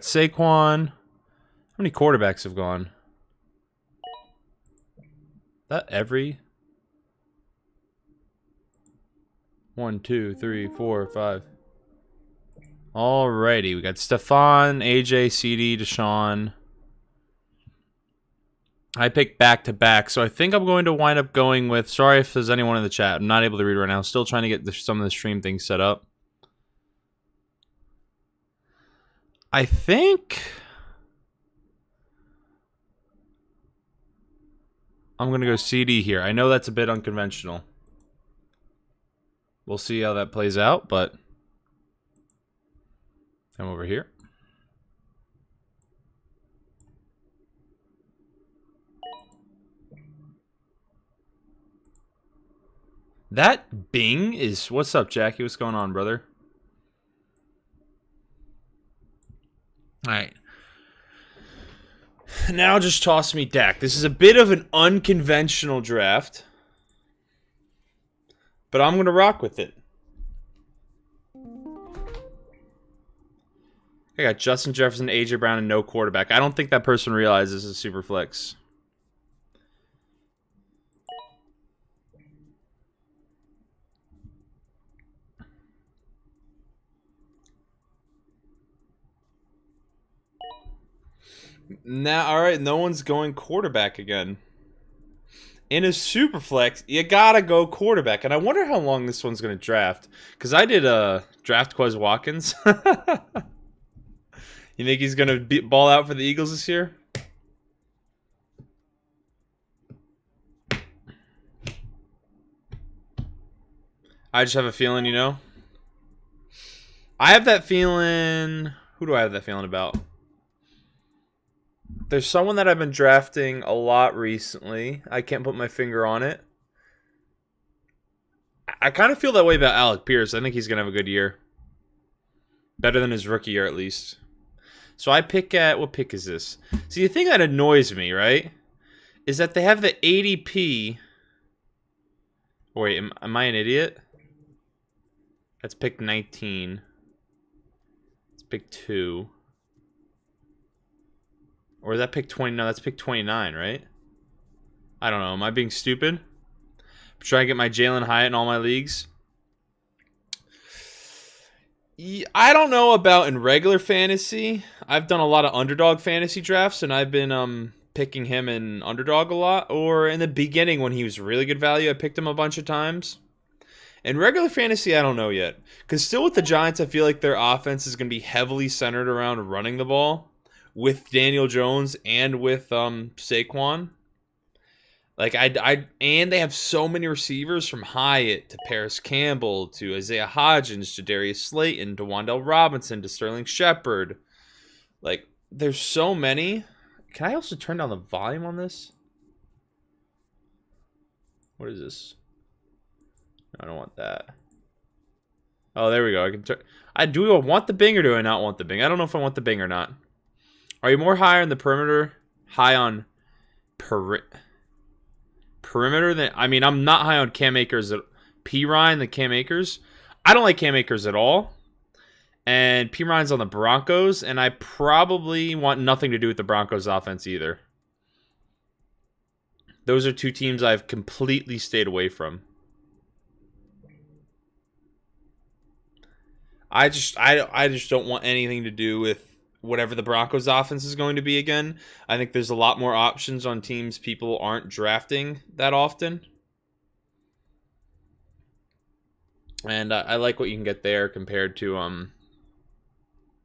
Got Saquon. How many quarterbacks have gone? That every 1, 2, 3, 4, 5. Alrighty, we got Stephon, AJ, CD, Deshaun. I picked back to back, so I think I'm going to wind up going with. Sorry if there's anyone in the chat. I'm not able to read right now. Still trying to get some of the stream things set up. I think I'm going to go CD here. I know that's a bit unconventional. We'll see how that plays out, but come over here. That Bing is... What's up, Jackie? What's going on, brother? Alright. Now just toss me Dak. This is a bit of an unconventional draft, but I'm going to rock with it. I got Justin Jefferson, AJ Brown, and no quarterback. I don't think that person realizes this is super flex. Now, all right, no one's going quarterback again. In a super flex, you gotta go quarterback, and I wonder how long this one's gonna draft. Cause I did draft Quez Watkins. You think he's gonna ball out for the Eagles this year? I just have a feeling, you know. I have that feeling. Who do I have that feeling about? There's someone that I've been drafting a lot recently. I can't put my finger on it. I kind of feel that way about Alec Pierce. I think he's going to have a good year. Better than his rookie year, at least. So I pick at... What pick is this? See, the thing that annoys me, right, is that they have the ADP... Wait, am I an idiot? That's pick 19. It's pick 2. Or is that pick 20? No, that's pick 29, right? I don't know. Am I being stupid? I'm trying to get my Jalen Hyatt in all my leagues. I don't know about in regular fantasy. I've done a lot of underdog fantasy drafts, and I've been picking him in underdog a lot. Or in the beginning when he was really good value, I picked him a bunch of times. In regular fantasy, I don't know yet. Because still with the Giants, I feel like their offense is going to be heavily centered around running the ball. With Daniel Jones and with Saquon. Like and they have so many receivers from Hyatt to Paris Campbell to Isaiah Hodgins to Darius Slayton to Wan'Dale Robinson to Sterling Shepard. Like there's so many. Can I also turn down the volume on this? What is this? No, I don't want that. Oh, there we go. I can turn. Do I want the Bing or do I not want the Bing? I don't know if I want the Bing or not. Are you more higher on the perimeter? High on perimeter than... I mean, I'm not high on Cam Akers. P. Ryan than Cam Akers. I don't like Cam Akers at all. And P. Ryan's on the Broncos. And I probably want nothing to do with the Broncos offense either. Those are two teams I've completely stayed away from. I just don't want anything to do with whatever the Broncos offense is going to be again. I think there's a lot more options on teams people aren't drafting that often. And I like what you can get there compared to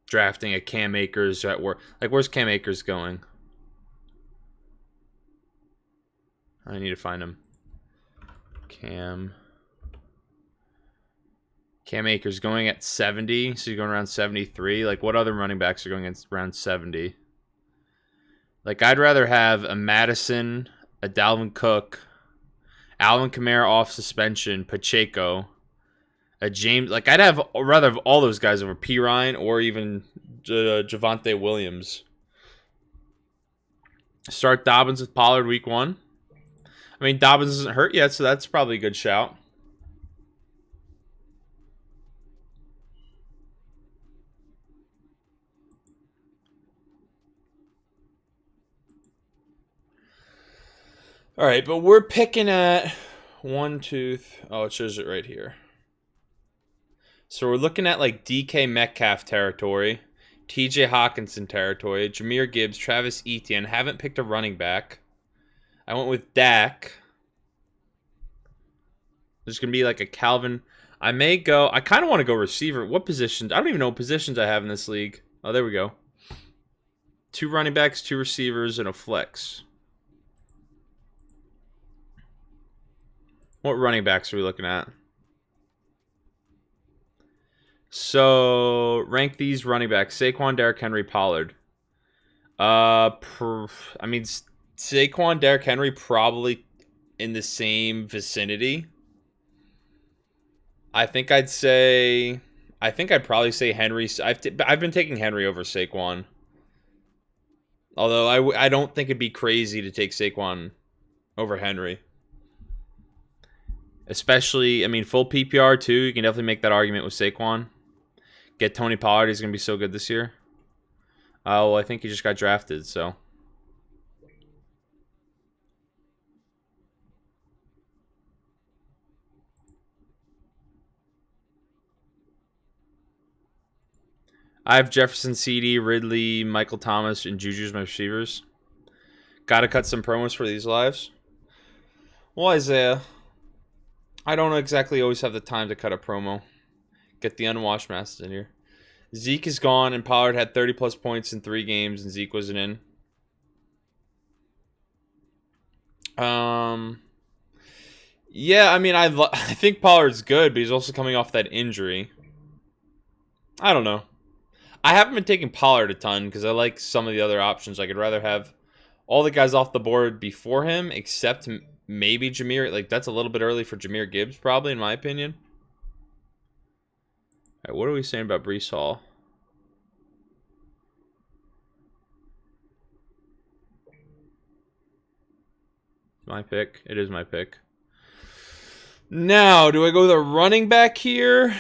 drafting a Cam Akers at work. Like, where's Cam Akers going? I need to find him. Cam Akers going at 70, so you're going around 73. Like, what other running backs are going at around 70? Like, I'd rather have a Madison, a Dalvin Cook, Alvin Kamara off suspension, Pacheco, a James. Like, I'd rather have all those guys over P. Ryan or even Javonte Williams. Start Dobbins with Pollard week 1. I mean, Dobbins isn't hurt yet, so that's probably a good shout. All right, but we're picking at one, two. Oh, it shows it right here. So we're looking at like DK Metcalf territory, TJ Hawkinson territory, Jahmyr Gibbs, Travis Etienne. Haven't picked a running back. I went with Dak. There's going to be like a Calvin. I kind of want to go receiver. What positions? I don't even know what positions I have in this league. Oh, there we go. 2 running backs, 2 receivers, and a flex. What running backs are we looking at? So, rank these running backs. Saquon, Derrick Henry, Pollard. I mean, Saquon, Derrick Henry probably in the same vicinity. I think I'd probably say Henry. I've been taking Henry over Saquon. Although I don't think it'd be crazy to take Saquon over Henry. Especially, I mean, full PPR too. You can definitely make that argument with Saquon. Get Tony Pollard. He's going to be so good this year. Oh, well, I think he just got drafted, so. I have Jefferson, CD, Ridley, Michael Thomas, and Juju's my receivers. Got to cut some promos for these lives. Well, Isaiah, I don't exactly always have the time to cut a promo. Get the unwashed masses in here. Zeke is gone, and Pollard had 30-plus points in 3 games, and Zeke wasn't in. Yeah, I mean, I think Pollard's good, but he's also coming off that injury. I don't know. I haven't been taking Pollard a ton because I like some of the other options. I could rather have all the guys off the board before him, except maybe Jahmyr. Like, that's a little bit early for Jahmyr Gibbs, probably, in my opinion. All right, what are we saying about Breece Hall? My pick. It is my pick. Now, do I go with a running back here?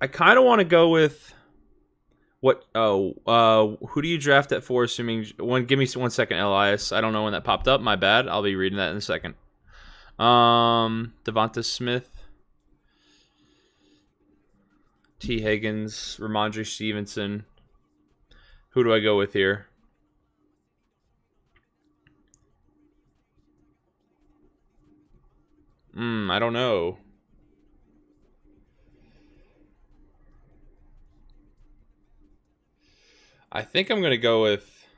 I kind of want to go with what? Oh, who do you draft at 4? Assuming give me 1 second, Elias. I don't know when that popped up. My bad. I'll be reading that in a second. Devonta Smith, T. Higgins, Ramondre Stevenson. Who do I go with here? I don't know. I think I'm going to go with...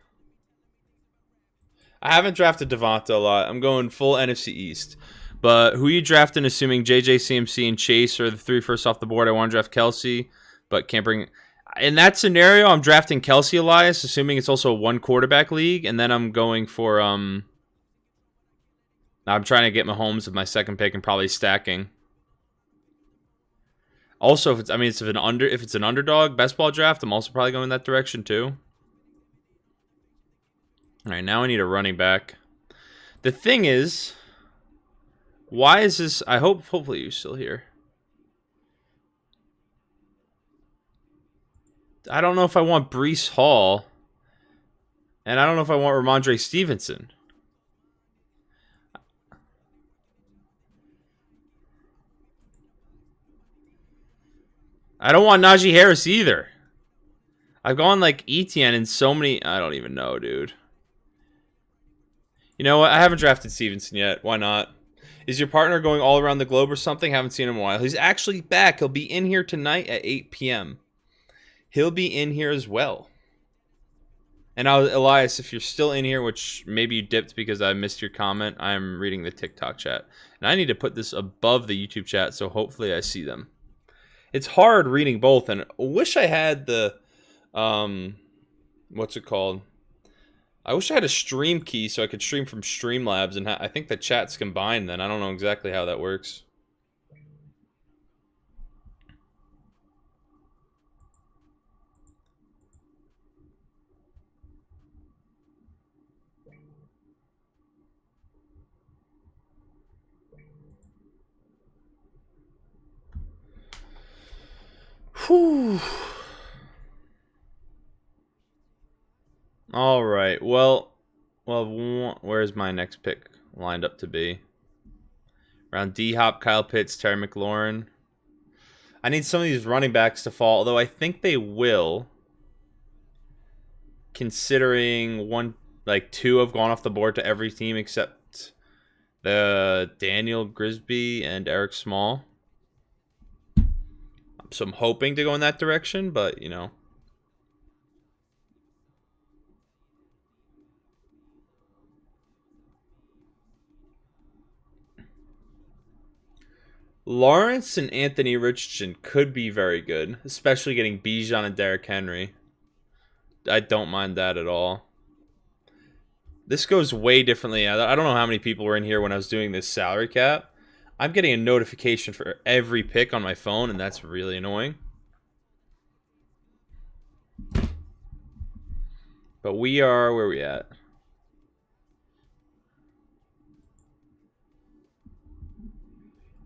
I haven't drafted Devonta a lot. I'm going full NFC East. But who you drafting, assuming JJ, CMC, and Chase are the 3 first off the board? I want to draft Kelsey, but can't bring... In that scenario, I'm drafting Kelsey, Elias, assuming it's also a 1-quarterback league, and then I'm going for... I'm trying to get Mahomes with my second pick and probably stacking. Also, if it's an underdog best ball draft, I'm also probably going that direction too. All right, now I need a running back. The thing is, why is this? Hopefully you're still here. I don't know if I want Breece Hall, and I don't know if I want Ramondre Stevenson. I don't want Najee Harris either. I've gone like Etienne in so many... I don't even know, dude. You know what? I haven't drafted Stevenson yet. Why not? Is your partner going all around the globe or something? Haven't seen him in a while. He's actually back. He'll be in here tonight at 8 p.m. He'll be in here as well. And Elias, if you're still in here, which maybe you dipped because I missed your comment, I'm reading the TikTok chat. And I need to put this above the YouTube chat, so hopefully I see them. It's hard reading both, and I wish I had the, what's it called? I wish I had a stream key so I could stream from Streamlabs, and I think the chat's combined then. I don't know exactly how that works. Whew. All right. Well, where's my next pick? lined up to be. Around D-Hop, Kyle Pitts, Terry McLaurin. I need some of these running backs to fall, although I think they will. Considering two have gone off the board to every team except the Daniel Grisby and Eric Small. So I'm hoping to go in that direction, but you know. Lawrence and Anthony Richardson could be very good, especially getting Bijan and Derrick Henry. I don't mind that at all. This goes way differently. I don't know how many people were in here when I was doing this salary cap. I'm getting a notification for every pick on my phone, and that's really annoying. But we are where we at.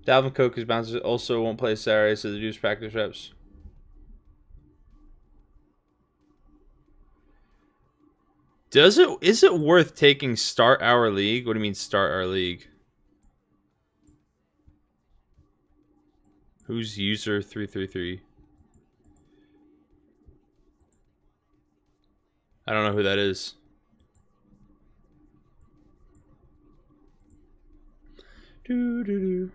Dalvin Cook is bounced, also won't play Saturday, so they do practice reps. Is it worth taking start our league? What do you mean start our league? Who's user 333? I don't know who that is. Do do do.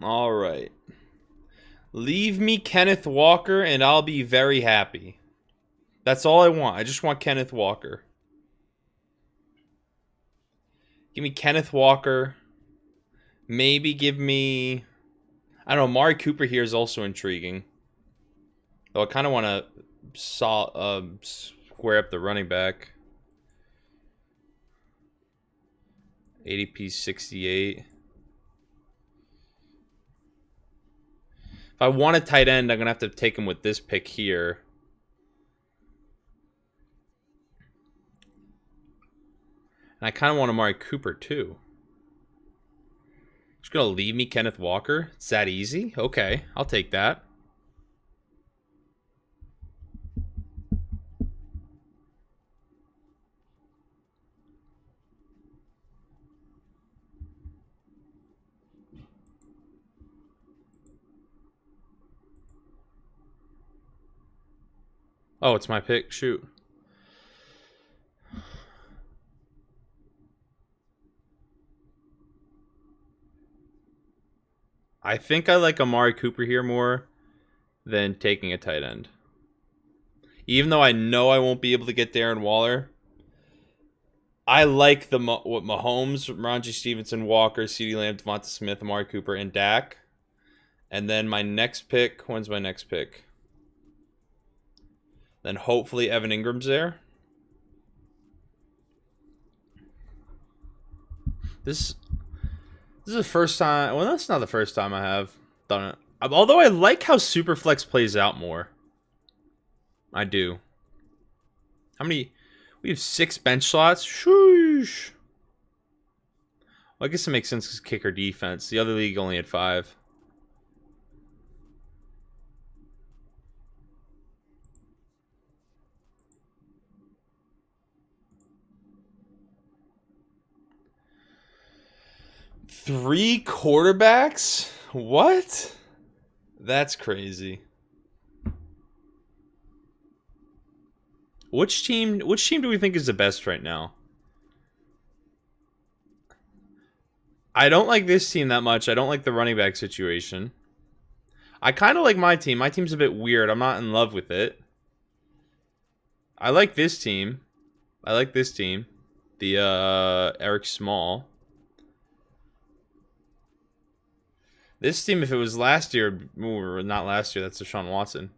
All right. Leave me Kenneth Walker and I'll be very happy. That's all I want. I just want Kenneth Walker. Give me Kenneth Walker. Maybe give me... I don't know. Amari Cooper here is also intriguing. Though I kind of want to square up the running back. ADP 68. If I want a tight end, I'm going to have to take him with this pick here. And I kind of want Amari Cooper too. Just going to leave me Kenneth Walker? It's that easy? Okay, I'll take that. Oh, it's my pick. Shoot. I think I like Amari Cooper here more than taking a tight end. Even though I know I won't be able to get Darren Waller, I like what Mahomes, Ramondre Stevenson, Walker, CeeDee Lamb, Devonta Smith, Amari Cooper, and Dak. And then my next pick, when's my next pick? Then hopefully Evan Ingram's there. This is the first time. Well, that's not the first time I have done it. Although I like how Superflex plays out more. I do. How many? We have 6 bench slots. Shoosh. Well, I guess it makes sense because kicker defense. The other league only had 5. Three quarterbacks? What? That's crazy. Which team do we think is the best right now? I don't like this team that much. I don't like the running back situation. I kind of like my team. My team's a bit weird. I'm not in love with it. I like this team. The Eric Small. This team, if it was last year, or not last year, that's Deshaun Watson.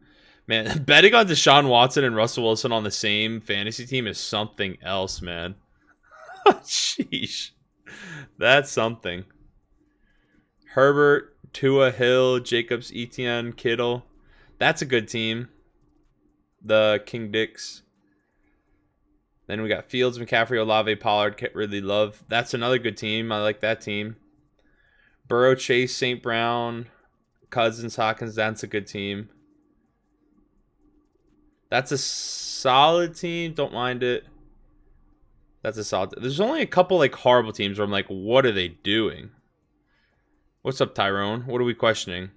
Man, betting on Deshaun Watson and Russell Wilson on the same fantasy team is something else, man. Sheesh. That's something. Herbert, Tua, Hill, Jacobs, Etienne, Kittle. That's a good team. The King Dicks. Then we got Fields, McCaffrey, Olave, Pollard, Ridley, Love. That's another good team. I like that team. Burrow, Chase, St. Brown, Cousins, Hawkins. That's a good team. That's a solid team. Don't mind it. That's a solid. There's only a couple like horrible teams where I'm like, what are they doing? What's up, Tyrone? What are we questioning?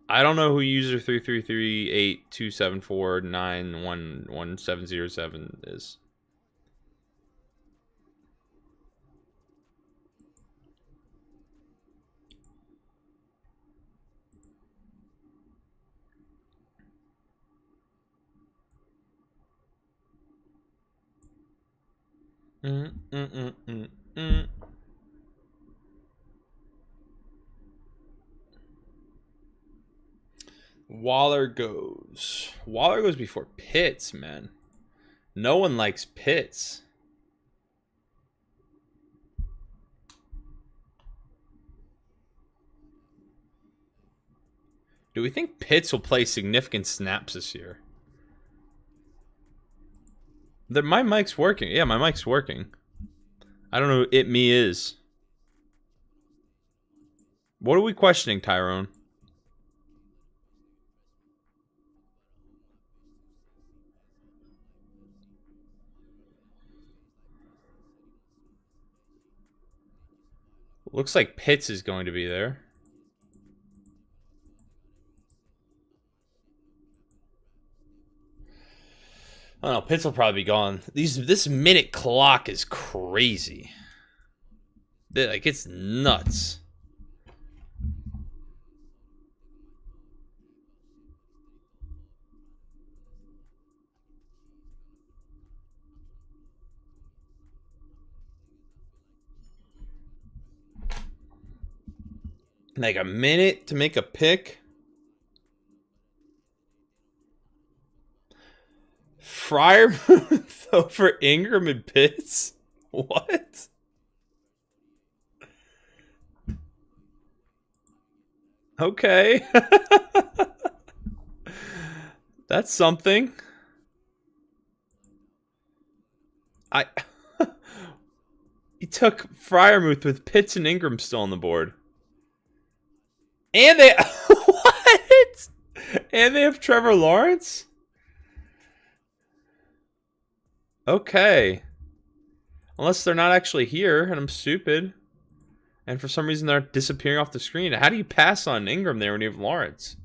I don't know who user 3338274911707 is. Waller goes. Waller goes before Pitts, man. No one likes Pitts. Do we think Pitts will play significant snaps this year? My mic's working. Yeah, my mic's working. I don't know who it me is. What are we questioning, Tyrone? Looks like Pitts is going to be there. I don't know. Pitts will probably be gone. This minute clock is crazy. Like, it's nuts. Like a minute to make a pick. Freiermuth over Ingram and Pitts? What? Okay. That's something. He took Freiermuth with Pitts and Ingram still on the board. And they what? And they have Trevor Lawrence? Okay. Unless they're not actually here and I'm stupid. And for some reason they're disappearing off the screen. How do you pass on Ingram there when you have Lawrence?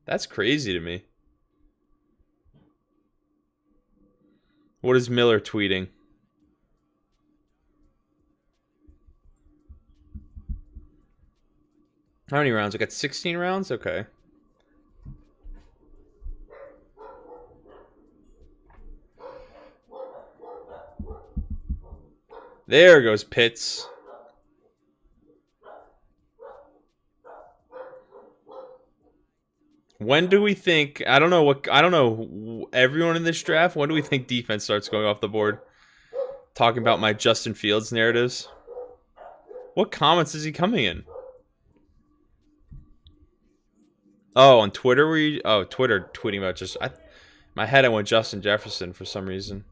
That's crazy to me. What is Miller tweeting? How many rounds? I got 16 rounds? Okay. There goes Pitts. When do we think, I don't know everyone in this draft, when do we think defense starts going off the board? Talking about my Justin Fields narratives. What comments is he coming in? Oh, on Twitter were you? Oh, Twitter tweeting about just my head I went Justin Jefferson for some reason.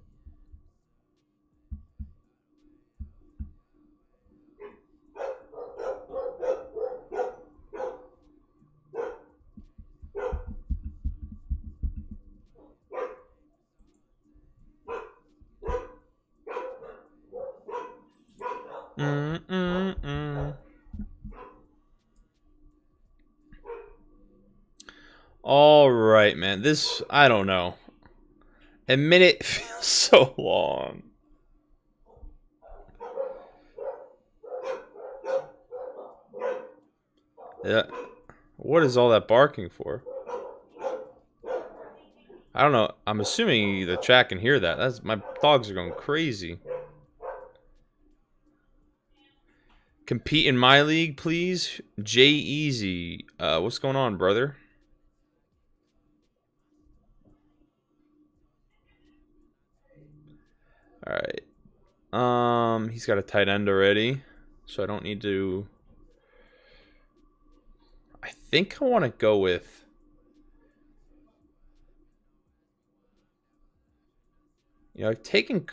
All right, man. This, I don't know. A minute feels so long. Yeah. What is all that barking for? I don't know. I'm assuming the chat can hear that. That's my dogs are going crazy. Compete in my league, please. Jay Easy. What's going on, brother? All right. He's got a tight end already, so I don't need to. I think I want to go with. You know, I've taken.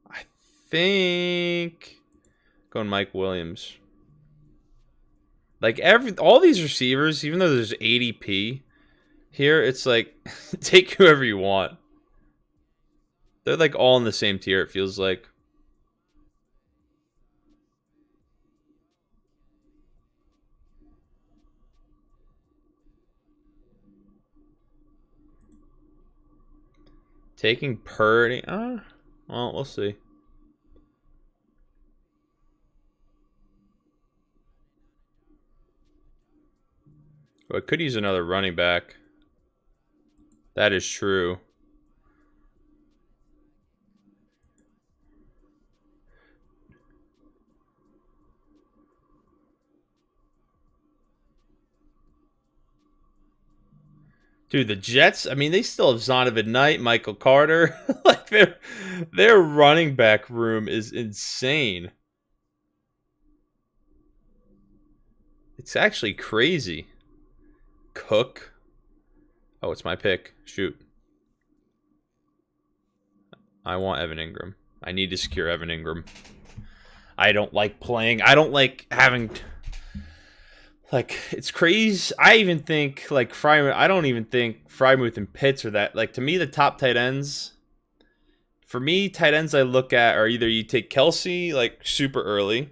I think going Mike Williams. Like all these receivers, even though there's ADP here, it's like take whoever you want. They're like all in the same tier, it feels like. Taking Purdy. Well, we'll see. Oh, I could use another running back. That is true. Dude, the Jets, I mean, they still have Zonovan Knight, Michael Carter. Like their running back room is insane. It's actually crazy. Cook. Oh, it's my pick. Shoot. I want Evan Ingram. I need to secure Evan Ingram. I don't like playing. I don't like having... Like, it's crazy. I even think, like, Freiermuth... I don't even think Freiermuth and Pitts are that... Like, to me, the top tight ends... For me, tight ends I look at are either you take Kelsey, like, super early.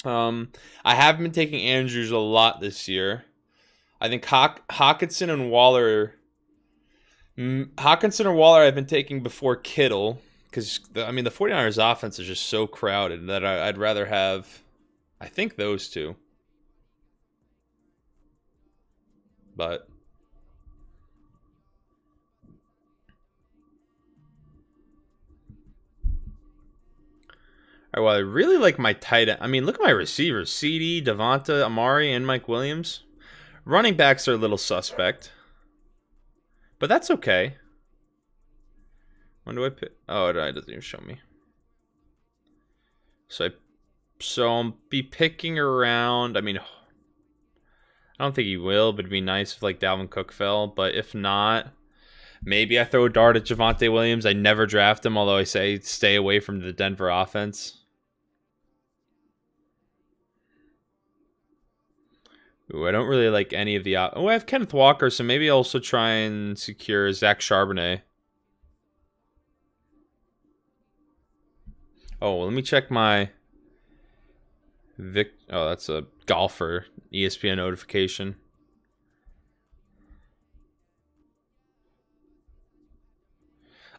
I have been taking Andrews a lot this year. I think Hockenson and Waller... Hockenson or Waller I've been taking before Kittle. Because, I mean, the 49ers offense is just so crowded that I'd rather have... I think those two. But well, I really like my tight end. I mean, look at my receivers: CD, Devonta, Amari, and Mike Williams. Running backs are a little suspect, but that's okay. When do I pick? Oh, it doesn't even show me. So I'll be picking around. I mean, I don't think he will, but it'd be nice if like Dalvin Cook fell. But if not, maybe I throw a dart at Javonte Williams. I never draft him, although I say stay away from the Denver offense. Ooh, I don't really like any of the... I have Kenneth Walker, so maybe I'll also try and secure Zach Charbonnet. Oh, well, let me check my... Oh, that's a golfer ESPN notification.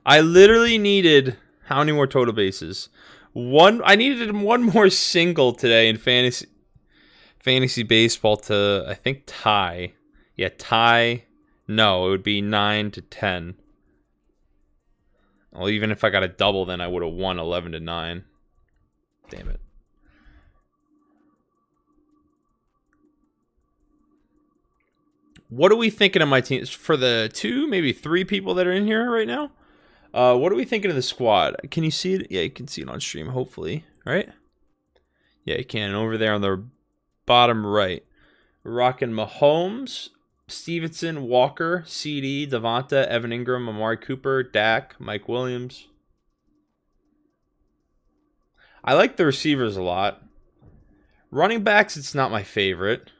I literally needed... How many more total bases? I needed one more single today in fantasy baseball to, I think, tie. Yeah, tie. No, it would be 9 to 10. Well, even if I got a double, then I would have won 11 to 9. Damn it. What are we thinking of my team? For the 2, maybe 3 people that are in here right now? What are we thinking of the squad? Can you see it? Yeah, you can see it on stream, hopefully. Right? Yeah, you can. Over there on the bottom right. Rocking Mahomes, Stevenson, Walker, CD, Devonta, Evan Ingram, Amari Cooper, Dak, Mike Williams. I like the receivers a lot. Running backs, it's not my favorite.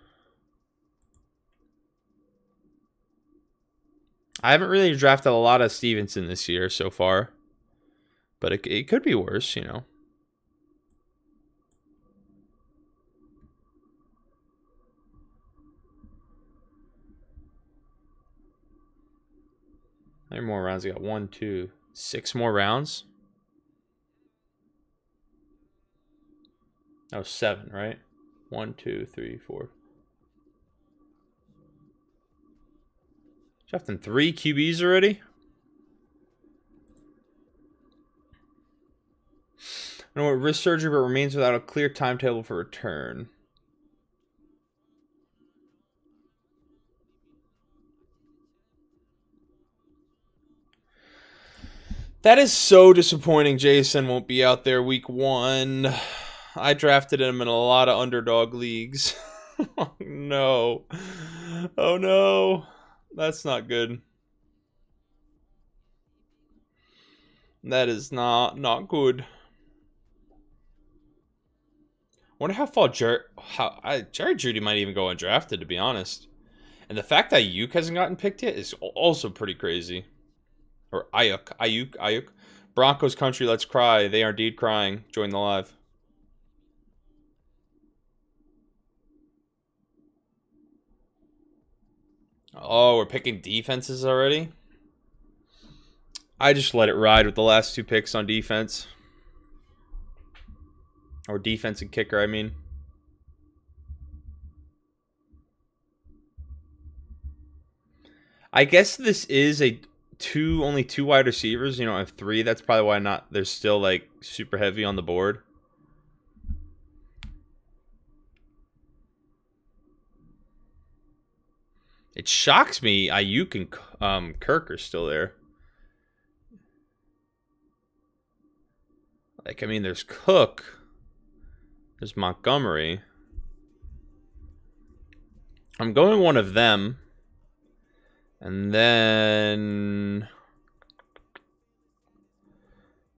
I haven't really drafted a lot of Stevenson this year so far. But it could be worse, you know. How many more rounds? I got 1, 2, 6 more rounds. Oh, 7, right? 1, 2, 3, 4. Drafting 3 QBs already? I know what wrist surgery, but remains without a clear timetable for return. That is so disappointing. Jason won't be out there week 1. I drafted him in a lot of underdog leagues. Oh, no. Oh, no. That's not good. That is not good. Wonder how far Jerry Judy might even go undrafted, to be honest. And the fact that Ayuk hasn't gotten picked yet is also pretty crazy. Or Ayuk. Broncos country, let's cry. They are indeed crying. Join the live. Oh, we're picking defenses already? I just let it ride with the last 2 picks on defense. Or defense and kicker, I mean. I guess this is only 2 wide receivers. You don't have 3. That's probably why not. They're still like super heavy on the board. It shocks me Ayuk and Kirk are still there. Like, I mean, there's Cook. There's Montgomery. I'm going one of them. And then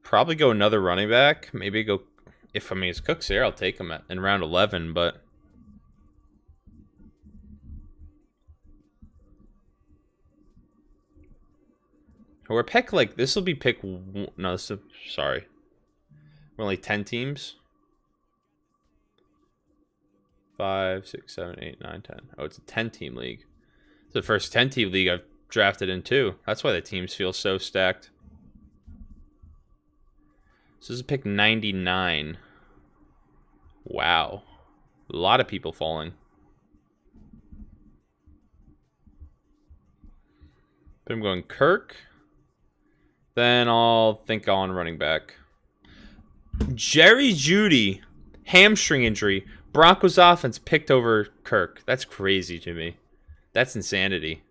probably go another running back. Maybe go, if it's Cook's there, I'll take him in round 11, but we're pick like this will be pick no, sorry. We're only 10 teams. 5, 6, 7, 8, 9, 10. Oh, it's a 10-team league. It's the first 10-team league I've drafted in too. That's why the teams feel so stacked. So this is pick 99. Wow. A lot of people falling. But I'm going Kirk. Then I'll think on running back. Jerry Judy, hamstring injury. Broncos offense picked over Kirk. That's crazy to me. That's insanity.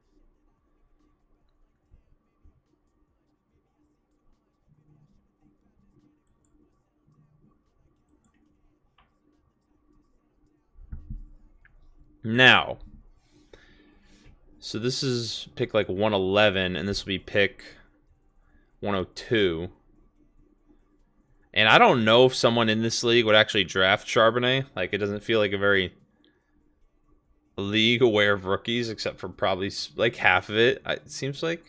Now, so this is pick like 111, and this will be pick 102. And I don't know if someone in this league would actually draft Charbonnet. Like, it doesn't feel like a very league aware of rookies, except for probably like half of it. It seems like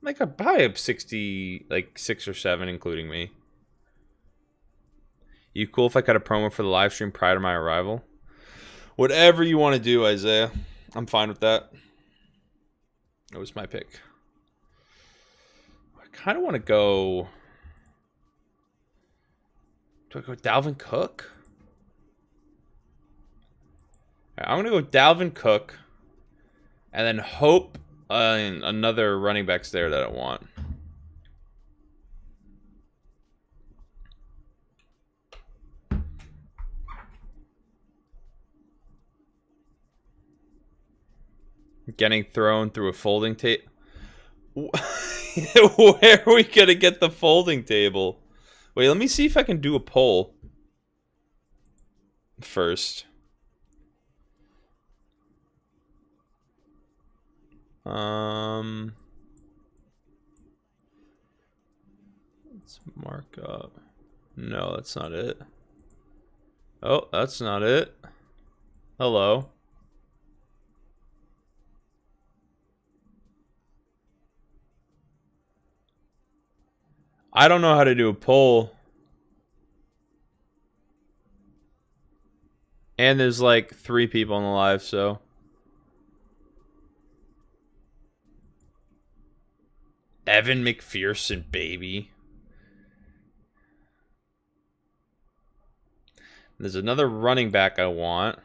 probably up 60, like 6 or 7, including me. You cool if I cut a promo for the live stream prior to my arrival? Whatever you want to do, Isaiah. I'm fine with that. That was my pick. I kind of want to go. Do I go Dalvin Cook? Right, I'm going to go Dalvin Cook. And then hope another running back's there that I want. Getting thrown through a folding table. Where are we going to get the folding table? Wait, let me see if I can do a poll first. Let's mark up. No, that's not it. Oh, that's not it. Hello. I don't know how to do a poll. And there's like 3 people on the live, so. Evan McPherson, baby. There's another running back I want.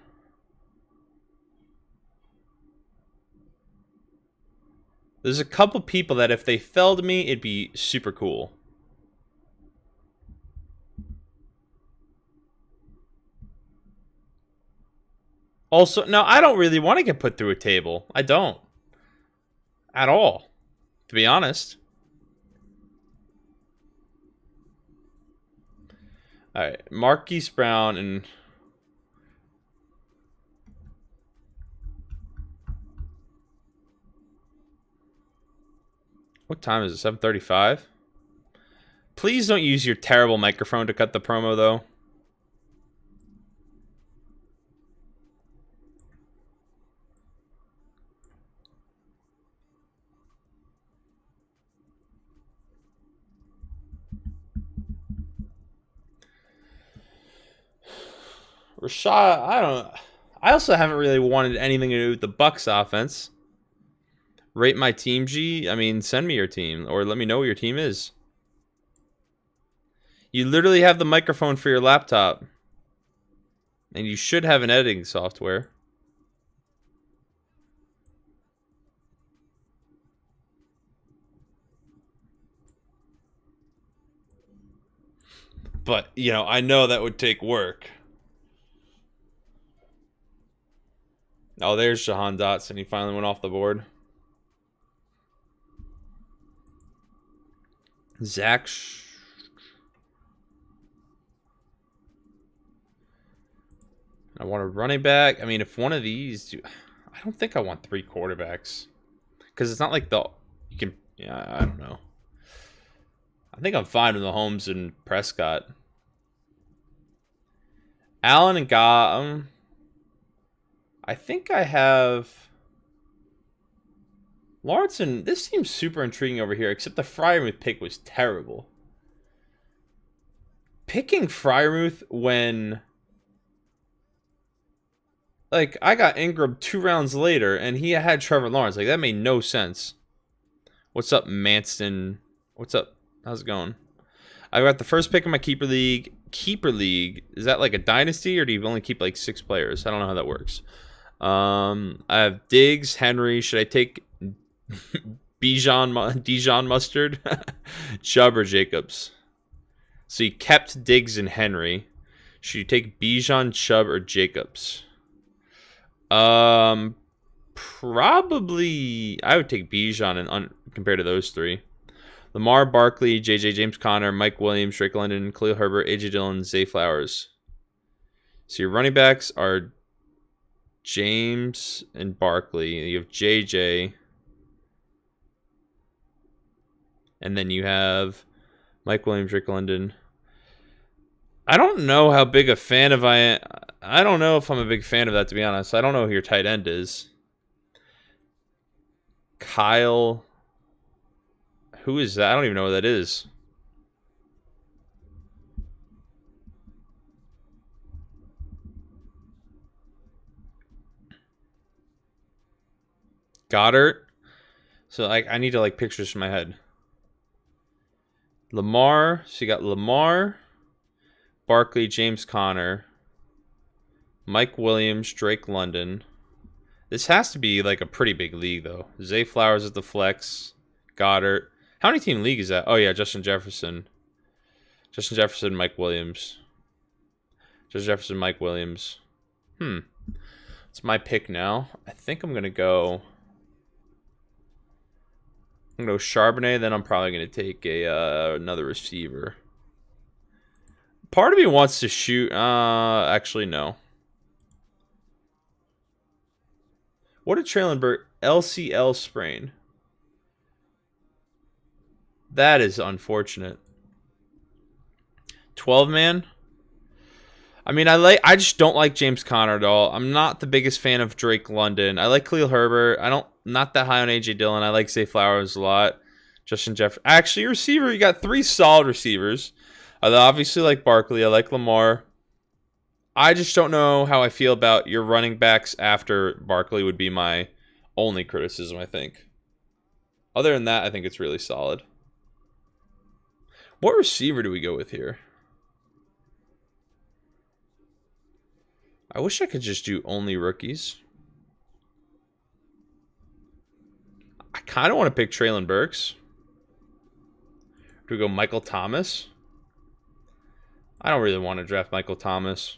There's a couple people that if they fell to me, it'd be super cool. Also, no, I don't really want to get put through a table. I don't. At all. To be honest. Alright, Marquise Brown and... What time is it? 7:35? Please don't use your terrible microphone to cut the promo, though. Rashad, I also haven't really wanted anything to do with the Bucks offense. Rate my team, G. I mean, send me your team, or let me know what your team is. You literally have the microphone for your laptop. And you should have an editing software. But, you know, I know that would take work. Oh, there's Jahan Dotson. He finally went off the board. Zach. I want a running back. I mean, if one of these... I don't think I want 3 quarterbacks. Because it's not like you can... Yeah, I don't know. I think I'm fine with Mahomes and Prescott. Allen and Goff... I think I have Lawrence, and this seems super intriguing over here, except the Freiermuth pick was terrible. Picking Freiermuth when, like, I got Ingram 2 rounds later, and he had Trevor Lawrence. Like, that made no sense. What's up, Manston? What's up? How's it going? I got the first pick in my Keeper League. Keeper League, is that like a dynasty, or do you only keep like 6 players? I don't know how that works. I have Diggs, Henry. Should I take Dijon Mustard? Chubb or Jacobs? So you kept Diggs and Henry. Should you take Bijan, Chubb, or Jacobs? Probably I would take Bijan and compared to those 3. Lamar, Barkley, JJ, James Conner, Mike Williams, Drake London, Khalil Herbert, AJ Dillon, Zay Flowers. So your running backs are James and Barkley. You have JJ. And then you have Mike Williams, Drake London. I don't know how big a fan of I don't know if I'm a big fan of that, to be honest. I don't know who your tight end is. Kyle. Who is that? I don't even know what that is. Goddard. So I need to like pictures from my head. Lamar. So you got Lamar, Barkley, James Conner, Mike Williams, Drake London. This has to be like a pretty big league though. Zay Flowers at the flex. Goddard. How many team league is that? Oh yeah, Justin Jefferson. Justin Jefferson, Mike Williams. Justin Jefferson, Mike Williams. It's my pick now. I think I'm gonna go. I'm gonna go Charbonnet. Then I'm probably gonna take another receiver. Part of me wants to shoot. Actually no. What did Trailenberg LCL sprain? That is unfortunate. 12-man. I mean, I just don't like James Conner at all. I'm not the biggest fan of Drake London. I like Khalil Herbert. Not that high on AJ Dillon. I like Zay Flowers a lot. Justin Jefferson. Actually, receiver, you got 3 solid receivers. I obviously like Barkley. I like Lamar. I just don't know how I feel about your running backs after Barkley would be my only criticism, I think. Other than that, I think it's really solid. What receiver do we go with here? I wish I could just do only rookies. I kind of want to pick Treylon Burks. Do we go Michael Thomas? I don't really want to draft Michael Thomas.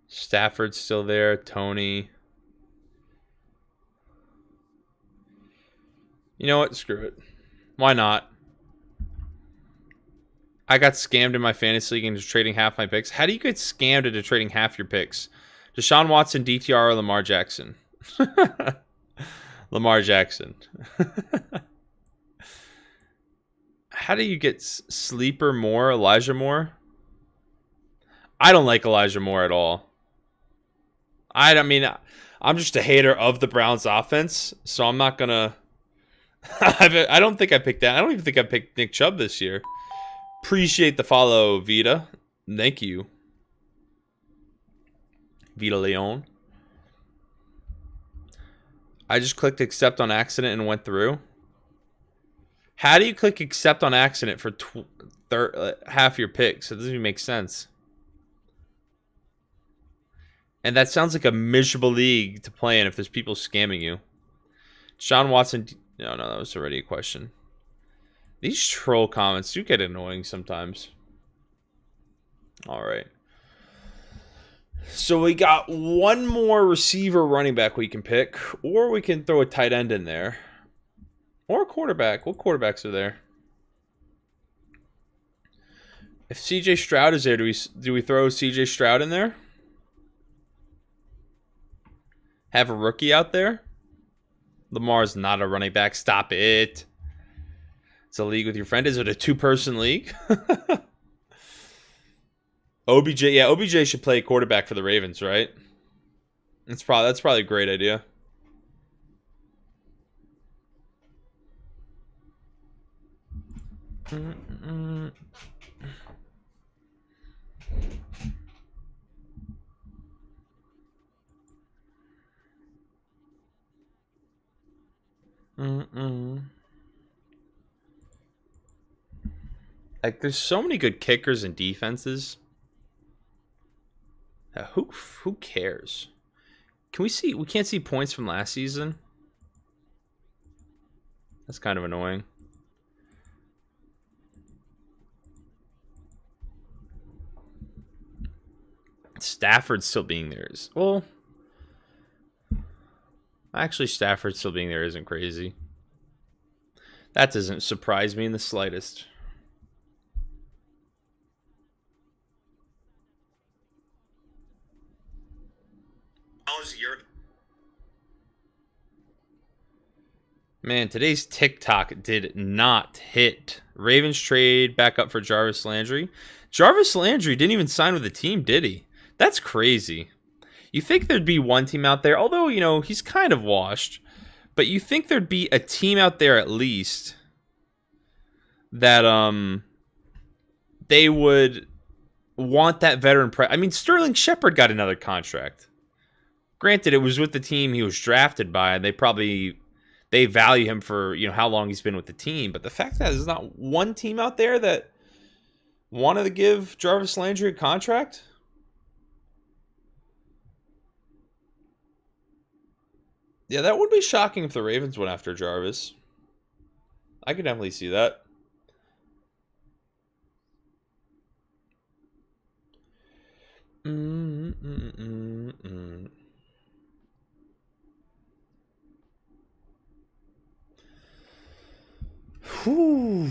Stafford's still there. Tony. You know what? Screw it. Why not? I got scammed in my fantasy league into trading half my picks. How do you get scammed into trading half your picks? Deshaun Watson, DTR, or Lamar Jackson? Lamar Jackson. How do you get Sleeper Moore, Elijah Moore? I don't like Elijah Moore at all. I mean, I'm just a hater of the Browns offense, so I'm not going to... I don't think I picked that. I don't even think I picked Nick Chubb this year. Appreciate the follow, Vita. Thank you. Vita Leon. I just clicked accept on accident and went through. How do you click accept on accident for half your picks? It doesn't even make sense. And that sounds like a miserable league to play in if there's people scamming you. Sean Watson. No, that was already a question. These troll comments do get annoying sometimes. All right. So we got one more receiver running back we can pick, or we can throw a tight end in there. Or a quarterback. What quarterbacks are there? If CJ Stroud is there, do we throw CJ Stroud in there? Have a rookie out there? Lamar's not a running back. Stop it. It's a league with your friend. Is it a two-person league? OBJ. Yeah, OBJ should play quarterback for the Ravens, right? That's probably a great idea. Like, there's so many good kickers and defenses. Who cares? Can we see? We can't see points from last season. That's kind of annoying. Stafford still being there is... Well... Actually, Stafford still being there isn't crazy. That doesn't surprise me in the slightest. Man, today's TikTok did not hit. Ravens trade back up for Jarvis Landry. Jarvis Landry didn't even sign with the team, did he? That's crazy. You think there'd be one team out there, although, you know, he's kind of washed. But you think there'd be a team out there at least that they would want that veteran I mean, Sterling Shepard got another contract. Granted, it was with the team he was drafted by, and they value him for, you know, how long he's been with the team. But the fact that there's not one team out there that wanted to give Jarvis Landry a contract. Yeah, that would be shocking if the Ravens went after Jarvis. I could definitely see that. Whew.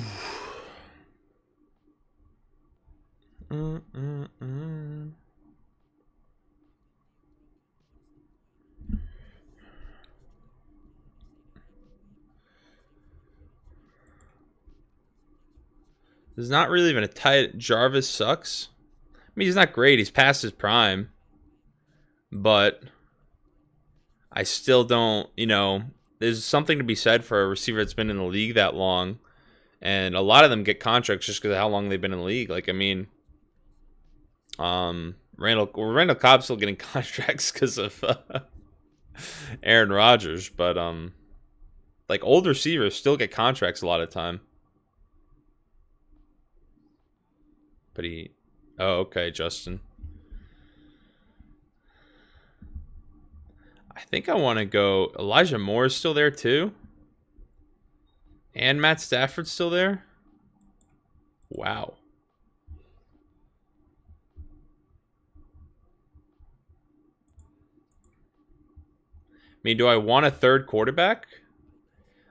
There's not really even a tight... Jarvis sucks. I mean, he's not great. He's past his prime. But I still don't, you know... There's something to be said for a receiver that's been in the league that long. And a lot of them get contracts just because of how long they've been in the league. Like, I mean... Randall Cobb's still getting contracts because of Aaron Rodgers. But, like, old receivers still get contracts a lot of time. But he... Oh, okay, Justin. I think I want to go... Elijah Moore is still there, too? And Matt Stafford's still there? Wow. I mean, do I want a third quarterback?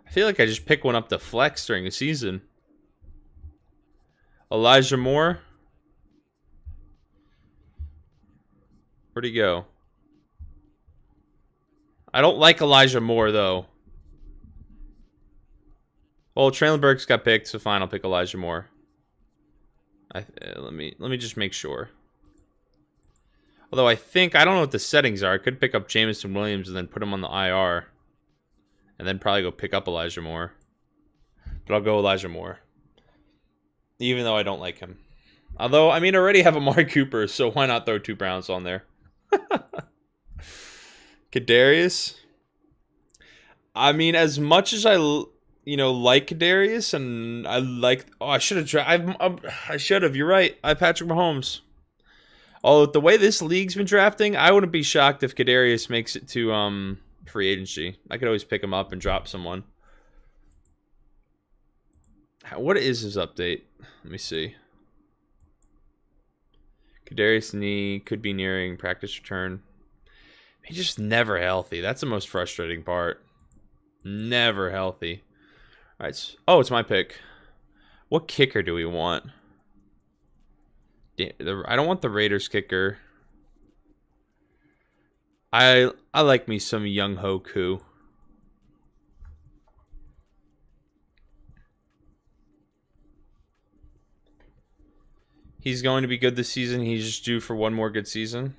I feel like I just pick one up to flex during the season. Elijah Moore. Where'd he go? I don't like Elijah Moore, though. Well, Traylon Burks got picked, so fine. I'll pick Elijah Moore. Let me just make sure. Although I don't know what the settings are. I could pick up Jameson Williams and then put him on the IR. And then probably go pick up Elijah Moore. But I'll go Elijah Moore. Even though I don't like him. Although, I mean, I already have Amari Cooper, so why not throw 2 Browns on there? Kadarius. I mean, as much as I, like Kadarius, and I like... Oh, I should have... I should have. You're right. I have Patrick Mahomes. Although, the way this league's been drafting, I wouldn't be shocked if Kadarius makes it to free agency. I could always pick him up and drop someone. What is his update? Let me see. Kadarius knee could be nearing practice return. He's just never healthy. That's the most frustrating part. Never healthy. All right. Oh, it's my pick. What kicker do we want? I don't want the Raiders kicker. I like me some Young Ho Koo. He's going to be good this season. He's just due for one more good season.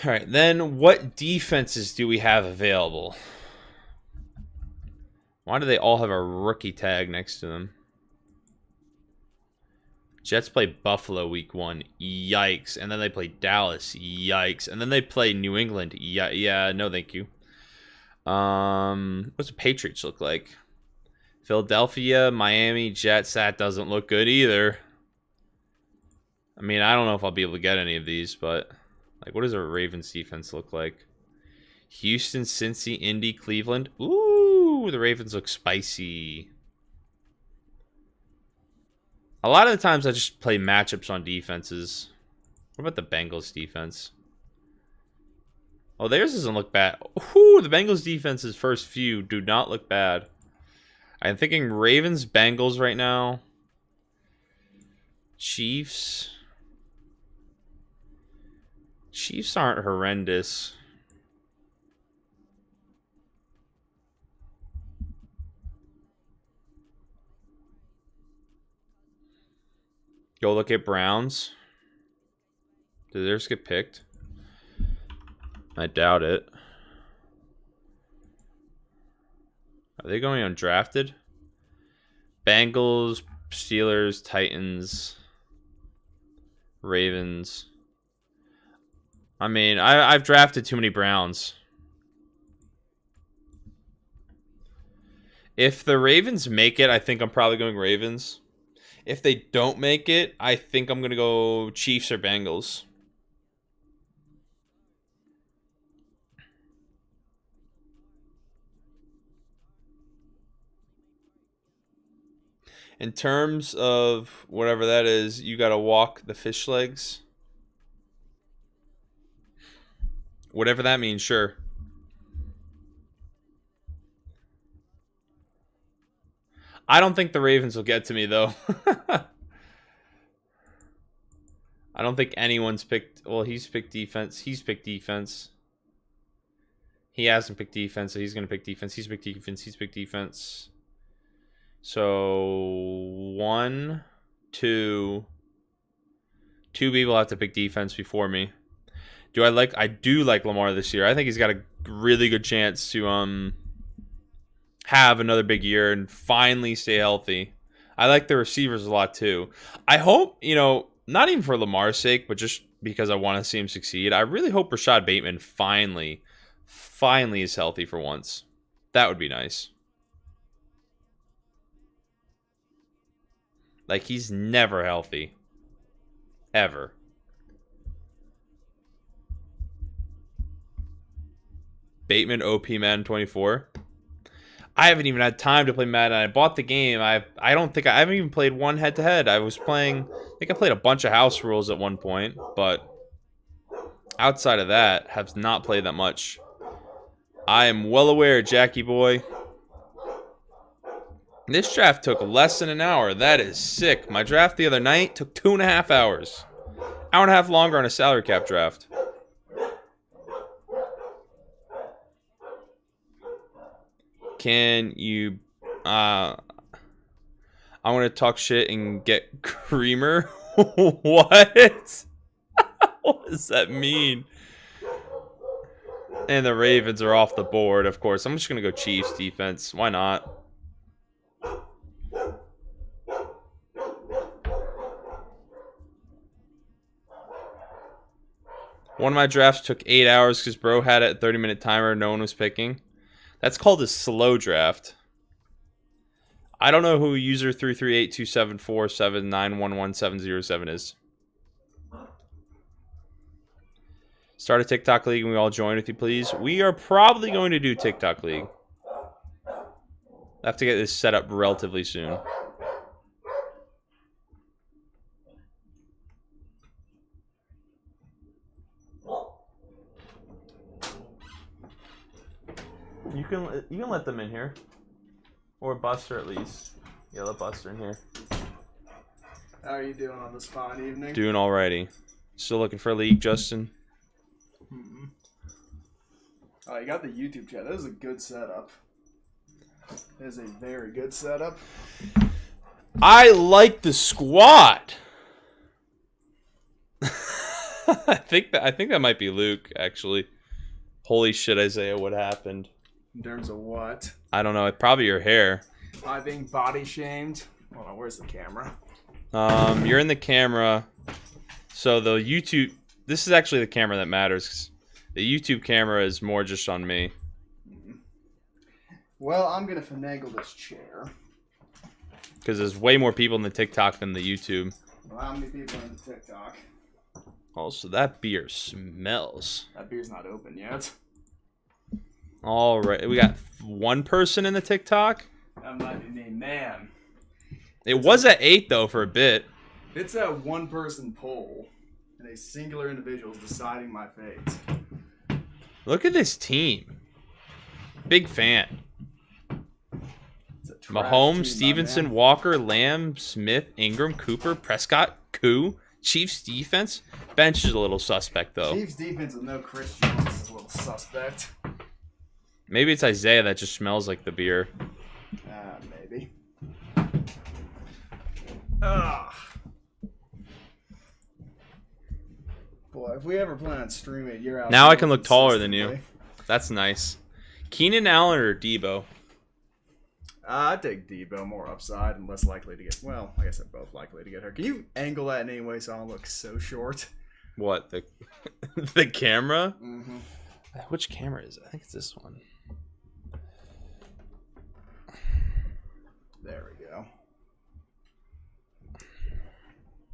All right, then what defenses do we have available? Why do they all have a rookie tag next to them? Jets play Buffalo week 1. Yikes. And then they play Dallas. Yikes. And then they play New England. Yeah, no thank you. What's the Patriots look like? Philadelphia, Miami, Jets. That doesn't look good either. I mean, I don't know if I'll be able to get any of these, but like, what does a Ravens defense look like? Houston, Cincy, Indy, Cleveland. Ooh, the Ravens look spicy. A lot of the times I just play matchups on defenses. What about the Bengals defense? Oh, theirs doesn't look bad. Ooh, the Bengals defense's first few do not look bad. I'm thinking Ravens, Bengals right now. Chiefs. Chiefs aren't horrendous. Go look at Browns. Did theirs get picked? I doubt it. Are they going undrafted? Bengals, Steelers, Titans, Ravens. I mean, I've drafted too many Browns. If the Ravens make it, I think I'm probably going Ravens. If they don't make it, I think I'm going to go Chiefs or Bengals. In terms of whatever that is, you got to walk the fish legs. Whatever that means, sure. I don't think the Ravens will get to me, though. I don't think anyone's picked... Well, he's picked defense. He's picked defense. He hasn't picked defense, so he's going to pick defense. He's picked defense. He's picked defense. So, 1, 2... 2 people have to pick defense before me. I do like Lamar this year. I think he's got a really good chance to have another big year and finally stay healthy. I like the receivers a lot too. I hope, not even for Lamar's sake, but just because I want to see him succeed. I really hope Rashad Bateman finally is healthy for once. That would be nice. Like, he's never healthy. Ever. Bateman OP Madden 24. I haven't even had time to play Madden. I bought the game. I haven't even played one head-to-head. I think I played a bunch of house rules at one point, but outside of that, have not played that much. I am well aware, Jackie boy. This draft took less than an hour. That is sick. My draft the other night took 2.5 hours. Hour and a half longer on a salary cap draft. Can you? I'm gonna talk shit and get creamer. What? What does that mean? And the Ravens are off the board, of course. I'm just gonna go Chiefs defense. Why not? One of my drafts took 8 hours because bro had a 30-minute timer. No one was picking. That's called a slow draft. I don't know who user 3382747911707 is. Start a TikTok league and we all join with you, please. We are probably going to do TikTok league. I have to get this set up relatively soon. You can let them in here, or Buster at least. Yeah, let Buster in here. How are you doing on this fine evening? Doing alrighty. Still looking for a league, Justin? Mm-hmm. Oh, you got the YouTube chat. That is a good setup. That is a very good setup. I like the squad. I think that might be Luke, actually. Holy shit, Isaiah, what happened? In terms of what? I don't know. Probably your hair. Am I being body shamed? Hold on, where's the camera? You're in the camera. So the YouTube... This is actually the camera that matters. 'Cause the YouTube camera is more just on me. Well, I'm going to finagle this chair. Because there's way more people in the TikTok than the YouTube. Well, how many people are in the TikTok? Also, that beer smells. That beer's not open yet. All right. We got one person in the TikTok. That might be me, man. It was at 8, though, for a bit. It's a one-person poll, and a singular individual is deciding my fate. Look at this team. Big fan. Mahomes, Stevenson, Walker, Lamb, Smith, Ingram, Cooper, Prescott, Koo. Chiefs defense. Bench is a little suspect, though. Chiefs defense with no Chris Jones is a little suspect. Maybe it's Isaiah that just smells like the beer. Maybe. Ugh. Boy, if we ever plan on streaming, you're out. Now I can look taller than you. That's nice. Keenan Allen or Debo? I'd take Debo, more upside and less likely to get... Well, I guess they're both likely to get hurt. Can you angle that in any way so I don't look so short? What? The camera? Mm-hmm. Which camera is it? I think it's this one. There we go.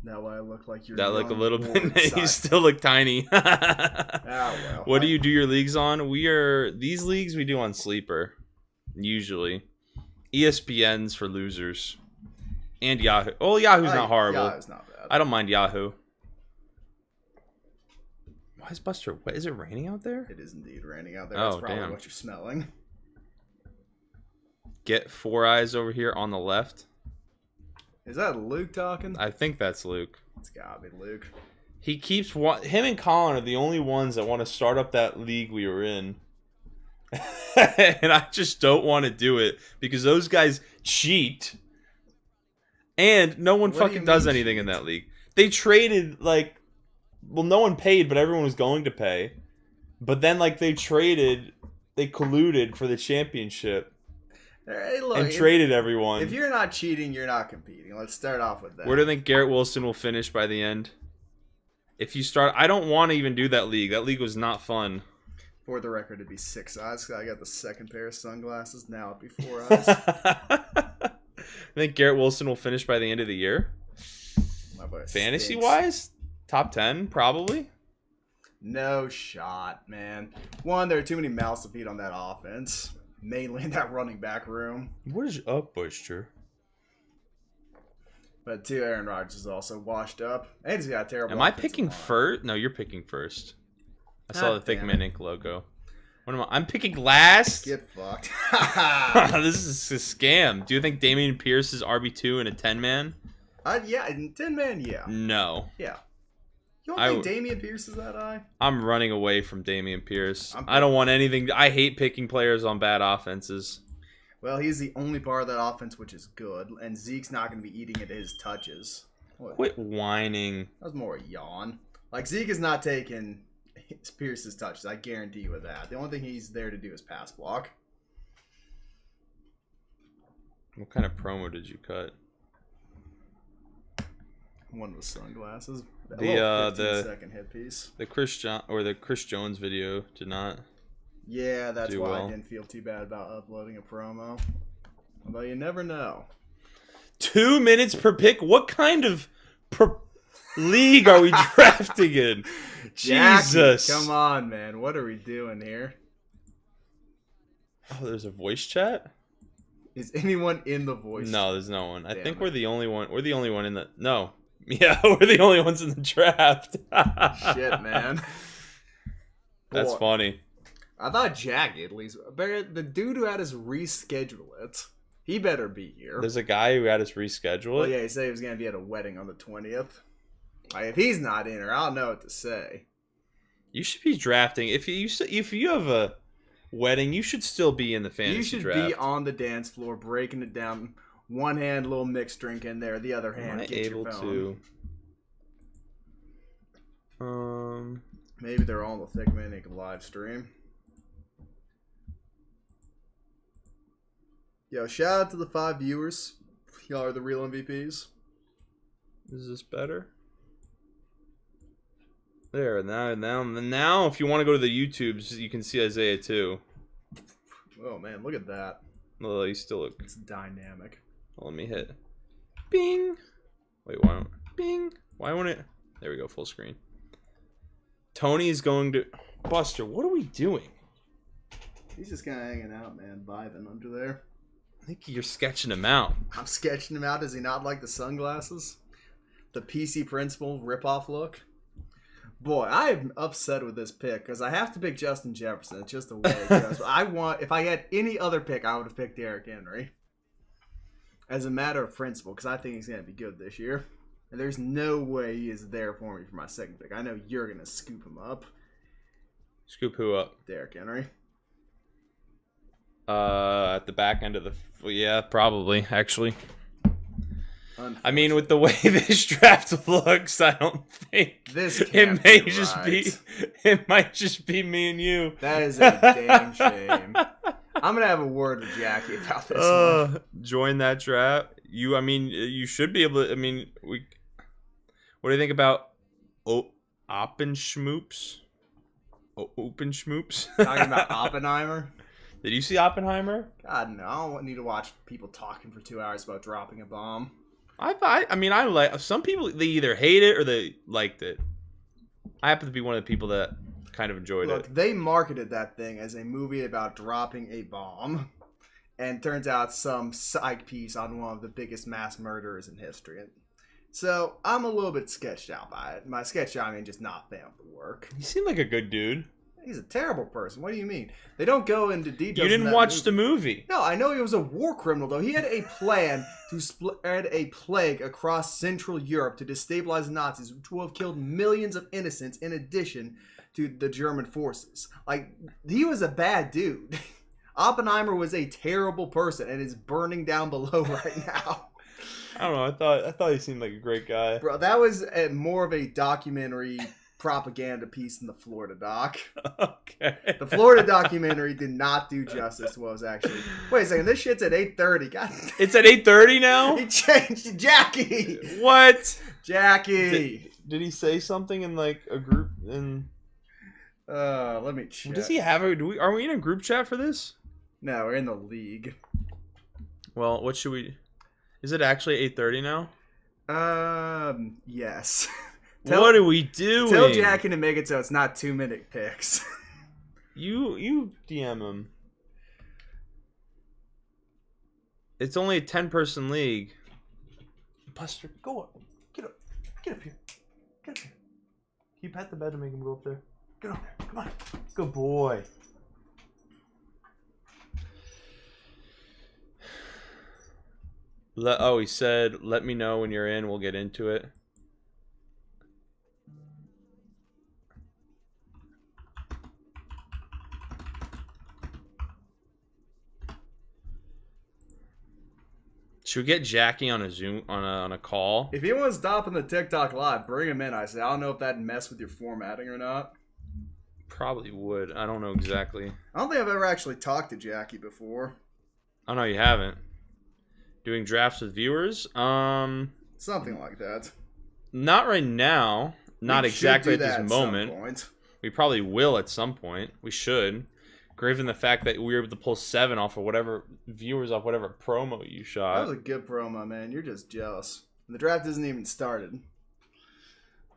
That way I look like you're... That look a little bit... You still look tiny. Well. What do you do your leagues on? These leagues we do on Sleeper. Usually. ESPN's for losers. And Yahoo. Oh, Yahoo's not horrible. Yahoo's not bad. I don't mind Yahoo. Why is Buster... What, is it raining out there? It is indeed raining out there. That's probably damn. what you're smelling. Get Four Eyes over here on the left. Is that Luke talking? I think that's Luke. It's gotta be Luke. He keeps... Him and Colin are the only ones that want to start up that league we were in. And I just don't want to do it because those guys cheat. And no one fucking does anything in that league. They traded, like... Well, no one paid, but everyone was going to pay. But then, like, they colluded for the championship. Hey, look, and traded everyone. If you're not cheating, you're not competing. Let's start off with that. Where do you think Garrett Wilson will finish by the end? If you start... I don't want to even do that league. That league was not fun. For the record, it'd be 6 eyes. I got the second pair of sunglasses. Now it'd be 4 eyes. I think Garrett Wilson will finish by the end of the year. Fantasy-wise? Top 10, probably. No shot, man. One, there are too many mouths to feed on that offense. Mainly in that running back room. What is up, Buster? But two, Aaron Rodgers is also washed up. And he's got a terrible... Am I picking first? No, you're picking first. I saw the Thick Man Inc. logo. What am I? I'm picking last? Get fucked. This is a scam. Do you think Dameon Pierce is RB2 in a 10-man? Yeah, in 10-man, yeah. No. Yeah. You don't think Dameon Pierce is that high? I'm running away from Dameon Pierce. I don't want anything. I hate picking players on bad offenses. Well, he's the only part of that offense which is good, and Zeke's not going to be eating into his touches. What? Quit whining. That was more a yawn. Like, Zeke is not taking Pierce's touches. I guarantee you with that. The only thing he's there to do is pass block. What kind of promo did you cut? One with sunglasses. The 15-second hit piece. The Chris Jones video did not. Yeah, that's do why well. I didn't feel too bad about uploading a promo. Although you never know. 2 minutes per pick? What kind of league are we drafting in? Jesus. Jackie, come on, man. What are we doing here? Oh, there's a voice chat? Is anyone in the voice? No, there's no one. I Damn think it. we're the only one. We're the only one in the... No. Yeah, we're the only ones in the draft. Shit, man. That's Boy, funny. I thought Jackie at least. But the dude who had us reschedule it, he better be here. There's a guy who had us reschedule Well, it. yeah, he said he was going to be at a wedding on the 20th. Like, if he's not in here, I don't know what to say. You should be drafting. If you have a wedding, you should still be in the fantasy You should draft. be on the dance floor, breaking it down. One hand, little mixed drink in there. The other Am hand, I get able your phone. to? Maybe they're all in the Thick Minute live stream. Yo, shout out to the 5 viewers. Y'all are the real MVPs. Is this better? There, now, if you want to go to the YouTubes, you can see Isaiah too. Oh man, look at that. Oh, you still look. It's dynamic. Let me hit. Bing. Wait, why don't? Bing. Why won't it? There we go, full screen. Tony's going to. Buster, what are we doing? He's just kind of hanging out, man, vibing under there. I think you're sketching him out. I'm sketching him out. Does he not like the sunglasses? The PC Principal ripoff look? Boy, I am upset with this pick because I have to pick Justin Jefferson. It's just the way it goes. If I had any other pick, I would have picked Derrick Henry. As a matter of principle, because I think he's going to be good this year. And there's no way he is there for me for my second pick. I know you're going to scoop him up. Scoop who up? Derrick Henry. At the back end of the. Yeah, probably, actually. I mean, Unfortunately. with the way this draft looks, I don't think This it can't may be just right. be. It might just be me and you. That is a damn shame. I'm going to have a word with Jackie about this one. Join that draft. I mean, you should be able to. I mean, what do you think about Oppenschmoops? Oppenschmoops? Talking about Oppenheimer? Did you see Oppenheimer? God, no. I don't need to watch people talking for 2 hours about dropping a bomb. I mean, I like some people. They either hate it or they liked it. I happen to be one of the people that kind of enjoyed Look, it. they marketed that thing as a movie about dropping a bomb. And turns out some psych piece on one of the biggest mass murderers in history. So, I'm a little bit sketched out by it. By sketched out, I mean just not a fan of the work. He seemed like a good dude. He's a terrible person. What do you mean? They don't go into details. You didn't watch the movie. No, I know he was a war criminal, though. He had a plan to spread a plague across Central Europe to destabilize the Nazis, which will have killed millions of innocents in addition to the German forces. Like, he was a bad dude. Oppenheimer was a terrible person and is burning down below right now. I don't know. I thought he seemed like a great guy. Bro, that was more of a documentary propaganda piece than the Florida doc. Okay. The Florida documentary did not do justice to what was actually. Wait a second, this shit's at 8:30. God, It's at 8:30 now. he changed Jackie. What? Jackie. Did he say something in like a group? Let me check. Does he have a? Are we in a group chat for this? No, we're in the league. Well, what should we? Is it actually 8:30 now? Yes. What are we doing? Tell Jackie to make it so it's not 2-minute picks. You DM him. It's only a 10-person league. Buster, go up. Get up. Get up here. Get up here. Can you pat the bed to make him go up there? Get up there. Come on. Good boy. He said, let me know when you're in. We'll get into it. Should we get Jackie on a Zoom on a call? If he wants to stop in the TikTok live, bring him in. I say, I don't know if that'd mess with your formatting or not. Probably would. I don't know exactly. I don't think I've ever actually talked to Jackie before. Oh no, you haven't. Doing drafts with viewers? Something like that. Not right now. Not We exactly should at do that this at some moment. point. We probably will at some point. We should. Given the fact that we were able to pull 7 off of whatever viewers off whatever promo you That shot. was a good promo, man. You're just jealous. And the draft isn't even started.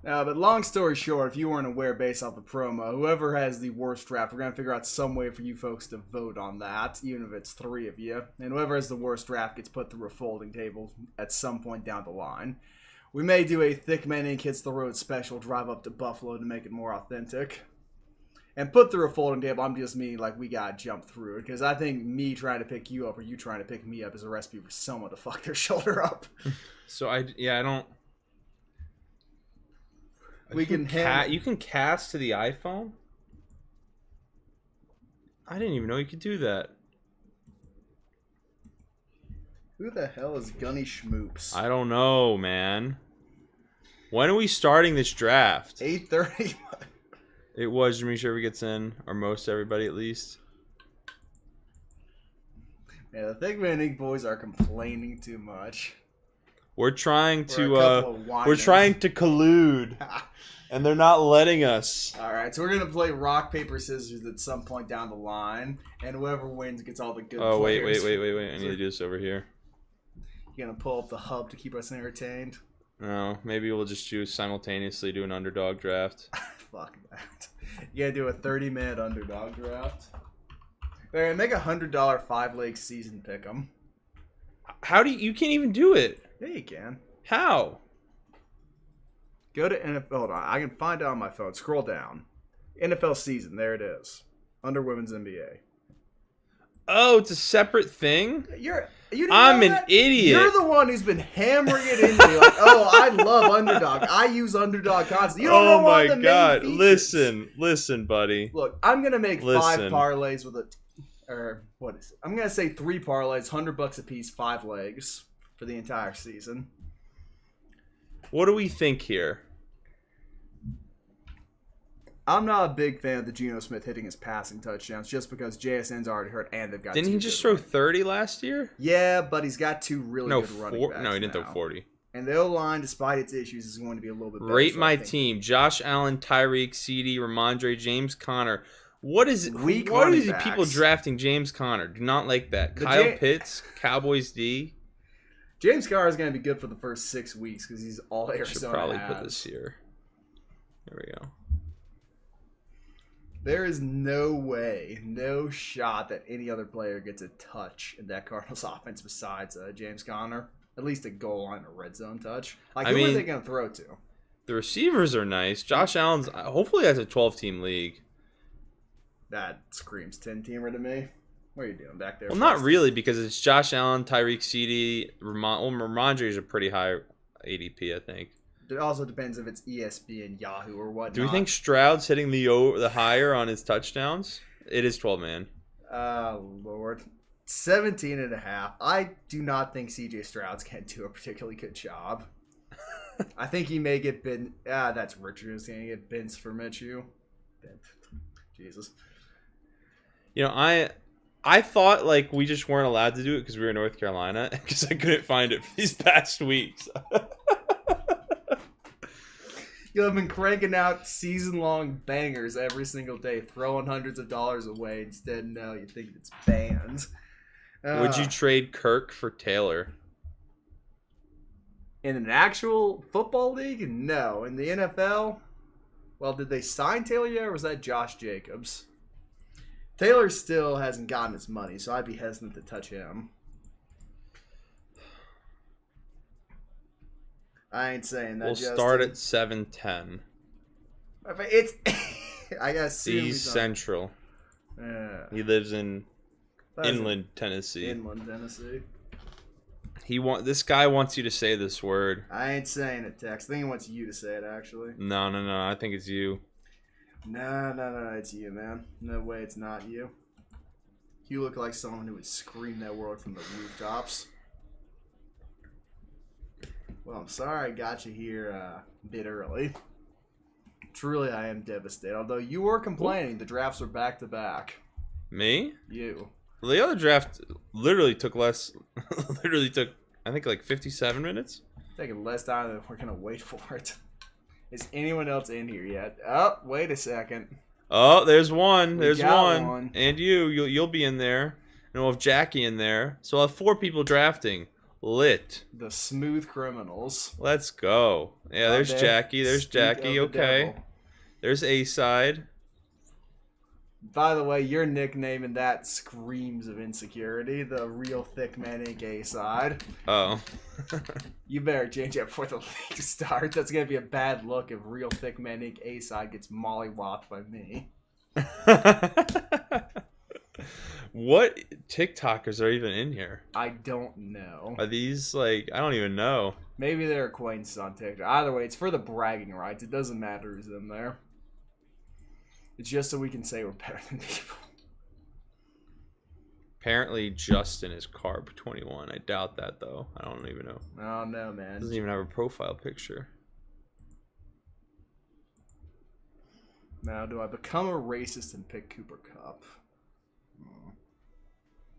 But long story short, if you weren't aware based off the promo, whoever has the worst draft, we're going to figure out some way for you folks to vote on that, even if it's 3 of you. And whoever has the worst draft gets put through a folding table at some point down the line. We may do a Thick Man Inc. Hits the Road special, drive up to Buffalo to make it more authentic. And put through a folding table, I'm just meaning like we gotta jump through it. Because I think me trying to pick you up or you trying to pick me up is a recipe for someone to fuck their shoulder up. So I don't. We can You can cast to the iPhone. I didn't even know you could do that. Who the hell is Gunny Schmoops? I don't know, man. When are we starting this draft? 8:30. It was Jimmy Sherry gets in, or most everybody at least. Yeah, the Thick Man Inc. boys are complaining too much. We're trying We're a to couple of we're whiners. trying to collude, and they're not letting us. All right, so we're gonna play rock paper scissors at some point down the line, and whoever wins gets all the good. Oh wait! players. I need to do this over here. You're gonna pull up the hub to keep us entertained. No, maybe we'll just simultaneously do an underdog draft. Fuck that. You gotta do a 30-minute underdog draft. All right, make $100 5-leg season pick 'em. How do you can't even do it? Yeah, you can. How? Go to NFL. Hold on, I can find it on my phone. Scroll down. NFL season. There it is. Under women's NBA. Oh, it's a separate thing. You didn't I'm know an that? idiot. You're the one who's been hammering it into me. Like, oh, I love underdog. I use underdog constantly. You don't know Oh one of my the god! main features. Listen, buddy. Look, I'm gonna make 5 Listen. parlays with what is it? I'm gonna say 3 parlays, $100 a piece, 5 legs for the entire season. What do we think here? I'm not a big fan of the Geno Smith hitting his passing touchdowns just because JSN's already hurt and they've got. Didn't he just throw 30 last year? Yeah, but he's got 2 really No, good running backs. no, he didn't now. throw 40. And the O-line, despite its issues, is going to be a little bit better. Rate so I my think- team: Josh Allen, Tyreek, CD, Ramondre, James Conner. What is Weak What are running these people backs. drafting James Conner? Do not like that. The Kyle Ja- Pitts, Cowboys D. James Carr is going to be good for the first 6 weeks because he's all I should Arizona probably has. put this here. There we go. There is no way, no shot that any other player gets a touch in that Cardinals offense besides James Conner. At least a goal line or red zone touch. Like, I who are mean- they going to throw to? The receivers are nice. Josh Allen's hopefully has a 12-team league. That screams 10-teamer to me. What are you doing back there? Well, not Preston? really because it's Josh Allen, Tyreek, CD, Ramondre is a pretty high ADP, I think. It also depends if it's ESPN, Yahoo, or whatnot. Do we think Stroud's hitting the higher on his touchdowns? It is 12 man. Lord. 17.5. I do not think CJ Stroud's can do a particularly good job. I think he may get Ben. That's Richard is going to get Benz for Minshew. Jesus. You know, I thought like we just weren't allowed to do it because we were in North Carolina because I couldn't find it for these past weeks. You have been cranking out season-long bangers every single day, throwing hundreds of dollars away. Instead, no, you think it's banned. Would you trade Kirk for Taylor? In an actual football league? No. In the NFL? Well, did they sign Taylor yet, or was that Josh Jacobs? Taylor still hasn't gotten his money, so I'd be hesitant to touch him. I ain't saying that. We'll Justin. start at 7-10. It's. I guess East Central. Yeah. He lives in Inland, Tennessee. Inland, Tennessee. This guy wants you to say this word. I ain't saying it, Tex. I think he wants you to say it, actually. No. I think it's you. No. It's you, man. No way it's not you. You look like someone who would scream that word from the rooftops. Well, I'm sorry I got you here a bit early. Truly, I am devastated. Although you were complaining, the drafts were back to back. Me? You. The other draft literally took less. Literally took, I think, like 57 minutes. Taking less time than we're gonna wait for it. Is anyone else in here yet? Oh, wait a second. Oh, there's one. We There's got one. one. And you'll be in there. And we'll have Jackie in there. So I'll have 4 people drafting. Lit. The smooth criminals. Let's go. Yeah, there's There. Jackie. There's Speak Jackie. of the Okay. devil. There's A side. By the way, your nickname in that screams of insecurity. The real thick man ink A side. Oh. You better change that before the league starts. That's gonna be a bad look if real thick man ink A side gets mollywopped by me. What TikTokers are even in here? I don't know. Are these like, I don't even know. Maybe they're acquaintances on TikTok. Either way, it's for the bragging rights. It doesn't matter who's in there. It's just so we can say we're better than people. Apparently Justin is Carb 21. I doubt that though. I don't even know. Oh no, man. Doesn't even have a profile picture. Now, do I become a racist and pick Cooper Cup?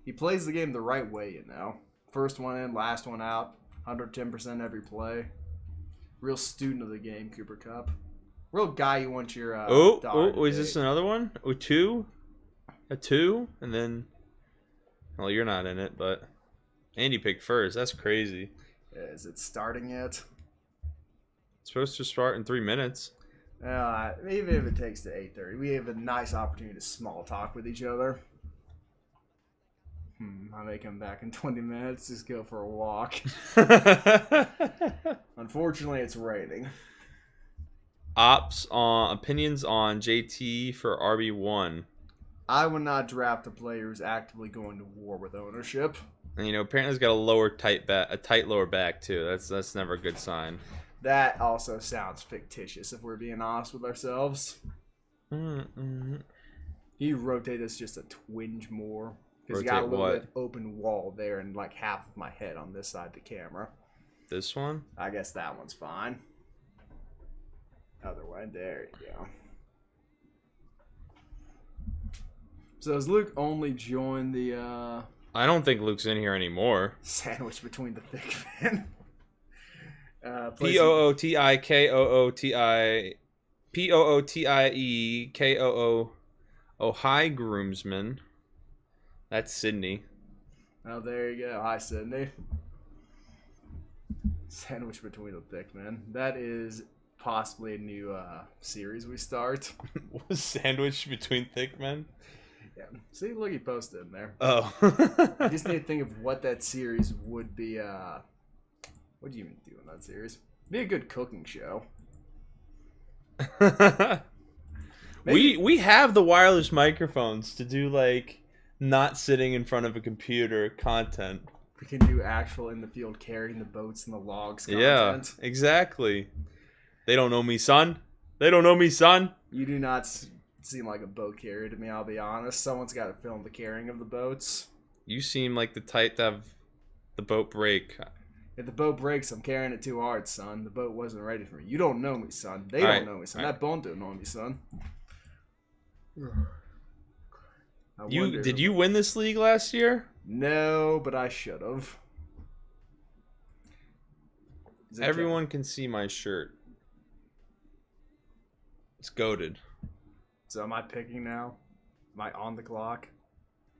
He plays the game the right way, you know. First one in, last one out. 110% every play. Real student of the game, Cooper Cup. Real guy you want your daughter to is this date. another one? Oh, 2? A 2? And then... Well, you're not in it, but... Andy picked first. That's crazy. Is it starting yet? It's supposed to start in 3 minutes. Even if it takes to 8:30, we have a nice opportunity to small talk with each other. I may come back in 20 minutes. Just go for a walk. Unfortunately, it's raining. Opinions on JT for RB1. I would not draft a player who's actively going to war with ownership. And, apparently he's got a tight lower back too. That's never a good sign. That also sounds fictitious if we're being honest with ourselves. He rotated us just a twinge more. Because he got a little bit open wall there and like half of my head on this side of the camera. This one? I guess that one's fine. Other way. There you go. So has Luke only joined the I don't think Luke's in here anymore. sandwich between the thick men? Oh, hi, groomsman. That's Sydney. Oh, there you go. Hi, Sydney. Sandwich between the thick men. That is possibly a new series we start. Sandwich between thick men? Yeah. See, look, he posted in there. Oh. I just need to think of what that series would be. What do you even do in that series? Be a good cooking show. We have the wireless microphones to do like not sitting in front of a computer content. We can do actual in the field carrying the boats and the logs content. Yeah, exactly. They don't know me, son. They don't know me, son. You do not seem like a boat carrier to me, I'll be honest. Someone's got to film the carrying of the boats. You seem like the type to have the boat break. If the boat breaks, I'm carrying it too hard, son. The boat wasn't ready for me. You don't know me, son. They don't know me, son. That bone don't know me, son. Did you win this league last year? No, but I should have. Everyone can see my shirt. It's goated. So am I picking now? Am I on the clock?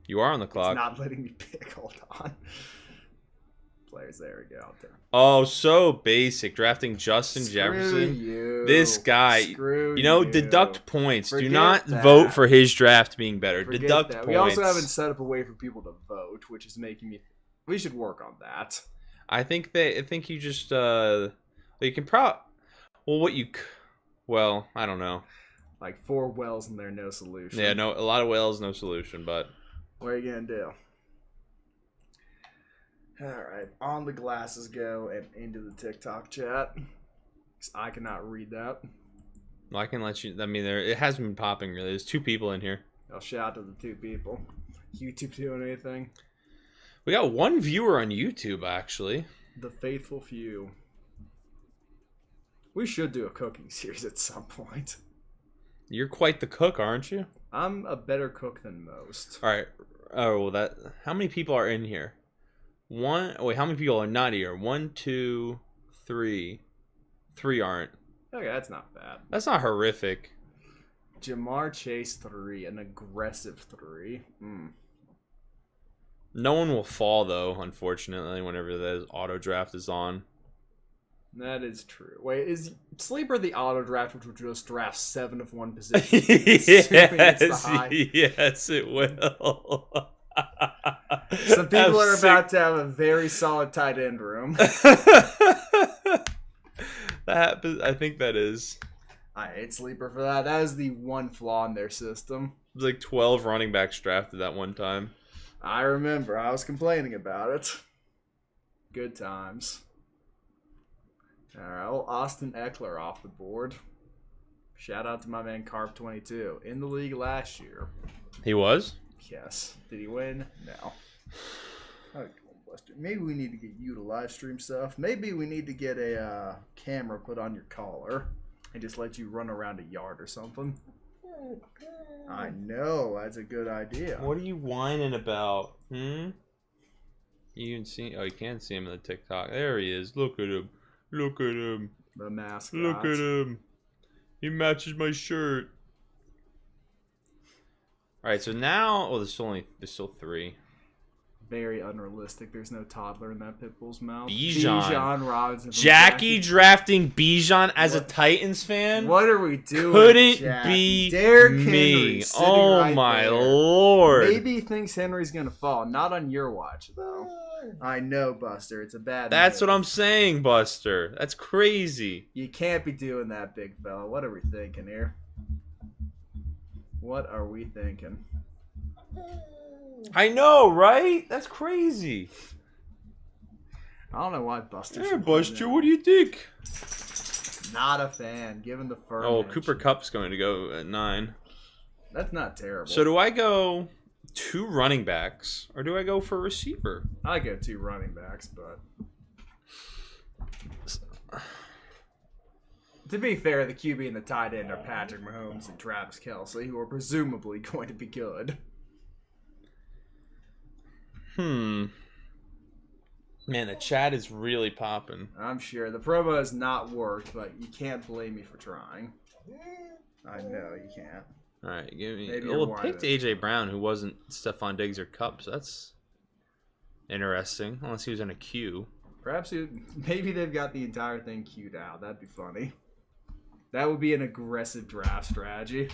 You are on the clock. It's not letting me pick. Hold on. Players, there we go. Oh, so basic. Drafting Justin Screw Jefferson. You. This guy. Screw deduct points. Forget Do not that. vote for his draft being better. Forget deduct that. points. We also haven't set up a way for people to vote, which is making me. We should work on that. I think you just you can well, I don't know. Like 4 wells and there, no solution. Yeah, no, a lot of wells, no solution, but what are you gonna do? Alright, on the glasses go and into the TikTok chat. 'Cause I cannot read that. well, I can let you. I mean, it hasn't been popping really. There's 2 people in here. I'll shout out to the 2 people. YouTube doing anything? We got 1 viewer on YouTube actually. The faithful few. We should do a cooking series at some point. You're quite the cook, aren't you? I'm a better cook than most. All right. Oh, well, that. How many people are in here? One. Oh, wait, how many people are not here? 1, 2, 3. 3 aren't. Okay, that's not bad. That's not horrific. Jamar Chase 3, an aggressive 3. No one will fall though, unfortunately, whenever the auto draft is on. That is true. Wait, is Sleeper the auto draft, which will just draft 7 of one position? Yes, it will. Some people are about to have a very solid tight end room. That happens. I think that is. I hate Sleeper for that. That is the one flaw in their system. There's like 12 running backs drafted that one time. I remember. I was complaining about it. Good times. All right, well, Austin Eckler off the board. Shout out to my man Carp22 in the league last year. He was? Yes. Did he win? No. Okay, Buster. Maybe we need to get you to live stream stuff. Maybe we need to get a camera put on your collar and just let you run around a yard or something. I know. That's a good idea. What are you whining about? You can see. Oh, you can't see him in the TikTok. There he is. Look at him. Look at him. The mascot. Look at him. He matches my shirt. All right, so now, there's still 3. Very unrealistic. There's no toddler in that pit bull's mouth. Bijan Robinson. Jackie drafting Bijan as a Titans fan? What are we doing? Couldn't Jackie? be Derrick me. Henry sitting Oh right my there. lord. Maybe he thinks Henry's gonna fall. Not on your watch, though. I know, Buster. It's a bad. That's move. what I'm saying, Buster. That's crazy. You can't be doing that, big fella. What are we thinking here? What are we thinking? I know, right? That's crazy. I don't know why Buster. Yeah, Buster, what do you think? Not a fan, given the firm. Oh, mention. Cooper Kupp's going to go at 9. That's not terrible. So do I go 2 running backs, or do I go for a receiver? I go 2 running backs, but to be fair, the QB and the tight end are Patrick Mahomes and Travis Kelce, who are presumably going to be good. Man, the chat is really popping. I'm sure the promo has not worked, but you can't blame me for trying. I know you can't. All right, give me. Maybe Well, you're it picked whining. AJ Brown, who wasn't Stephon Diggs or Cup, so that's interesting. Unless he was in a queue. Perhaps maybe they've got the entire thing queued out. That'd be funny. That would be an aggressive draft strategy.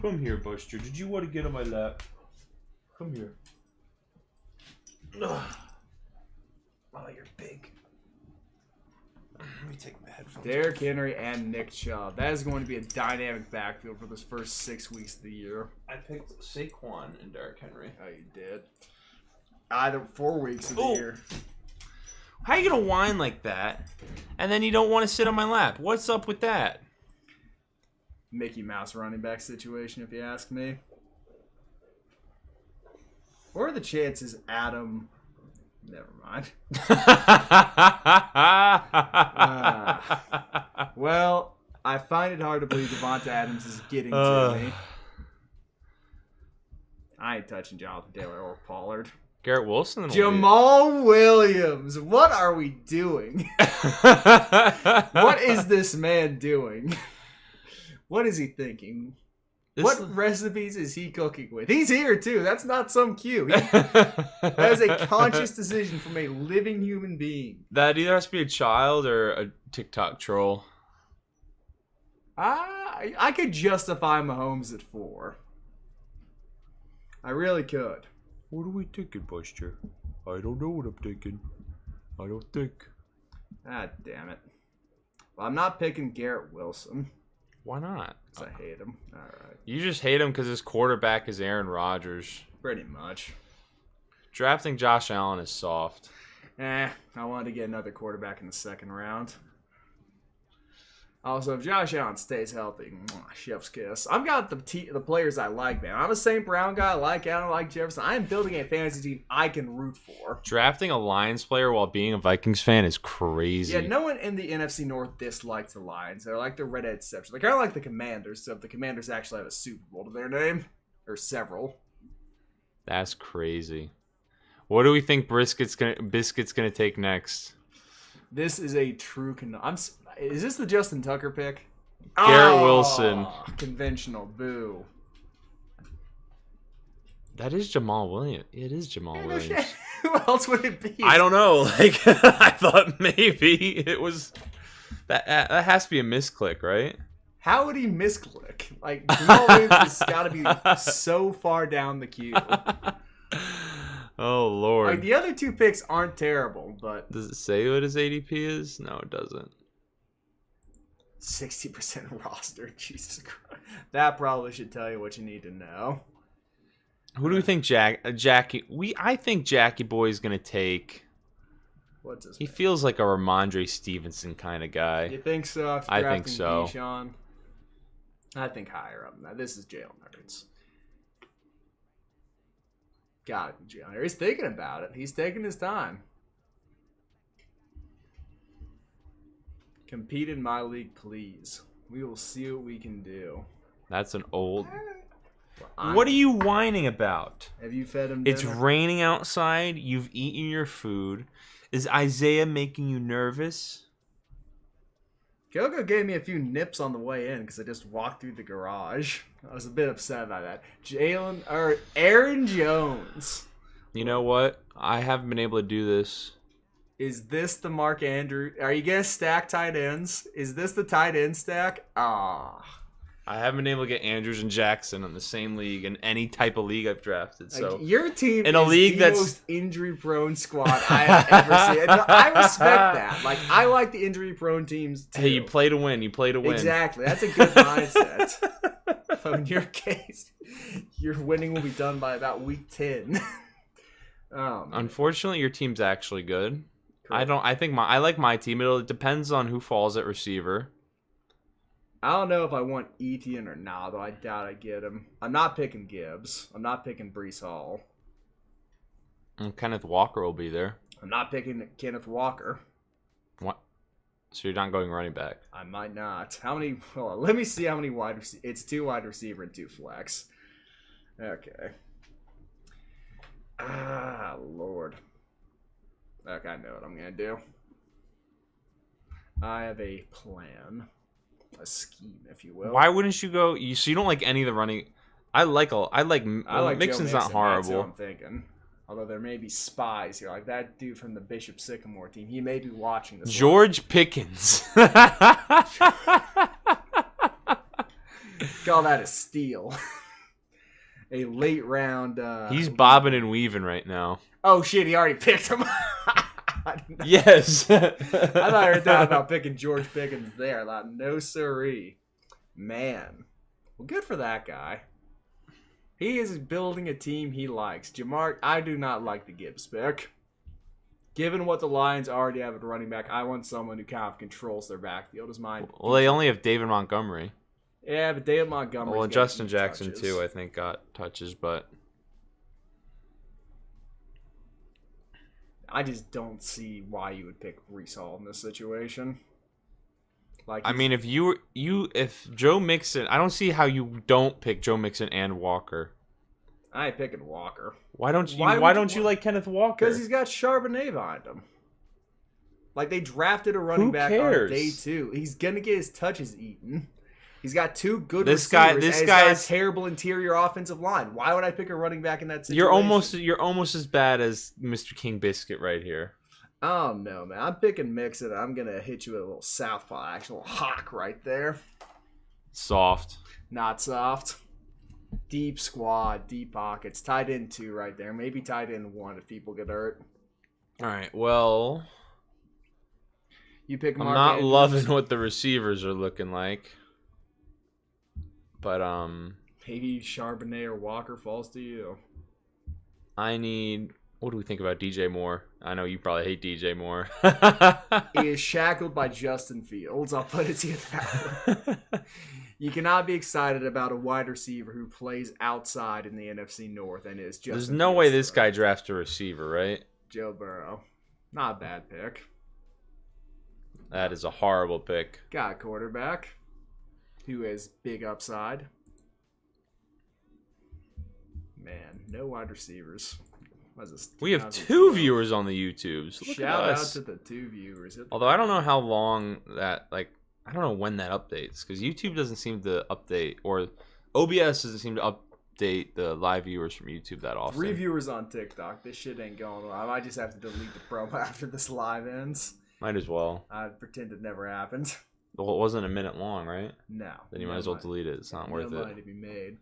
Come here, Buster. Did you want to get on my lap? Come here. Oh, you're big. Let me take my headphones. Derrick Henry and Nick Chubb. That is going to be a dynamic backfield for this first 6 weeks of the year. I picked Saquon and Derrick Henry. Oh, you did. Either 4 weeks of the year. How you gonna whine like that, and then you don't want to sit on my lap? What's up with that? Mickey Mouse running back situation, if you ask me. What are the chances Adam... Never mind. Well, I find it hard to believe Devonta Adams is getting to me. I ain't touching Jonathan Taylor or Pollard. Garrett Wilson. Jamal Williams. What are we doing? What is this man doing? What is he thinking? What recipes is he cooking with? He's here too. That's not some cue. That is a conscious decision from a living human being. That either has to be a child or a TikTok troll. I could justify Mahomes at 4. I really could. What are we thinking, Buster? I don't know what I'm thinking. I don't think. Ah, damn it. Well, I'm not picking Garrett Wilson. Why not? Because I hate him. All right. You just hate him because his quarterback is Aaron Rodgers. Pretty much. Drafting Josh Allen is soft. I wanted to get another quarterback in the second round. Also, if Josh Allen stays healthy, chef's kiss. I've got the players I like, man. I'm a St. Brown guy. I like Allen, I like Jefferson. I am building a fantasy team I can root for. Drafting a Lions player while being a Vikings fan is crazy. Yeah, no one in the NFC North dislikes the Lions. They're like the redhead exception. They're kind of like the Commanders, so if the Commanders actually have a Super Bowl to their name, or several. That's crazy. What do we think Biscuit's gonna take next? This is a true is this the Justin Tucker pick? Garrett Wilson. Conventional. Boo. That is Jamal Williams. It is Jamal Williams. Who else would it be? I don't know. Like I thought maybe it was that. That has to be a misclick, right? How would he misclick? Like Jamal Williams has got to be so far down the queue. Oh Lord. Like the other two picks aren't terrible, but does it say what his ADP is? No, it doesn't. 60% roster. Jesus Christ. That probably should tell you what you need to know. Who do we think Jackie? I think Jackie Boy is gonna take. What's his He name? feels like a Ramondre Stevenson kind of guy. You think so? After I think drafting so. Bijan? I think higher up than that. This is Jalen Hurts. Gotta be Jalen Hurts. He's thinking about it. He's taking his time. Compete in my league, please. We will see what we can do. That's an old. Well, What are you whining about? Have you fed him It's dinner? raining outside. You've eaten your food. Is Isaiah making you nervous? Gogo gave me a few nips on the way in because I just walked through the garage. I was a bit upset by that. Aaron Jones. You know what? I haven't been able to do this. Is this the Mark Andrews? Are you gonna stack tight ends? Is this the tight end stack? Ah. I haven't been able to get Andrews and Jackson in the same league in any type of league I've drafted. So Like, your team in a is league the that's- most injury-prone squad I have ever seen. And I respect that. Like, I like the injury-prone teams too. hey, you play to win. You play to win. Exactly. That's a good mindset. So in your case, your winning will be done by about week 10. Unfortunately, your team's actually good. I like my team. It depends on who falls at receiver. I don't know if I want Etienne or not, though I doubt I get him. I'm not picking Gibbs. I'm not picking Brees Hall. And Kenneth Walker will be there. I'm not picking Kenneth Walker. What? So you're not going running back. I might not. How many? Hold on. Let me see how many wide receivers. It's 2 wide receiver and 2 flex. Okay. Ah, Lord. Okay, I know what I'm going to do. I have a plan. A scheme, if you will. Why wouldn't you go? So you don't like any of the running? I like I like Mixon's Joe not Mixon, that's horrible. what I'm thinking. Although there may be spies here, like that dude from the Bishop Sycamore team. He may be watching this. George Pickens. Call that a steal. A late round. He's bobbing and weaving right now. Oh shit! He already picked him. Yes. I thought I heard that about picking George Pickens there. I thought, no siree. Man. Well, good for that guy. He is building a team he likes. Jamar, I do not like the Gibbs pick. Given what the Lions already have at running back, I want someone who kind of controls their backfield as mine. Well, they only have David Montgomery. Yeah, but David Montgomery. Well, Justin Jackson too, I think, got touches, but I just don't see why you would pick Brees Hall in this situation. Like, I mean, if Joe Mixon, I don't see how you don't pick Joe Mixon and Walker. I ain't picking Walker Why don't you? Why Why would don't you- you like Kenneth Walker? because he's got Charbonnet behind him. Like they drafted a running Who back cares? on day 2. He's gonna get his touches eaten. He's got 2 good This guy- receivers. this and he's got guy's- a terrible interior offensive line. Why would I pick a running back in that situation? You're almost as bad as Mr. King Biscuit right here. Oh no, man! I'm picking Mixon. I'm gonna hit you with a little southpaw, actual hawk right there. Soft. Not soft. Deep squad, deep pockets. Tied in 2 right there. Maybe tied in 1 if people get hurt. All right. Well, You pick I'm Mark not Andrews. loving what the receivers are looking like, but Maybe Charbonnet or Walker falls to you. I need. What do we think about DJ Moore? I know you probably hate DJ Moore. He is shackled by Justin Fields. I'll put it to you that way. You cannot be excited about a wide receiver who plays outside in the NFC North and is Justin There's no Fields way this throw. guy drafts a receiver, right? Joe Burrow. Not a bad pick. That is a horrible pick. Got a quarterback who has big upside. Man, no wide receivers. What is this, We have 2012? two viewers on the YouTubes. Look Shout at out us. to the two viewers. Although I don't know how long that, like, I don't know when that updates, because YouTube doesn't seem to update, or OBS doesn't seem to update the live viewers from YouTube that often. 3 viewers on TikTok. This shit ain't going well. I might just have to delete the promo after this live ends. Might as well. I'd pretend it never happened. Well, it wasn't a minute long, right? No. Then you might as well delete it. It's not worth no it. money to be made.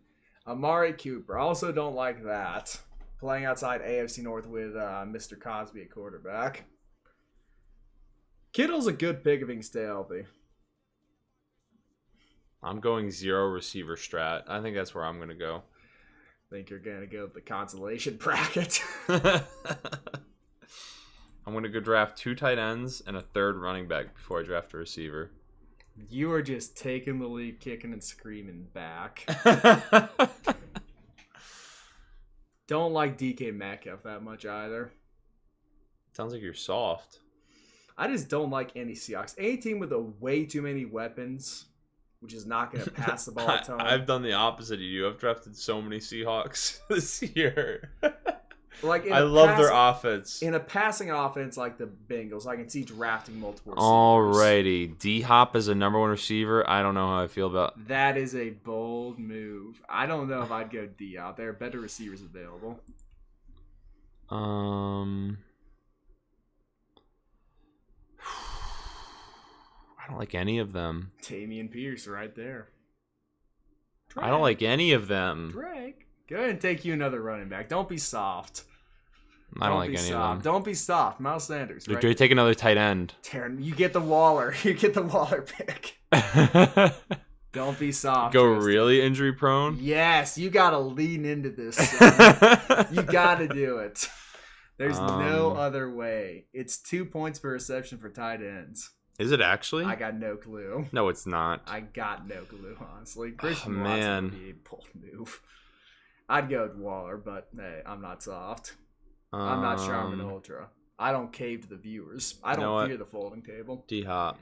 Amari Cooper. Also don't like that. Playing outside AFC North with Mr. Cosby at quarterback. Kittle's a good pick if he can stay healthy. I'm going 0 receiver strat. I think that's where I'm going to go. Think you're going to go with the consolation bracket. I'm going to go draft 2 tight ends and a 3rd running back before I draft a receiver. You are just taking the lead, kicking and screaming back. Don't like DK Metcalf that much either. Sounds like you're soft. I just don't like any Seahawks. Any team with a way too many weapons, which is not going to pass the ball a ton. I've done the opposite of you. I've drafted so many Seahawks this year. Like I love their offense. In a passing offense like the Bengals, I can see drafting multiple receivers. Alrighty. D-Hop as a number 1 receiver. I don't know how I feel about... That is a bold move. I don't know if I'd go D out. There are better receivers available. I don't like any of them. Tamian Pierce right there. I don't like any of them. Drake. Go ahead and take you another running back. Don't be soft. I don't like any of them. Don't be soft. Miles Sanders. Do Right? we take another tight end? Taryn, you get the Waller. You get the Waller pick. Don't be soft. Go Tristan. really injury prone? Yes, you gotta lean into this. Son. You gotta do it. There's no other way. It's 2 points per reception for tight ends. Is it actually? I got no clue. No, it's not. I got no clue, honestly. Christian Oh, Watson man. would be a bold move. I'd go with Waller, but hey, I'm not soft. I'm not Charmin Ultra. I don't cave to the viewers. I You know don't what? fear the folding table. D-Hop.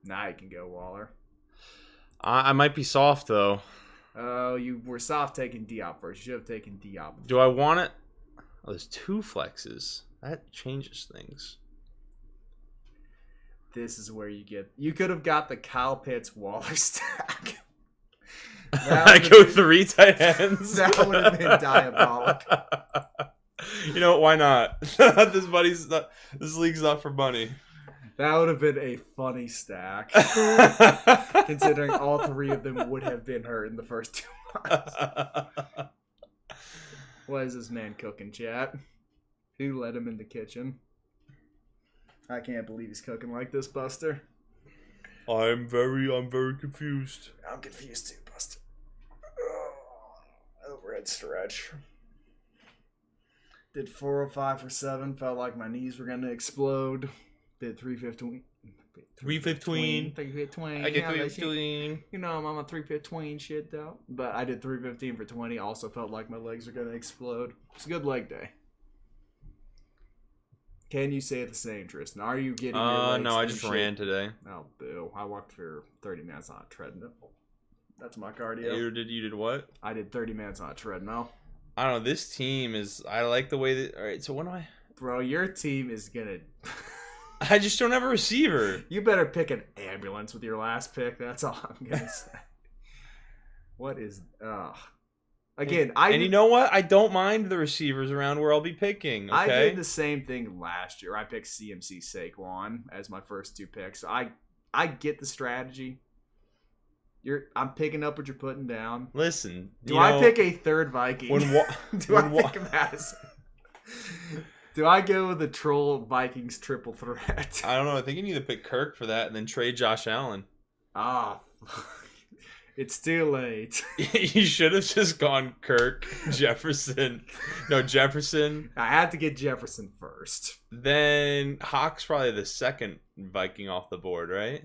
Now you can go Waller. I might be soft, though. Oh, you were soft taking Diop first. You should have taken Diop. Do I want it? Oh, there's 2 flexes. That changes things. This is where you get. You could have got the Kyle Pitts Waller stack. I go 3 tight ends. That would have been diabolic. You know, why not? This league's not for money. That would have been a funny stack, considering all 3 of them would have been hurt in the first 2 months. What is this man cooking, chat? Who let him in the kitchen? I can't believe he's cooking like this, Buster. I'm very confused. I'm confused too, Buster. Overhead stretch. Did 405 for 7. Felt like my knees were gonna explode. Did 315. 315. 315. I get Yeah, that shit. 315. You know, I'm on my 315 shit though. But I did 315 for 20. Also felt like my legs were gonna explode. It's a good leg day. Can you say the same, Tristan? Are you getting your legs No, I in just shape? ran today. Oh, boo. I walked for 30 minutes on a treadmill. That's my cardio. You did what? I did 30 minutes on a treadmill. I don't know. This team is. I like the way that. All right. So what do I? Bro, your team is gonna. I just don't have a receiver. You better pick an ambulance with your last pick. That's all I'm gonna say. What is? Again, And you know what? I don't mind the receivers around where I'll be picking. Okay. I did the same thing last year. I picked CMC Saquon as my first 2 picks. I get the strategy. I'm picking up what you're putting down. Listen. Do I pick a 3rd Viking? Do I pick Madison? Do I go with the troll Vikings triple threat? I don't know. I think you need to pick Kirk for that and then trade Josh Allen. Ah. It's too late. You should have just gone Kirk, Jefferson. No, Jefferson. I had to get Jefferson first. Then Hawk's probably the second Viking off the board, right?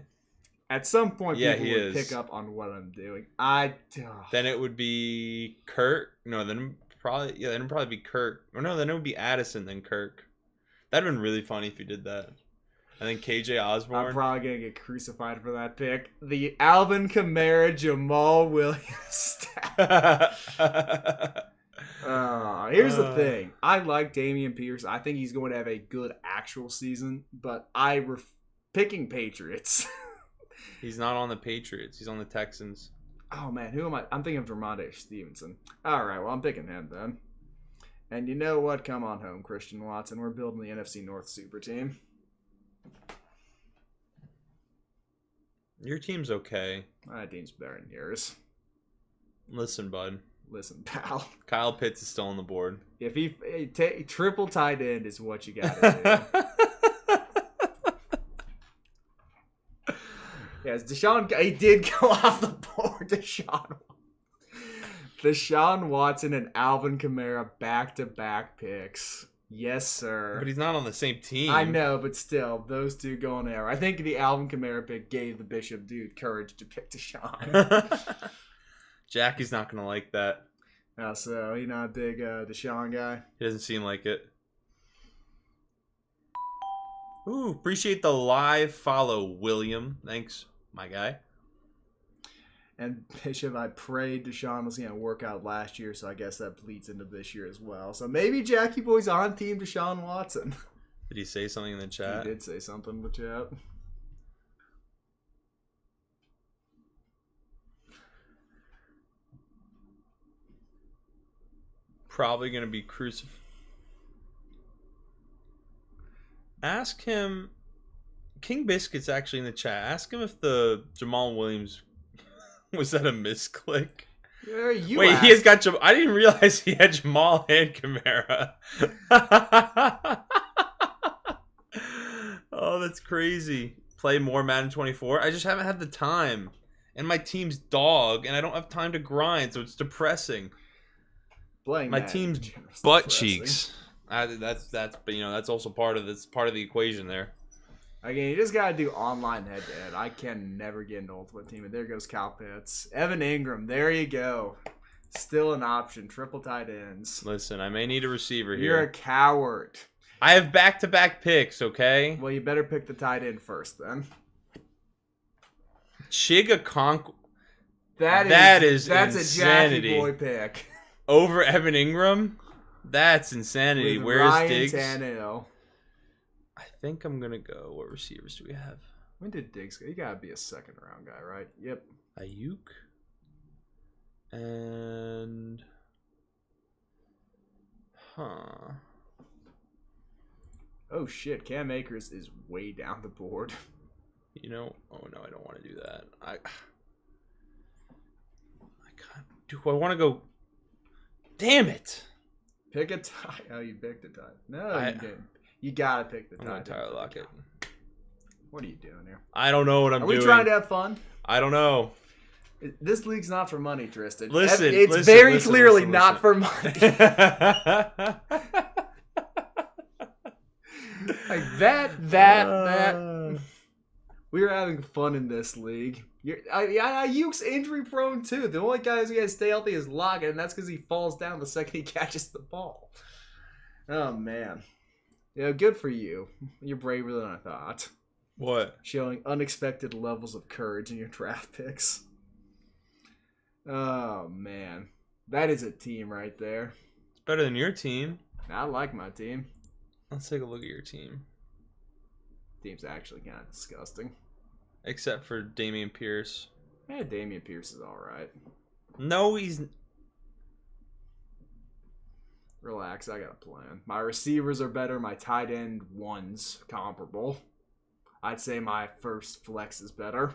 At some point, Yeah, people he would is. pick up on what I'm doing. Then it would be Kirk. No, then it'd probably be Kirk. Or no, then it would be Addison, then Kirk. That'd have been really funny if you did that. And then KJ I'm Osborne. probably going to get crucified for that pick. The Alvin Kamara, Jamal Williams stack. Here's the thing. I like Dameon Pierce. I think he's going to have a good actual season, but picking Patriots. He's not on the Patriots. He's on the Texans. Oh, man. Who am I? I'm thinking of Dramonte Stevenson. All right. Well, I'm picking him then. And you know what? Come on home, Christian Watson. We're building the NFC North super team. Your team's okay. My team's better than yours. Listen, bud. Listen, pal. Kyle Pitts is still on the board. If triple tight end is what you got to do. Yes, he did go off the board. Deshaun Watson and Alvin Kamara back-to-back picks. Yes, sir. But he's not on the same team. I know, but still, those two going there. I think the Alvin Kamara pick gave the Bishop dude courage to pick Deshaun. Jackie's not going to like that. So, you not a big Deshaun guy? He doesn't seem like it. Ooh, appreciate the live follow, William. Thanks, my guy. And Bishop, I prayed Deshaun was going to work out last year, so I guess that bleeds into this year as well. So maybe Jackie Boy's on team Deshaun Watson. Did he say something in the chat? He did say something in the chat. Probably going to be crucified. Ask him. King Biscuit's actually in the chat. Ask him if the Jamal Williams was that a misclick. Yeah, Wait, he has got Jamal. I didn't realize he had Jamal and Kamara. Oh, that's crazy. Play more Madden 24. I just haven't had the time, and my team's dog, and I don't have time to grind, so it's depressing. Playing My Madden team's is butt depressing. cheeks. That's also part of the equation there. Again, you just gotta do online head-to-head. I can never get into Ultimate Team, and there goes Kyle Pitts. Evan Ingram, there you go. Still an option. Triple tight ends. Listen, I may need a receiver You're a here. coward. I have back-to-back picks, okay? Well, you better pick the tight end first, then. Chiga Conk That's insanity. a Jackie Boy pick. Over Evan Ingram? That's insanity. With Where's Ryan Diggs? Tannehill. I think I'm going to go. What receivers do we have? When did Diggs go? You gotta be a second round guy, right? Yep. Ayuk. And... Huh. Oh shit, Cam Akers is way down the board. You know... Oh, no, I don't want to do that. I can't... Do I want to go... Damn it! Pick a tie. Oh, you picked a tie. No, I- you didn't. You gotta pick the I'm tie. going Tyler Lockett. What are you doing here? I don't know what I'm Are doing. we trying to have fun? I don't know. This league's not for money, Tristan. Listen, it's listen, very listen, clearly listen, not listen. for money. Like that. We were having fun in this league. Ayuk's injury prone too. The only guy who's gonna stay healthy is Lockett, and that's because he falls down the second he catches the ball. Oh man, yeah, good for you. You're braver than I thought. What? Showing unexpected levels of courage in your draft picks. Oh man, that is a team right there. It's better than your team. I like my team. Let's take a look at your team. Team's actually kind of disgusting. Except for Dameon Pierce. Yeah, Dameon Pierce is all right. No, he's... Relax, I got a plan. My receivers are better. My tight end one's comparable. I'd say my first flex is better.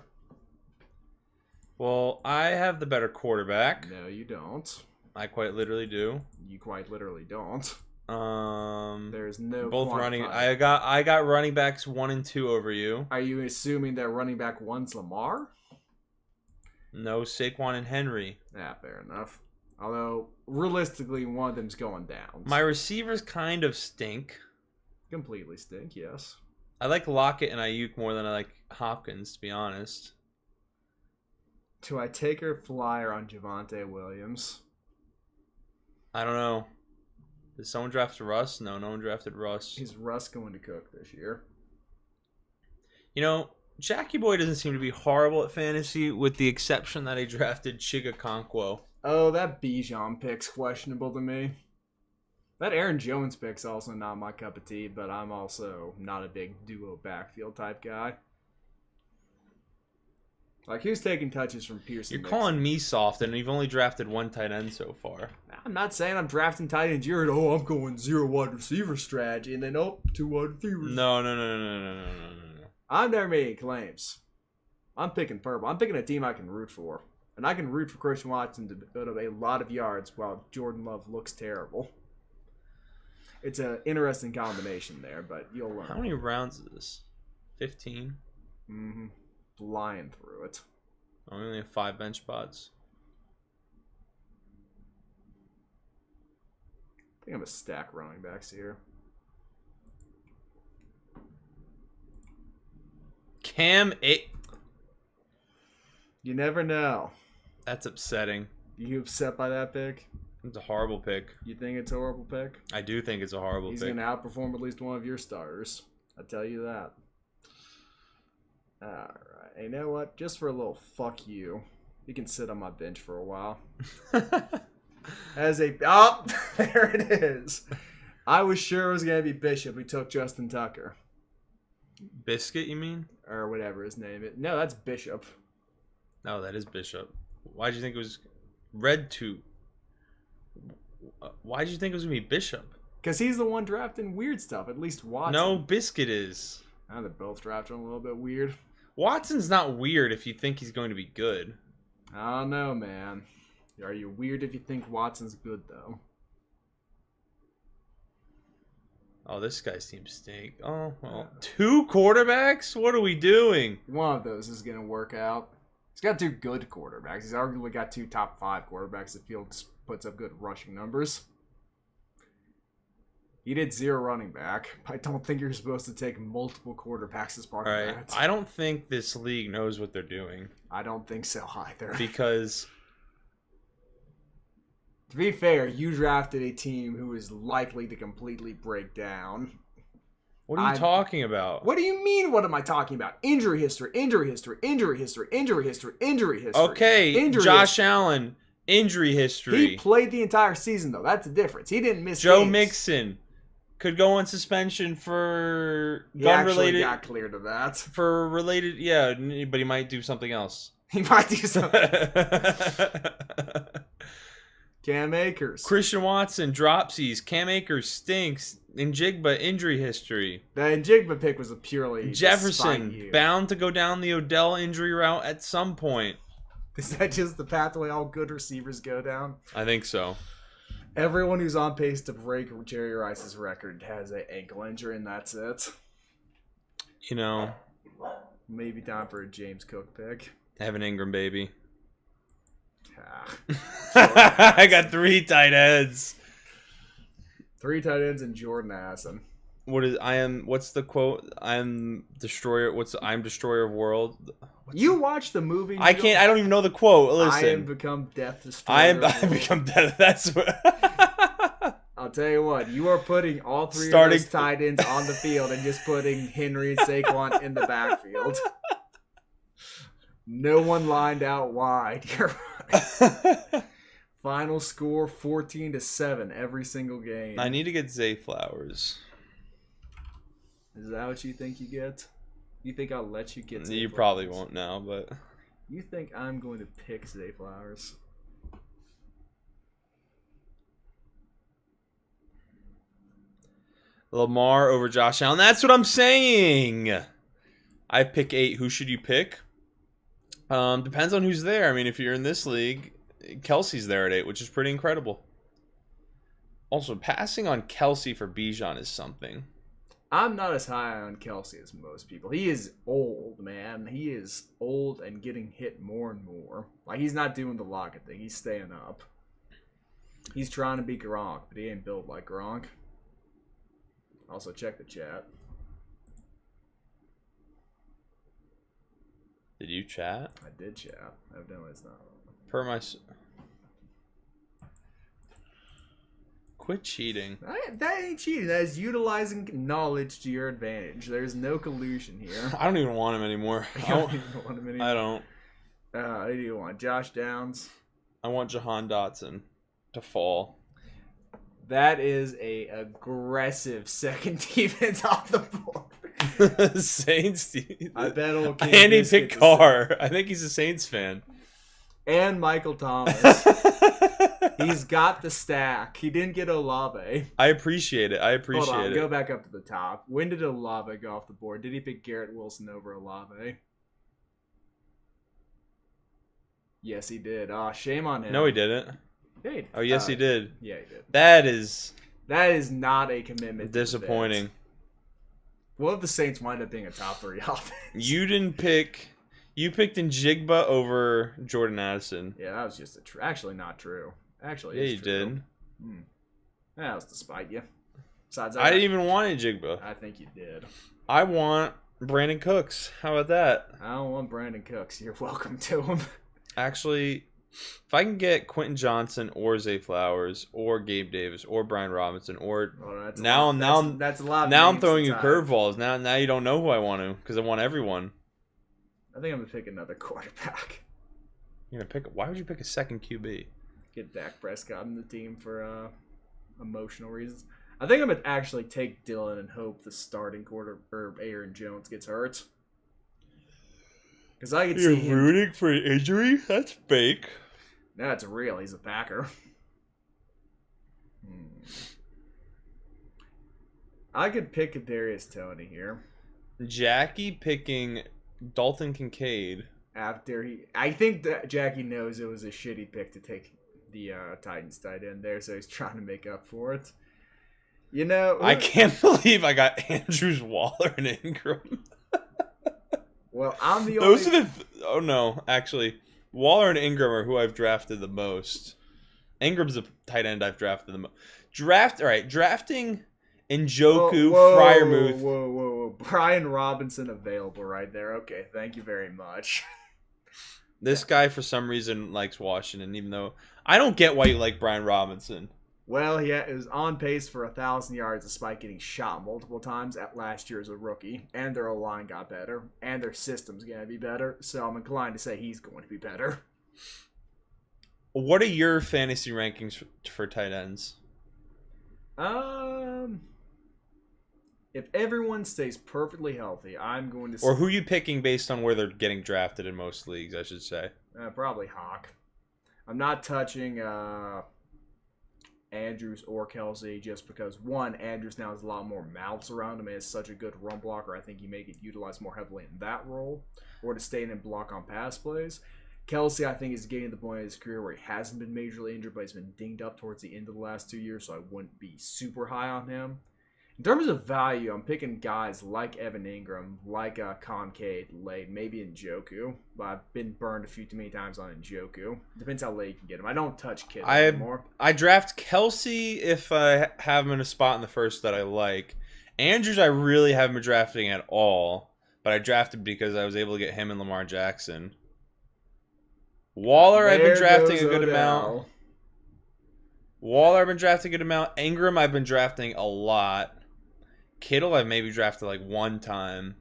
Well, I have the better quarterback. No, you don't. I quite literally do. You quite literally don't. There's There's no both running. quantified. I got running backs 1 and 2 over you. Are you assuming that running back one's Lamar? No Saquon and Henry. Yeah, fair enough. Although, realistically, one of them's going down. My receivers kind of stink. Completely stink, yes. I like Lockett and Ayuk more than I like Hopkins, to be honest. Do I take a flyer on Javonte Williams? I don't know. Did someone draft Russ? No, no one drafted Russ. Is Russ going to cook this year? You know, Jackie Boy doesn't seem to be horrible at fantasy, with the exception that he drafted Chiga Conquo. Oh, that Bijan pick's questionable to me. That Aaron Jones pick's also not my cup of tea, but I'm also not a big duo backfield type guy. Like, who's taking touches from Pearson? You're calling me soft, and you've only drafted one tight end so far. I'm not saying I'm drafting tight ends. You're oh, I'm going 0 wide receiver strategy, and then 2 wide receivers. No. I've never made any claims. I'm picking purple. I'm picking a team I can root for. And I can root for Christian Watson to put up a lot of yards while Jordan Love looks terrible. It's an interesting combination there, but you'll learn. How many rounds is this? 15? Mm-hmm. Flying through it. I only have 5 bench spots. I think I'm a stack running backs here. Cam 8. You never know. That's upsetting. You upset by that pick? It's a horrible pick. You think it's a horrible pick? I do think it's a horrible He's pick. going to outperform at least one of your starters. I tell you that. Alright. You know what? Just for a little fuck you, you can sit on my bench for a while. Oh, there it is. I was sure it was going to be Bishop. We took Justin Tucker. Biscuit, you mean? Or whatever his name is. No, that's Bishop. No, that is Bishop. Why'd you think it was Red 2? Why'd you think it was going to be Bishop? Because he's the one drafting weird stuff. At least Watson. No, Biscuit is. Now they're both drafting a little bit weird. Watson's not weird if you think he's going to be good. I don't know, man. Are you weird if you think Watson's good, though? Oh, this guy's team stink. Oh, well. 2 quarterbacks? What are we doing? One of those is going to work out. He's got 2 good quarterbacks. He's arguably got 2 top 5 quarterbacks. The field puts up good rushing numbers. He did 0 running back. I don't think you're supposed to take multiple quarterbacks as part of that. I don't think this league knows what they're doing. I don't think so either. Because... to be fair, you drafted a team who is likely to completely break down. What are you talking about? What do you mean, what am I talking about? Injury history, injury history, injury history, injury history, injury history. Okay, Josh Allen, injury history. He played the entire season, though. That's the difference. He didn't miss Joe games. Mixon could go on suspension for gun-related. He actually got cleared of that. For related, yeah, but he might do something else. He might do something. Cam Akers. Christian Watson, dropsies. Cam Akers stinks. Njigba, injury history. The Njigba pick was a purely Jefferson, bound to go down the Odell injury route at some point. Is that just the pathway all good receivers go down? I think so. Everyone who's on pace to break Jerry Rice's record has an ankle injury, and that's it. You know. Maybe time for a James Cook pick. Evan Ingram, baby. Ah. I got 3 tight ends. 3 tight ends and Jordan Addison. What's the quote? I'm destroyer of world. You watch the movie? I don't even know the quote. Listen. I am become death destroyer. I become death. That's what. I'll tell you what. You are putting all 3 of those tight ends on the field and just putting Henry and Saquon in the backfield. No one lined out wide. You're right. Final score 14-7 every single game. I need to get Zay Flowers. Is that what you think you get? You think I'll let you get Zay You Flowers? probably won't now, but... You think I'm going to pick Zay Flowers? Lamar over Josh Allen. That's what I'm saying! I pick 8. Who should you pick? Depends on who's there. I mean, if you're in this league, Kelsey's there at 8, which is pretty incredible. Also, passing on Kelsey for Bijan is something. I'm not as high on Kelsey as most people. He is old, man. and he is old and getting hit more and more. Like, he's not doing the Lockett thing. He's staying up. He's trying to be Gronk, but he ain't built like Gronk. Also, check the chat. Did you chat? I did chat. Evidently, it's not. Per my... Quit cheating. That ain't cheating. That is utilizing knowledge to your advantage. There's no collusion here. I don't even want him anymore. I don't even want him anymore. I don't. Who do you want? Josh Downs? I want Jahan Dotson to fall. That is a aggressive second defense off the board. Saints. I bet old King Andy Biscuit picked Carr. I think he's a Saints fan. and Michael Thomas. He's got the stack. He didn't get Olave. I appreciate it. Hold on, go back up to the top. When did Olave go off the board? Did he pick Garrett Wilson over Olave? Yes, he did. Oh, shame on him. No, he didn't. Yeah, he did. Oh, yes, he did. Yeah, he did. That is That is not a commitment. disappointing. What if the Saints wind up being a top 3 offense? You didn't pick. You picked Njigba over Jordan Addison. Yeah, that was just actually not true. Actually, Yeah, it's you true. did. That was to spite you. Besides, I didn't even want Njigba. I think you did. I want Brandon Cooks. How about that? I don't want Brandon Cooks. You're welcome to him. Actually, if I can get Quentin Johnson or Zay Flowers or Gabe Davis or Brian Robinson or Well, that's a lot. Of now I'm names throwing to you type. curveballs. Now you don't know who I want to because I want everyone. I think I'm gonna pick another quarterback. You're gonna pick. Why would you pick a second QB? Get Dak Prescott in the team for emotional reasons. I think I'm gonna actually take Dylan and hope the starting quarter or Aaron Jones gets hurt. Because I could see him. rooting for an injury? That's fake. No, it's real. He's a Packer. I could pick Kadarius Toney here. Jackie picking Dalton Kincaid. I think that Jackie knows it was a shitty pick to take the Titans tight end there, so he's trying to make up for it. You know, I can't believe I got Andrews, Waller, and Ingram. Well, I'm the Those only. are the. Oh no, actually, Waller and Ingram are who I've drafted the most. Ingram's the tight end I've drafted the most. Drafting Njoku, Fryermuth. Whoa. Brian Robinson available right there. Okay, thank you very much. This guy, for some reason, likes Washington, even though I don't get why you like Brian Robinson. Well, he was on pace for 1,000 yards despite getting shot multiple times at last year as a rookie. And their O-line got better. And their system's going to be better. So I'm inclined to say he's going to be better. What are your fantasy rankings for tight ends? If everyone stays perfectly healthy, I'm going to say... Or who you picking based on where they're getting drafted in most leagues, I should say. Probably Hawk. I'm not touching Andrews or Kelsey just because, one, Andrews now has a lot more mouths around him and is such a good run blocker. I think he may get utilized more heavily in that role or to stay in and block on pass plays. Kelsey, I think, is getting to the point of his career where he hasn't been majorly injured, but he's been dinged up towards the end of the last 2 years, so I wouldn't be super high on him. In terms of value, I'm picking guys like Evan Ingram, like Kincaid late, maybe Njoku, but I've been burned a few too many times on Njoku. Depends how late you can get him. I don't touch Kittle anymore. I draft Kelsey if I have him in a spot in the first that I like. Andrews, I really haven't been drafting at all, but I drafted because I was able to get him and Lamar Jackson. Waller, I've been drafting a good amount. Ingram, I've been drafting a lot. Kittle, I've maybe drafted like one time.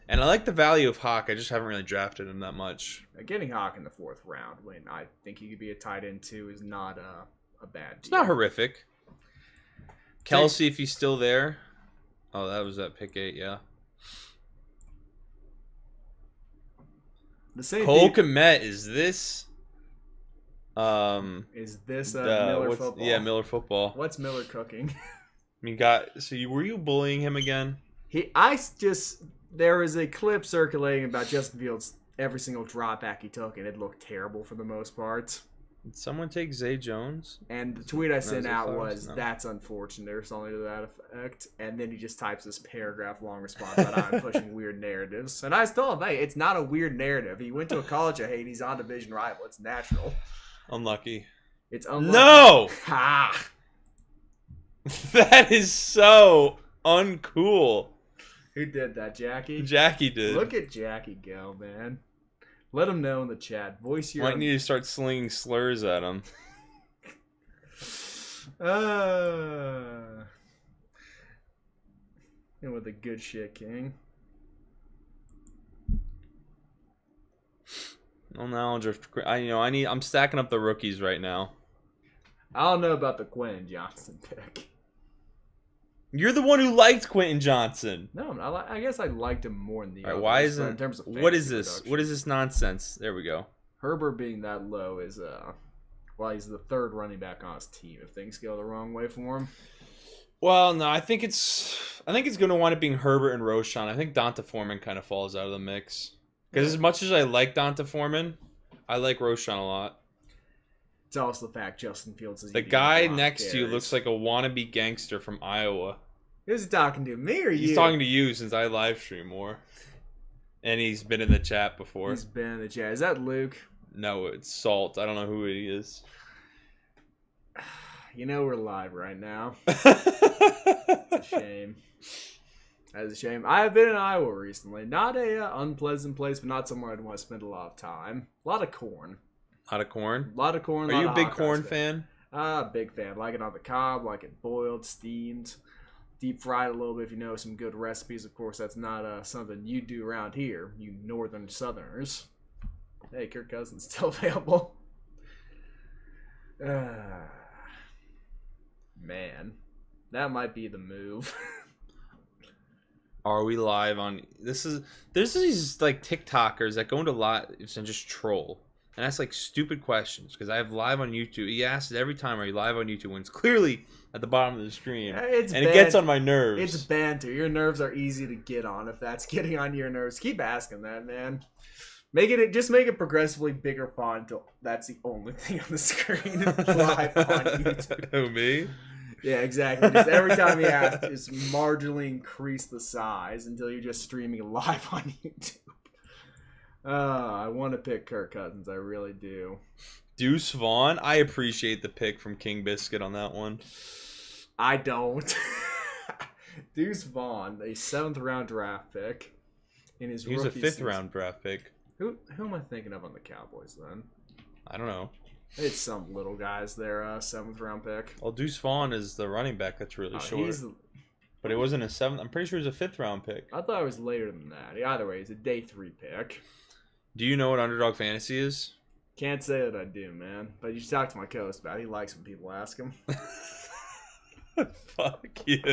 And I like the value of Hawk. I just haven't really drafted him that much. Getting Hawk in the 4th round when I think he could be a tight end too is not a bad deal. It's not horrific. Kelsey, if he's still there. Oh, that was at pick 8, yeah. The same Cole Kmet, is this... Is this Miller football? Yeah, Miller football. What's Miller cooking? I mean, were you bullying him again? There was a clip circulating about Justin Fields every single drop back he took, and it looked terrible for the most part. Did someone take Zay Jones? And the tweet I sent Zay out Flowers? was, No. "That's unfortunate," or something to that effect. And then he just types this paragraph-long response that I'm pushing weird narratives. And I was told him, hey, it's not a weird narrative. He went to a college I hate. He's on division rival. It's natural. Unlucky. It's unlucky. No! Ha! That is so uncool. Who did that, Jackie? Jackie did. Look at Jackie go, man. Let him know in the chat. Voice your Might need to start slinging slurs at him. And with the good shit, King. Well, now I'm stacking up the rookies right now. I don't know about the Quentin Johnson pick. You're the one who liked Quentin Johnson. No, I guess I liked him more in the All right, others, why but isn't in terms of what is fantasy this? production. What is this nonsense? There we go. Herbert being that low is well, he's the third running back on his team. If things go the wrong way for him, Well, no, I think it's going to wind up being Herbert and Roshan. I think Donta Foreman kind of falls out of the mix. Because as much as I like Donta Foreman, I like Roshan a lot. it's also the fact Justin Fields is The eating guy up a lot of next to you carries. looks like a wannabe gangster from Iowa. Who's he talking to? Me or you? He's talking to you since I live stream more. And he's been in the chat before. He's been in the chat. Is that Luke? No, it's Salt. I don't know who he is. You know we're live right now. It's a shame. That is a shame. I have been in Iowa recently. Not a unpleasant place, but not somewhere I'd want to spend a lot of time. A lot of corn. Out of corn. A lot of corn. Are you a big corn fan? Big fan. Like it on the cob, like it boiled, steamed, deep fried a little bit if you know some good recipes. Of course, that's not something you do around here, you northern southerners. Hey, Kirk Cousins still available. Man, that might be the move. Are we live on there's these like TikTokers that go into lives and just troll and ask like stupid questions because I have live on YouTube. He asks it every time, are you live on YouTube, when it's clearly at the bottom of the screen. It's and it gets on my nerves. It's banter. Your nerves are easy to get on. If that's getting on your nerves, keep asking that, man. Make it progressively bigger font until that's the only thing on the screen live on YouTube. Who, me? Yeah, exactly. Just every time you ask, just marginally increase the size until you're just streaming live on YouTube. I want to pick Kirk Cousins. I really do. Deuce Vaughn. I appreciate the pick from King Biscuit on that one. I don't. Deuce Vaughn, a 7th round draft pick in his He was a rookie 5th season. round draft pick. Who am I thinking of on the Cowboys then? I don't know. It's some little guys. Their 7th round pick. Well, Deuce Vaughn is the running back that's really short. But it wasn't a 7th. I'm pretty sure it was a 5th round pick. I thought it was later than that. Either way, it's a day 3 pick. Do you know what Underdog Fantasy is? Can't say that I do, man. But you should talk to my co-host about it. He likes when people ask him. Fuck you.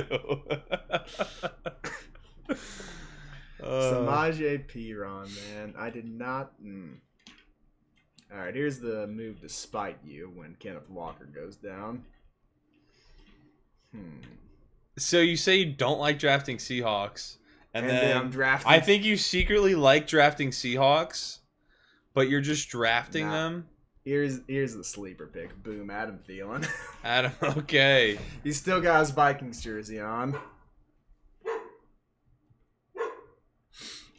Samaje Perine, man. I did not. Alright, here's the move to spite you when Kenneth Walker goes down. So you say you don't like drafting Seahawks, and then I'm drafting. I think you secretly like drafting Seahawks, but you're just drafting them. Here's the sleeper pick. Boom, Adam Thielen. Adam, okay. He's still got his Vikings jersey on.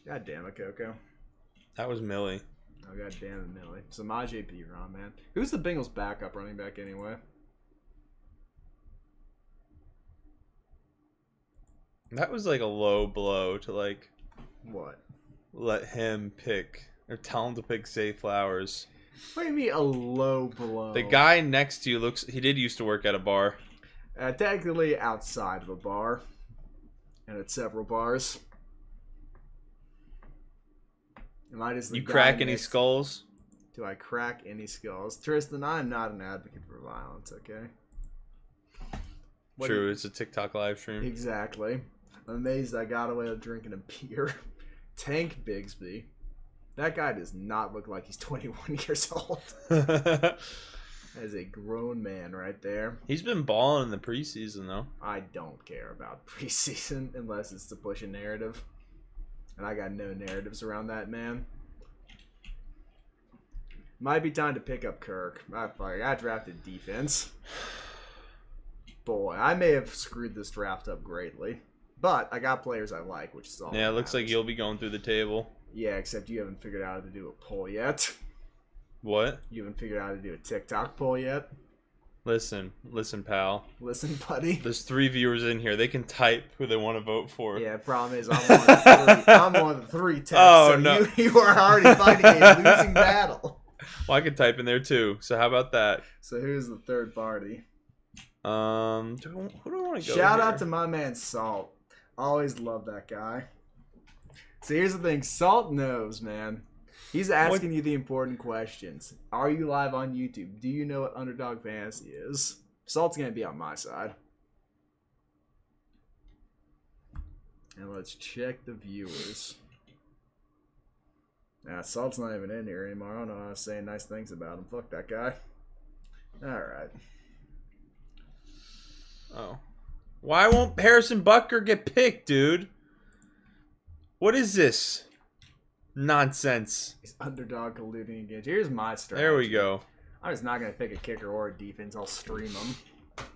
God damn it, Coco. That was Millie. Oh, god damn it, Millie. Samaje Perine, man. Who's the Bengals' backup running back anyway? That was like a low blow to like What? let him pick or tell him to pick Zay Flowers. What do you mean a low blow? The guy next to you he did used to work at a bar. Technically outside of a bar. And at several bars. Am I just the You guy crack any next- skulls? Do I crack any skulls? Tristan, I'm not an advocate for violence, okay? What True, it's a TikTok live stream. Exactly. I'm amazed I got away with drinking a beer. Tank Bigsby. That guy does not look like he's 21 years old. That is a grown man right there. He's been balling in the preseason though. I don't care about preseason unless it's to push a narrative. And I got no narratives around that man. Might be time to pick up Kirk. I drafted defense. Boy, I may have screwed this draft up greatly. But I got players I like, which is all. Yeah, it that looks like matters. you'll be going through the table. Yeah, except you haven't figured out how to do a poll yet. What? You haven't figured out how to do a TikTok poll yet. Listen, pal. Listen, buddy. There's 3 viewers in here. They can type who they want to vote for. Yeah, problem is I'm one of the 3. I'm one of the 3 texts. Oh, so no. You are already fighting a losing battle. Well, I can type in there too. So how about that? So who's the third party? Who do I want to go? Shout out here? to my man Salt. Always love that guy. So here's the thing. Salt knows, man. He's asking you the important questions. Are you live on YouTube? Do you know what Underdog Fantasy is? Salt's going to be on my side. And let's check the viewers. Nah, Salt's not even in here anymore. I don't know how I was saying nice things about him. Fuck that guy. Alright. Oh. Why won't Harrison Butker get picked, dude? What is this? Nonsense. He's Underdog colluding against. Here's my strategy. There we go. I'm just not going to pick a kicker or a defense. I'll stream them.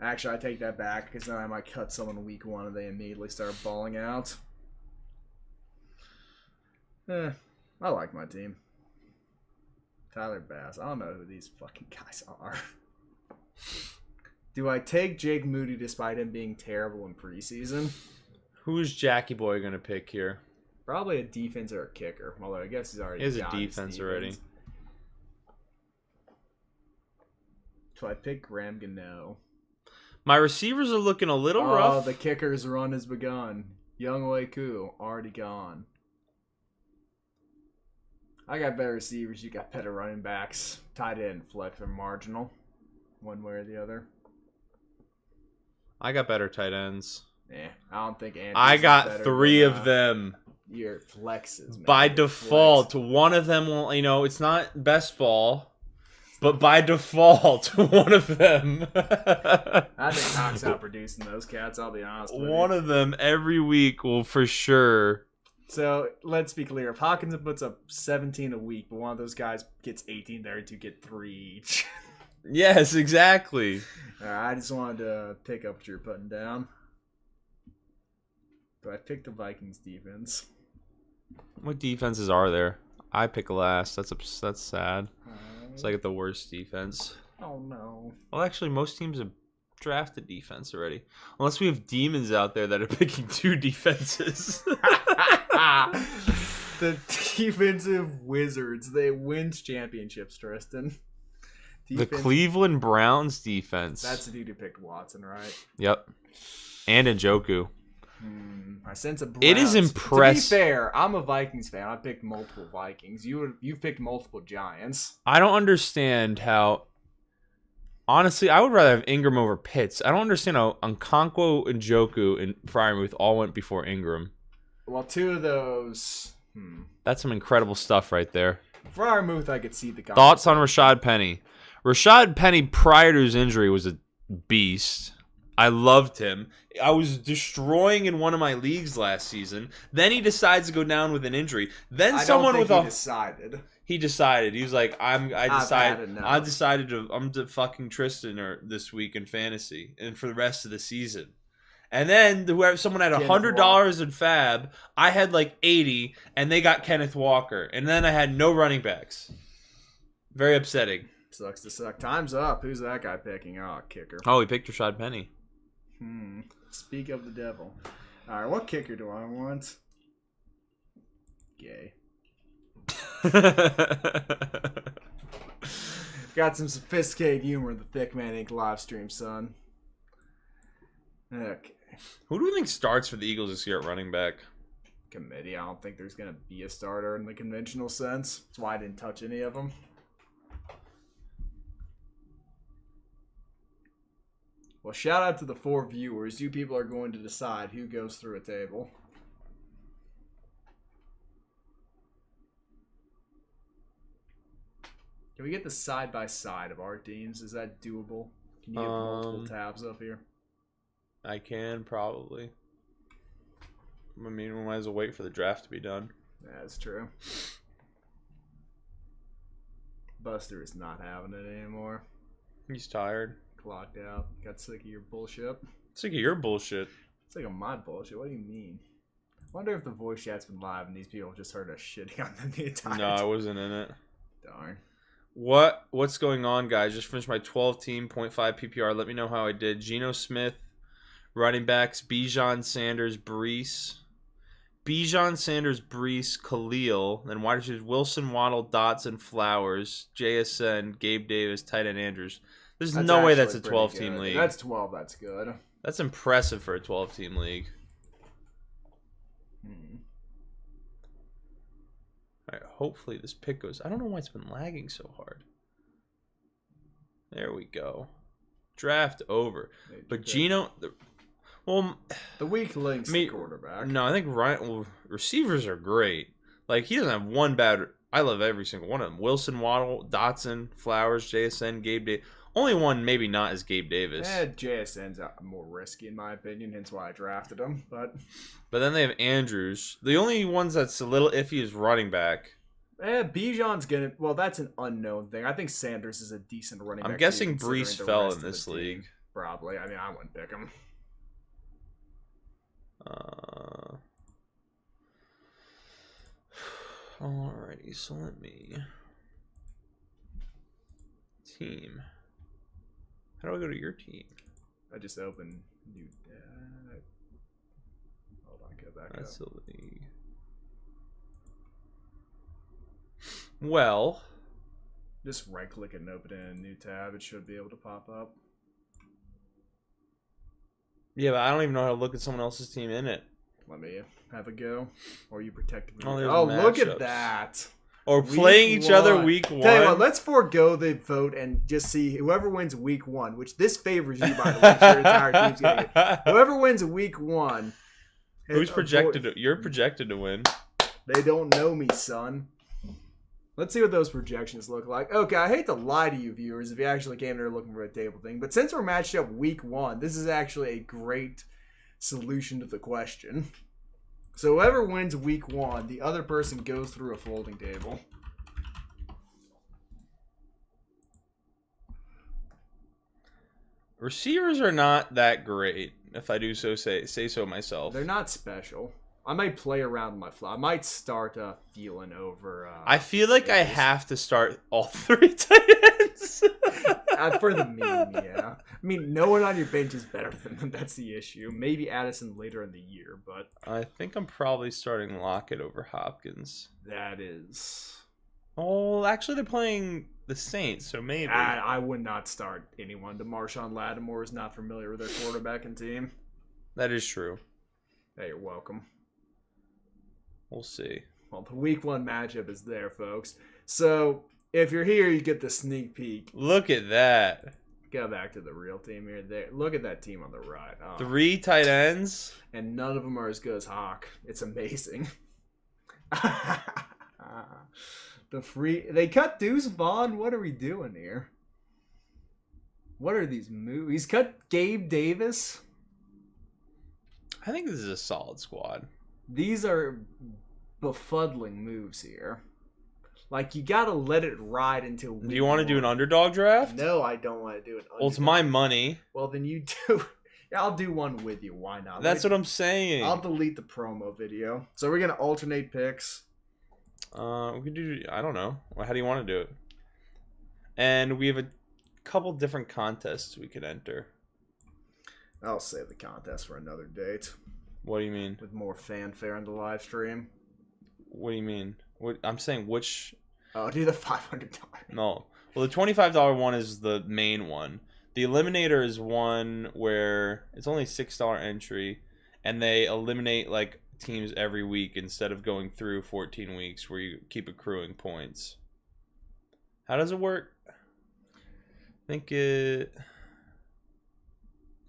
Actually, I take that back because then I might cut someone week 1 and they immediately start balling out. I like my team. Tyler Bass. I don't know who these fucking guys are. Do I take Jake Moody despite him being terrible in preseason? Who's Jackie Boy going to pick here? Probably a defense or a kicker. Although I guess he's already He has a got his defense already. So I pick Graham Gano. My receivers are looking a little Oh, rough. the kicker's run has begun. Young Wei Koo, already gone. I got better receivers. You got better running backs. Tight end, flex, or marginal. One way or the other. I got better tight ends. I don't think Andrews I is got better 3 than, of them. Your flexes, man. By Your default, flex. one of them will, it's not best ball, but by default, one of them. I think Knox outproducing those cats, I'll be honest with One you. of them every week will for sure. So, let's be clear. If Hawkins puts up 17 a week, but one of those guys gets 18, there to get 3 each. Yes, exactly. I just wanted to pick up what you're putting down. But I picked the Vikings defense. What defenses are there? I pick last. That's sad. So I get the worst defense. Oh no. Well, actually, most teams have drafted defense already. Unless we have demons out there that are picking 2 defenses. The defensive wizards. They win championships, Tristan. The Cleveland Browns defense. That's the dude who picked Watson, right? Yep. And Njoku. I sense a Browns. It is impressive. To be fair, I'm a Vikings fan. I picked multiple Vikings. You've picked multiple Giants. I don't understand how. Honestly, I would rather have Ingram over Pitts. I don't understand how Okonkwo, Njoku, and Freiermuth all went before Ingram. Well, 2 of those. That's some incredible stuff right there. Freiermuth, I could see the Thoughts on Rashad Penny? Rashad Penny, prior to his injury, was a beast. I loved him. I was destroying in one of my leagues last season. Then he decides to go down with an injury. Then someone with he a decided. he decided. He was like, I'm enough. decided to I'm to fucking Tristan this week in fantasy and for the rest of the season. And then whoever someone had $100 in Fab, I had like 80, and they got Kenneth Walker, and then I had no running backs. Very upsetting. Sucks to suck. Time's up. Who's that guy picking? Oh, kicker. Oh, he picked Rashad Penny. Speak of the devil. All right, what kicker do I want? Gay. Got some sophisticated humor in the Thick Man Inc. live stream, son. Okay. Who do we think starts for the Eagles this year at running back? Committee. I don't think there's going to be a starter in the conventional sense. That's why I didn't touch any of them. Well, shout out to the 4 viewers. You people are going to decide who goes through a table. Can we get the side-by-side of our teams? Is that doable? Can you get multiple tabs up here? I can, probably. I mean, we might as well wait for the draft to be done. That's true. Buster is not having it anymore. He's tired. Clocked out. Got sick of your bullshit. Sick of your bullshit. Sick of my bullshit. What do you mean? Wonder if the voice chat's been live and these people just heard us shitting on them the entire No, I time. wasn't in it. Darn. What's going on, guys? Just finished my 12-team, 0.5 PPR. Let me know how I did. Geno Smith, running backs, Bijan, Sanders, Brees. Bijan, Sanders, Brees, Khalil. Then wide receivers, Wilson, Waddle, Dotson, Flowers, JSN, Gabe Davis, tight end Andrews. There's no way that's a actually pretty 12-team good. league. That's 12. That's good. That's impressive for a 12-team league. All right, hopefully this pick goes. I don't know why it's been lagging so hard. There we go. Draft over. But Geno, well, the weak link's me- the quarterback. no, I think receivers are great. Like, he doesn't have one bad. I love every single one of them. Wilson, Waddle, Dotson, Flowers, JSN, Gabe Davis. Only one maybe not is Gabe Davis. JSN's more risky in my opinion, hence why I drafted him. But then they have Andrews. The only ones that's a little iffy is running back. Bijan's gonna. Well, that's an unknown thing. I think Sanders is a decent running back. I'm guessing too, considering Brees the fell rest in of the this team. league. Probably. I mean, I wouldn't pick him. Alrighty, so let me team. How do I go to your team? I just opened new tab. Hold on, get back That's up. the league. Well, Just right click it and open it in a new tab. It should be able to pop up. yeah, but I don't even know how to look at someone else's team in it. Let me have a go. Or you protect me. Oh, there's Look matchups. at that. Or Week playing each other one. week one. Tell you what, let's forego the vote and just see whoever wins week one, which this favors you, by the way. Your entire team's getting it. Whoever wins week one. Who's projected? You're projected to win. They don't know me, son. Let's see what those projections look like. Okay, I hate to lie to you, viewers, if you actually came there looking for a table thing, but since we're matched up week one, this is actually a great solution to the question. So whoever wins week one, the other person goes through a folding table. Receivers are not that great, if I do say so myself. They're not special. I might play around my fly. I might start Thielen over. I feel like I Davis. have to start all three tight ends. For the meme, yeah. I mean, no one on your bench is better than them. That's the issue. Maybe Addison later in the year, but I think I'm probably starting Lockett over Hopkins. that is. Oh, actually, they're playing the Saints, so maybe. I would not start anyone. DeMarshawn Lattimore is not familiar with their quarterback and team. That is true. Hey, you're welcome. We'll see. Well, the week one matchup is there, folks. So if you're here, you get the sneak peek. Look at that. Go back to the real team here. There, look at that team on the right. Oh. 3 tight ends. And none of them are as good as Hawk. It's amazing. They cut Deuce Vaughn. What are we doing here? What are these moves? He's cut Gabe Davis. I think this is a solid squad. These are befuddling moves here. Like, you gotta let it ride until Do you want to do an underdog draft? No, I don't want to do it. Well, it's my money. Well, then you do. Yeah, I'll do one with you. Why not? That's what I'm saying. I'll delete the promo video. So we're gonna alternate picks. We could do. I don't know. How do you want to do it? And we have a couple different contests we could enter. I'll save the contest for another date What do you mean? with more fanfare in the live stream. What do you mean? What I'm saying? Which? Oh, do the $500. No. Well, the $25 one is the main one. The Eliminator is one where it's only $6 entry, and they eliminate like teams every week instead of going through 14 weeks where you keep accruing points. How does it work? I think it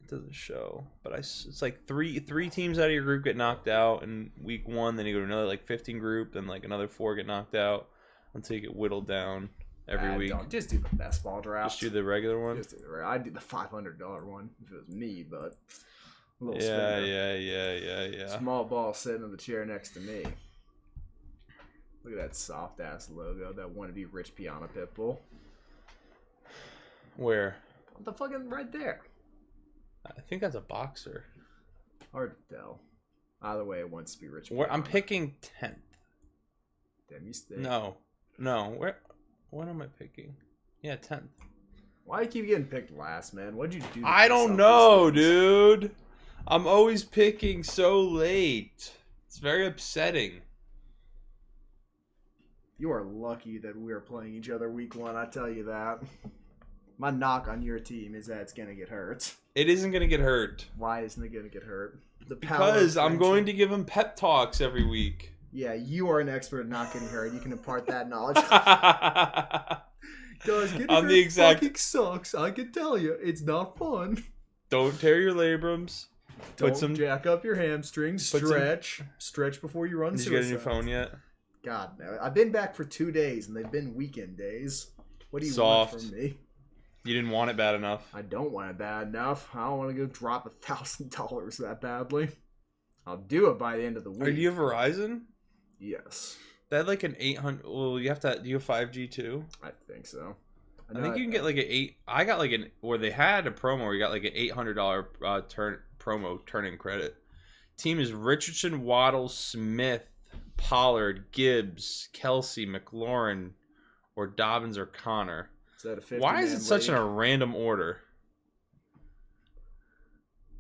doesn't show, but it's like three teams out of your group get knocked out in week one, then you go to another like 15 group, then like another 4 get knocked out until you get whittled down every week. Don't. Just do the best ball draft. Just do the regular one. I'd do the $500 one if it was me, but a little Yeah, spender. yeah. Small ball sitting in the chair next to me. Look at that soft ass logo. That wannabe Rich Piana Pitbull. Where? What the fucking right there? I think that's a boxer. Hard to tell. Either way, it wants to be Rich Where Piana. I'm picking 10th. Damn, you stay. No. Where? What am I picking? Yeah, 10th. Why do you keep getting picked last, man? What'd you do? to I yourself don't know, these days? dude. I'm always picking so late. It's very upsetting. You are lucky that we are playing each other week 1. I tell you that. My knock on your team is that it's gonna get hurt. It isn't going to get hurt. Why isn't it gonna get hurt? The Because I'm going to give him pep talks every week. Yeah, you are an expert at not getting hurt. You can impart that knowledge. Guys, getting I'm hurt the exact- fucking sucks. I can tell you, it's not fun. Don't tear your labrums. Don't jack up your hamstrings. Put some- Stretch before you run Did you suicide. get a new phone yet? God, no. I've been back for 2 days, and they've been weekend days. What do you Soft. want from me? You didn't want it bad enough. I don't want it bad enough. I don't want to go drop $1,000 that badly. I'll do it by the end of the week. Are you Verizon? Yes, That had like an 800. Well, you have to. Do you have 5G too? I think so. I think you can get like an 8. I got like an. Where they had a promo where you got like an $800 turn-in credit. Team is Richardson, Waddle, Smith, Pollard, Gibbs, Kelsey, McLaurin, or Dobbins or Connor. Is that a 50 Why is man it such league? in a random order?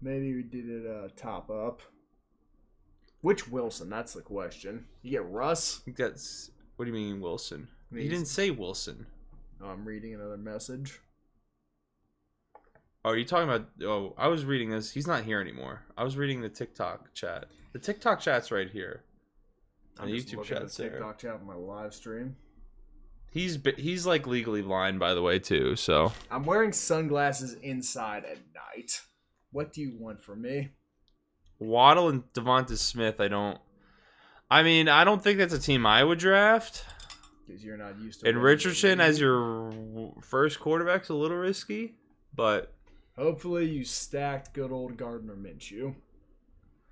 Maybe we did it top up. Which Wilson? That's the question. You get Russ? I think that's. What do you mean Wilson? I mean, You didn't say Wilson. Oh, I'm reading another message. Oh, are you talking about? Oh, I was reading this. He's not here anymore. I was reading the TikTok chat. The TikTok chat's right here. I'm The just YouTube looking at chat's the there. TikTok chat on my live stream. He's like legally blind, by the way, too. So I'm wearing sunglasses inside at night. What do you want from me? Waddle and Devonta Smith. I don't think that's a team I would draft. Because you're not used to And winning the Richardson league. as your first quarterback's a little risky, but Hopefully you stacked good old Gardner Minshew.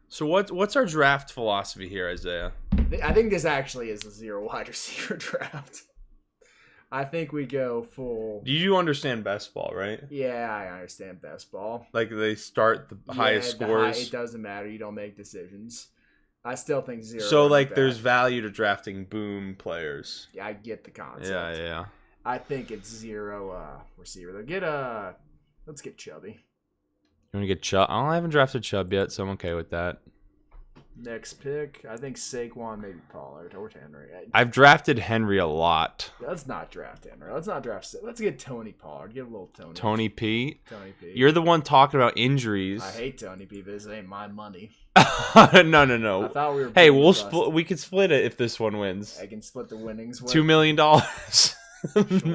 so what's our draft philosophy here, Isaiah? I think this actually is a 0 wide receiver draft. I think we go full. Do you understand best ball, right? Yeah, I understand best ball. Like they start the highest Yeah, scores. it doesn't matter. You don't make decisions. I still think 0. So is like bad. there's value to drafting boom players. Yeah, I get the concept. Yeah. I think it's 0 receiver. Let's get Chubby. You want to get Chubb? I haven't drafted Chubb yet, so I'm okay with that. Next pick, I think Saquon, maybe Pollard or Henry. I've drafted Henry a lot. Let's not draft Henry. Let's not draft. Let's get Tony Pollard. Get a little Tony. Tony P. Tony P. You're the one talking about injuries. I hate Tony P. But this ain't my money. no. I thought we were. Hey, being we'll trusted. we could split it if this one wins. I can split the winnings. With. $2 million.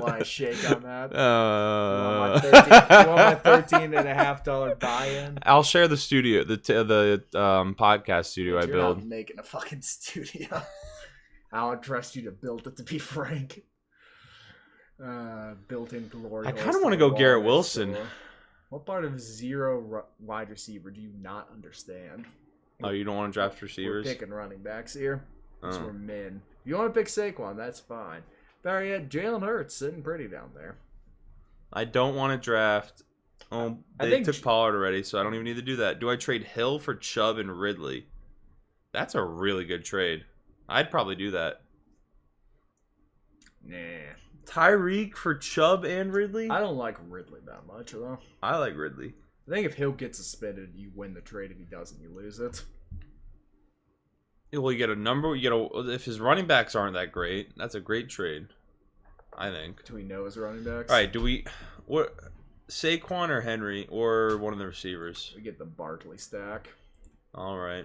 Why shake on that? Uh, You want my $13.50 buy-in? I'll share the studio, the podcast studio I You're build. not making a fucking studio. I don't trust you to build it. To be frank, built-in glory. I kinda hole wanna to go the Garrett wall next Wilson. door. What part of 0 wide receiver do you not understand? Oh, you don't want to draft We're receivers? picking running backs here. Because Oh. we're men. If you want to pick Saquon, that's fine. Better yet, Jalen Hurts sitting pretty down there. I don't want to draft. Oh, I they think took Pollard already, so I don't even need to do that. Do I trade Hill for Chubb and Ridley? That's a really good trade. I'd probably do that. Nah. Tyreek for Chubb and Ridley? I don't like Ridley that much, though. I like Ridley. I think if Hill gets suspended, you win the trade. If he doesn't, you lose it. Well, you get a number. If his running backs aren't that great, that's a great trade. I think. Do we know his running backs? All right, what Saquon or Henry or one of the receivers? We get the Barkley stack. All right.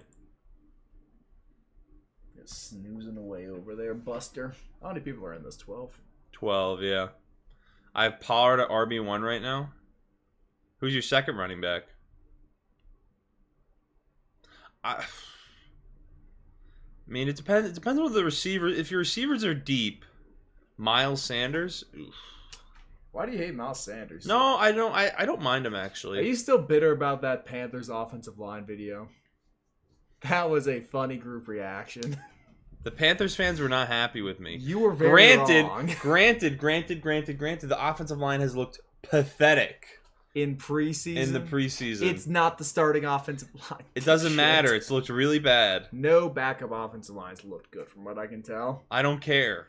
Just snoozing away over there, Buster. How many people are in this? 12? 12, yeah. I have Pollard at RB1 right now. Who's your second running back? I mean, it depends. It depends on the receiver. If your receivers are deep, Miles Sanders. Oof. Why do you hate Miles Sanders? No, I don't. I don't mind him Are actually. you still bitter about that Panthers offensive line video? That was a funny group reaction. The Panthers fans were not happy with me. You were very wrong. Granted. The offensive line has looked pathetic In preseason. in the preseason. It's not the starting offensive line. It doesn't Shit. matter. It's looked really bad. No backup offensive lines looked good from what I can tell. I don't care.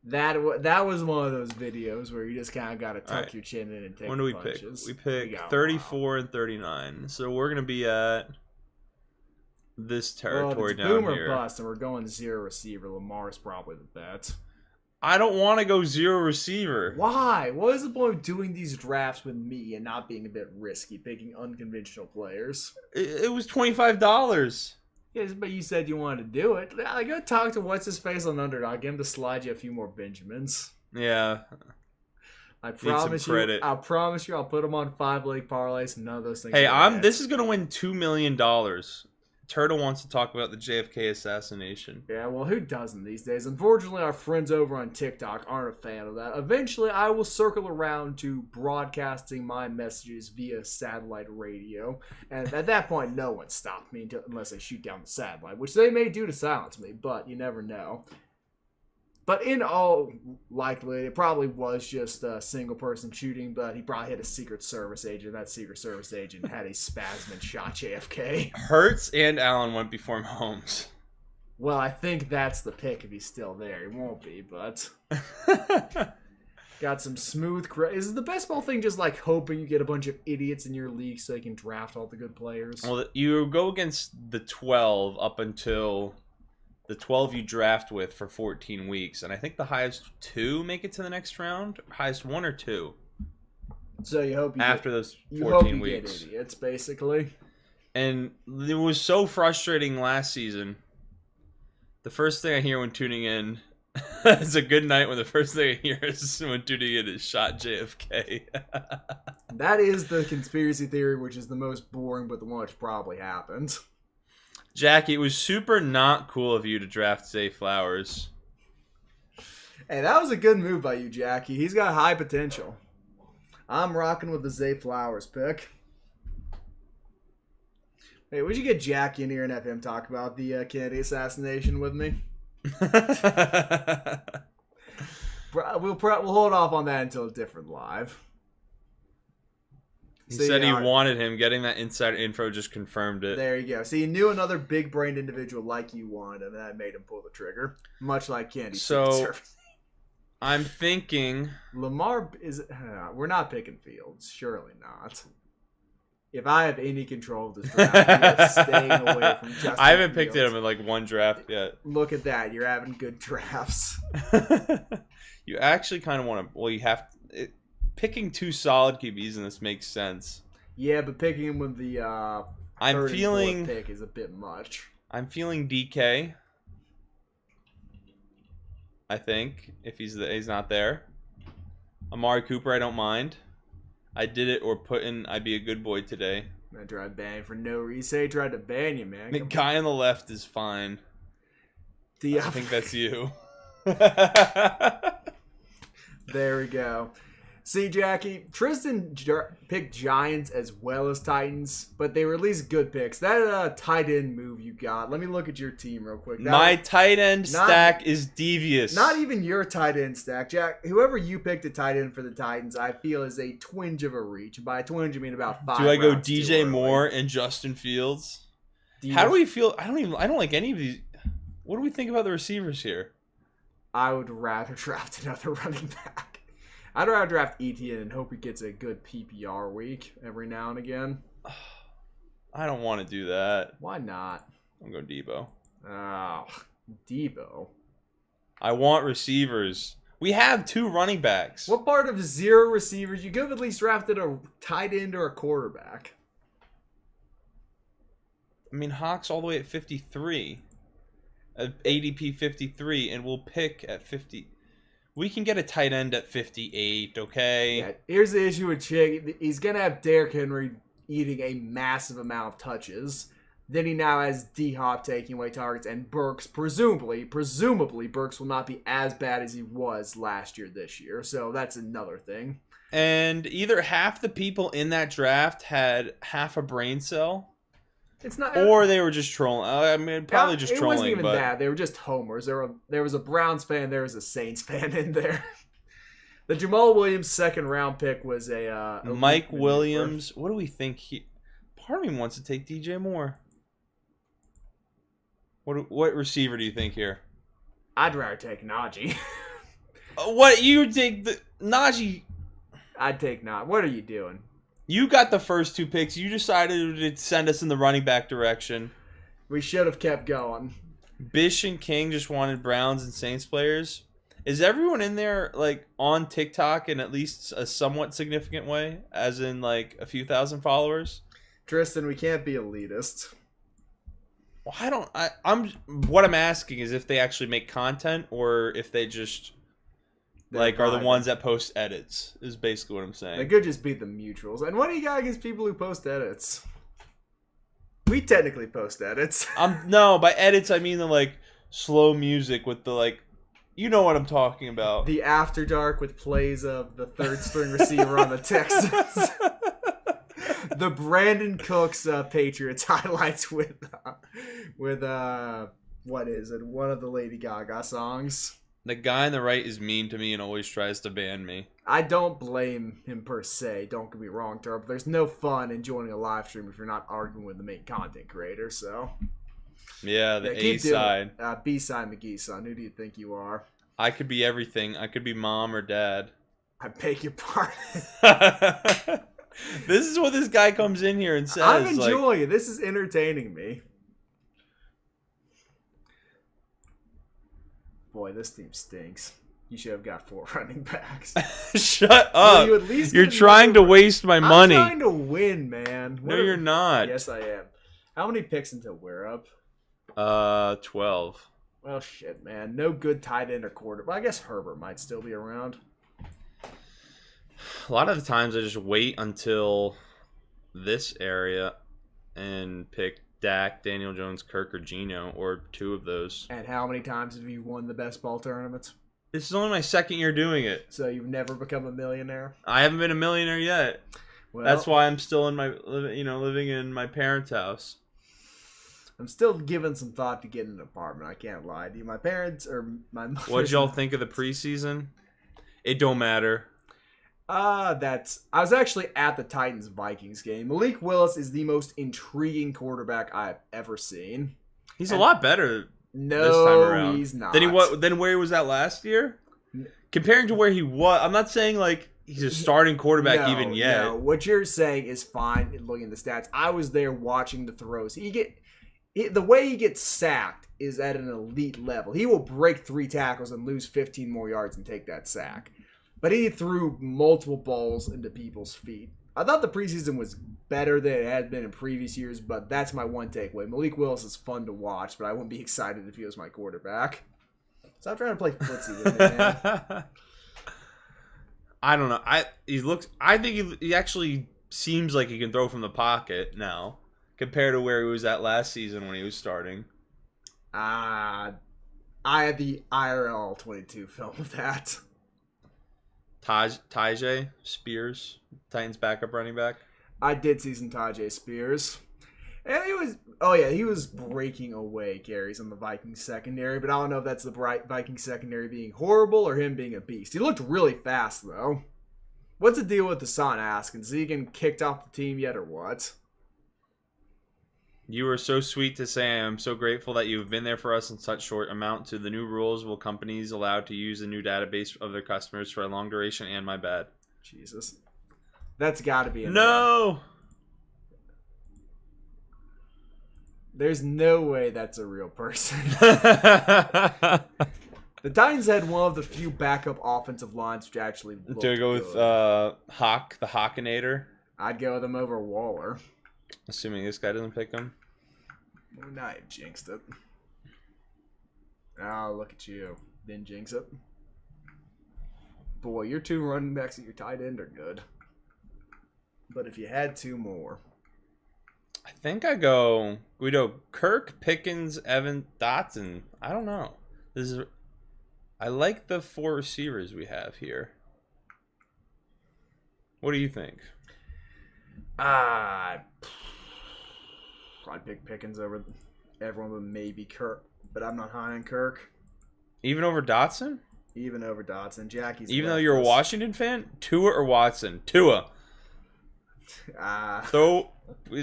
That was one of those videos where you just kind of got to tuck Alright. your chin in and take When do we punches. pick? We pick got 34 and 39. So we're going to be at this Well, territory if it's down boom or here. bust, and we're going 0 receiver. Lamar's probably the bet. I don't want to go 0 receiver. Why? What is the point of doing these drafts with me and not being a bit risky, picking unconventional players? It was $25. Yes, but you said you wanted to do it. I go talk to what's his face on Underdog. Get him to slide you a few more Benjamins. Yeah. I some promise you. credit. I promise you. I'll put him on 5-leg parlays. None of those things. Hey, are bad. this is going to win $2 million. Turtle wants to talk about the JFK assassination. Yeah, well, who doesn't these days? Unfortunately, our friends over on TikTok aren't a fan of that. Eventually, I will circle around to broadcasting my messages via satellite radio. And at that point, no one stopped me unless they shoot down the satellite, which they may do to silence me, but you never know. But in all likelihood, it probably was just a single person shooting, but he probably had a Secret Service agent. That Secret Service agent had a spasm and shot JFK. Hurts and Allen went before Mahomes. Well, I think that's the pick if he's still there. He won't be, but got some smooth. Is the best ball thing just like hoping you get a bunch of idiots in your league so you can draft all the good players? Well, you go against the 12 up until the 12 you draft with for 14 weeks, and I think the highest 2 make it to the next round. Highest 1 or 2 So you hope you after get, those you 14 hope weeks. get idiots, basically. And it was so frustrating last season. The first thing I hear when tuning in it's a good night when the first thing I hear is when tuning in is shot JFK. That is the conspiracy theory, which is the most boring, but the one which probably happened. Jackie, it was super not cool of you to draft Zay Flowers. Hey, that was a good move by you, Jackie. He's got high potential. I'm rocking with the Zay Flowers pick. Hey, would you get Jackie in here and have him talk about the Kennedy assassination with me? We'll hold off on that until a different live. He said he wanted him. Getting that inside info just confirmed it. There you go. So you knew another big-brained individual like you wanted him, and that made him pull the trigger. Much like Candy. So, I'm thinking... Lamar is... we're not picking Fields. Surely not. If I have any control of this draft, you're staying away from Justin I haven't picked Fields. him in like one draft yet. Look at that. You're having good drafts. You actually kind of want to... Well, you have... Picking 2 solid QBs in this makes sense. Yeah, but picking him with the I'm third feeling... and fourth pick is a bit much. I'm feeling DK. I think if he's not there. Amari Cooper, I don't mind. I did it or put in. I'd be a good boy today. I tried banning for no reason. Say he tried to ban you, man. The guy on the left is fine. I think that's you. There we go. See, Jackie, Tristan picked Giants as well as Titans, but they were at least good picks. That tight end move you got. Let me look at your team real quick. My tight end stack is devious. Not even your tight end stack, Jack. Whoever you picked a tight end for the Titans, I feel is a twinge of a reach. By a twinge, I mean about 5. Do I go rounds too DJ early. Moore and Justin Fields? Do How you- do we feel? I don't like any of these. What do we think about the receivers here? I would rather draft another running back. I'd rather draft Etienne and hope he gets a good PPR week every now and again. I don't want to do that. Why not? I'm going to go Debo. Oh, Debo. I want receivers. We have 2 running backs. What part of 0 receivers? You could have at least drafted a tight end or a quarterback. I mean, Hawk's all the way at 53. ADP 53, and we'll pick at 50. We can get a tight end at 58, okay? Yeah, here's the issue with Chig. He's going to have Derrick Henry eating a massive amount of touches. Then he now has D-Hop taking away targets, and Burks, presumably, Burks will not be as bad as he was last year this year. So that's another thing. And either half the people in that draft had half a brain cell, It's not. Or they were just trolling. I mean, probably just trolling. It wasn't even but that. They were just homers. There was a Browns fan. There was a Saints fan in there. The Jamal Williams second round pick was a Mike Williams. What do we think? Part of me wants to take DJ Moore. What receiver do you think here? I'd rather take Najee. What you take the Najee? I'd take Najee. What are you doing? You got the first 2 picks. You decided to send us in the running back direction. We should have kept going. Bish and King just wanted Browns and Saints players. Is everyone in there like on TikTok in at least a somewhat significant way, as in like a few thousand followers? Tristan, we can't be elitist. Well, I'm what I'm asking is if they actually make content or if they just are the ones that post edits is basically what I'm saying. They could just be the mutuals. And what do you got against people who post edits? We technically post edits. No, by edits I mean the like slow music with the like, you know what I'm talking about. The After Dark with plays of the third string receiver on the Texans. The Brandon Cooks Patriots highlights with what is it? One of the Lady Gaga songs. The guy on the right is mean to me and always tries to ban me. I don't blame him per se. Don't get me wrong, Turb. There's no fun in joining a live stream if you're not arguing with the main content creator. So. Yeah, the A side. B-side McGee, son. Who do you think you are? I could be everything. I could be mom or dad. I beg your pardon. This is what this guy comes in here and says. I'm enjoying it. This is entertaining me. Boy, this team stinks. You should have got 4 running backs. Shut up. You're trying to waste my money. I'm trying to win, man. No, you're not. Yes, I am. How many picks until we're up? 12. Well, shit, man. No good tight end or quarter. But I guess Herbert might still be around. A lot of the times I just wait until this area and pick Dak, Daniel Jones, Kirk, or Geno, or 2 of those. And how many times have you won the best ball tournaments? This is only my 2nd year doing it. So you've never become a millionaire? I haven't been a millionaire yet. Well, that's why I'm still in living in my parents' house. I'm still giving some thought to getting an apartment. I can't lie to you. My parents or my mother. What'd y'all think of the preseason? It don't matter. I was actually at the Titans-Vikings game. Malik Willis is the most intriguing quarterback I've ever seen. He's a lot better this time around. He's not. Than where he was at last year? Comparing to where he was, I'm not saying like he's a starting quarterback even yet. No, what you're saying is fine looking at the stats. I was there watching the throws. The way he gets sacked is at an elite level. He will break 3 tackles and lose 15 more yards and take that sack. But he threw multiple balls into people's feet. I thought the preseason was better than it had been in previous years, but that's my one takeaway. Malik Willis is fun to watch, but I wouldn't be excited if he was my quarterback. Stop trying to play footsie with me, man. I don't know. I think he actually seems like he can throw from the pocket now, compared to where he was at last season when he was starting. I had the IRL 22 film of that. Tyjae Spears, Titans backup running back. I did see some Tyjae Spears. And he was breaking away carries on the Vikings secondary, but I don't know if that's the Vikings secondary being horrible or him being a beast. He looked really fast, though. What's the deal with Hassan Haskins? Is he getting kicked off the team yet or what? You were so sweet to say I'm so grateful that you've been there for us in such short amount. To the new rules, will companies allowed to use the new database of their customers for a long duration? And my bad. Jesus. That's got to be in no. There's no way that's a real person. The Titans had one of the few backup offensive lines which actually looked Do I go good. with Hawk, the Hawkinator? I'd go with him over Waller. Assuming this guy doesn't pick him. Now you jinxed it. Oh, look at you. Didn't jinx it. Boy, your 2 running backs at your tight end are good. But if you had 2 more. I think I go Guido, Kirk, Pickens, Evan, Dotson. I don't know. I like the 4 receivers we have here. What do you think? I'd pick Pickens over everyone but maybe Kirk, but I'm not high on Kirk. Even over Dotson? Even over Dotson. Jackie's Even though left you're a us. Washington fan? Tua or Watson? Tua. So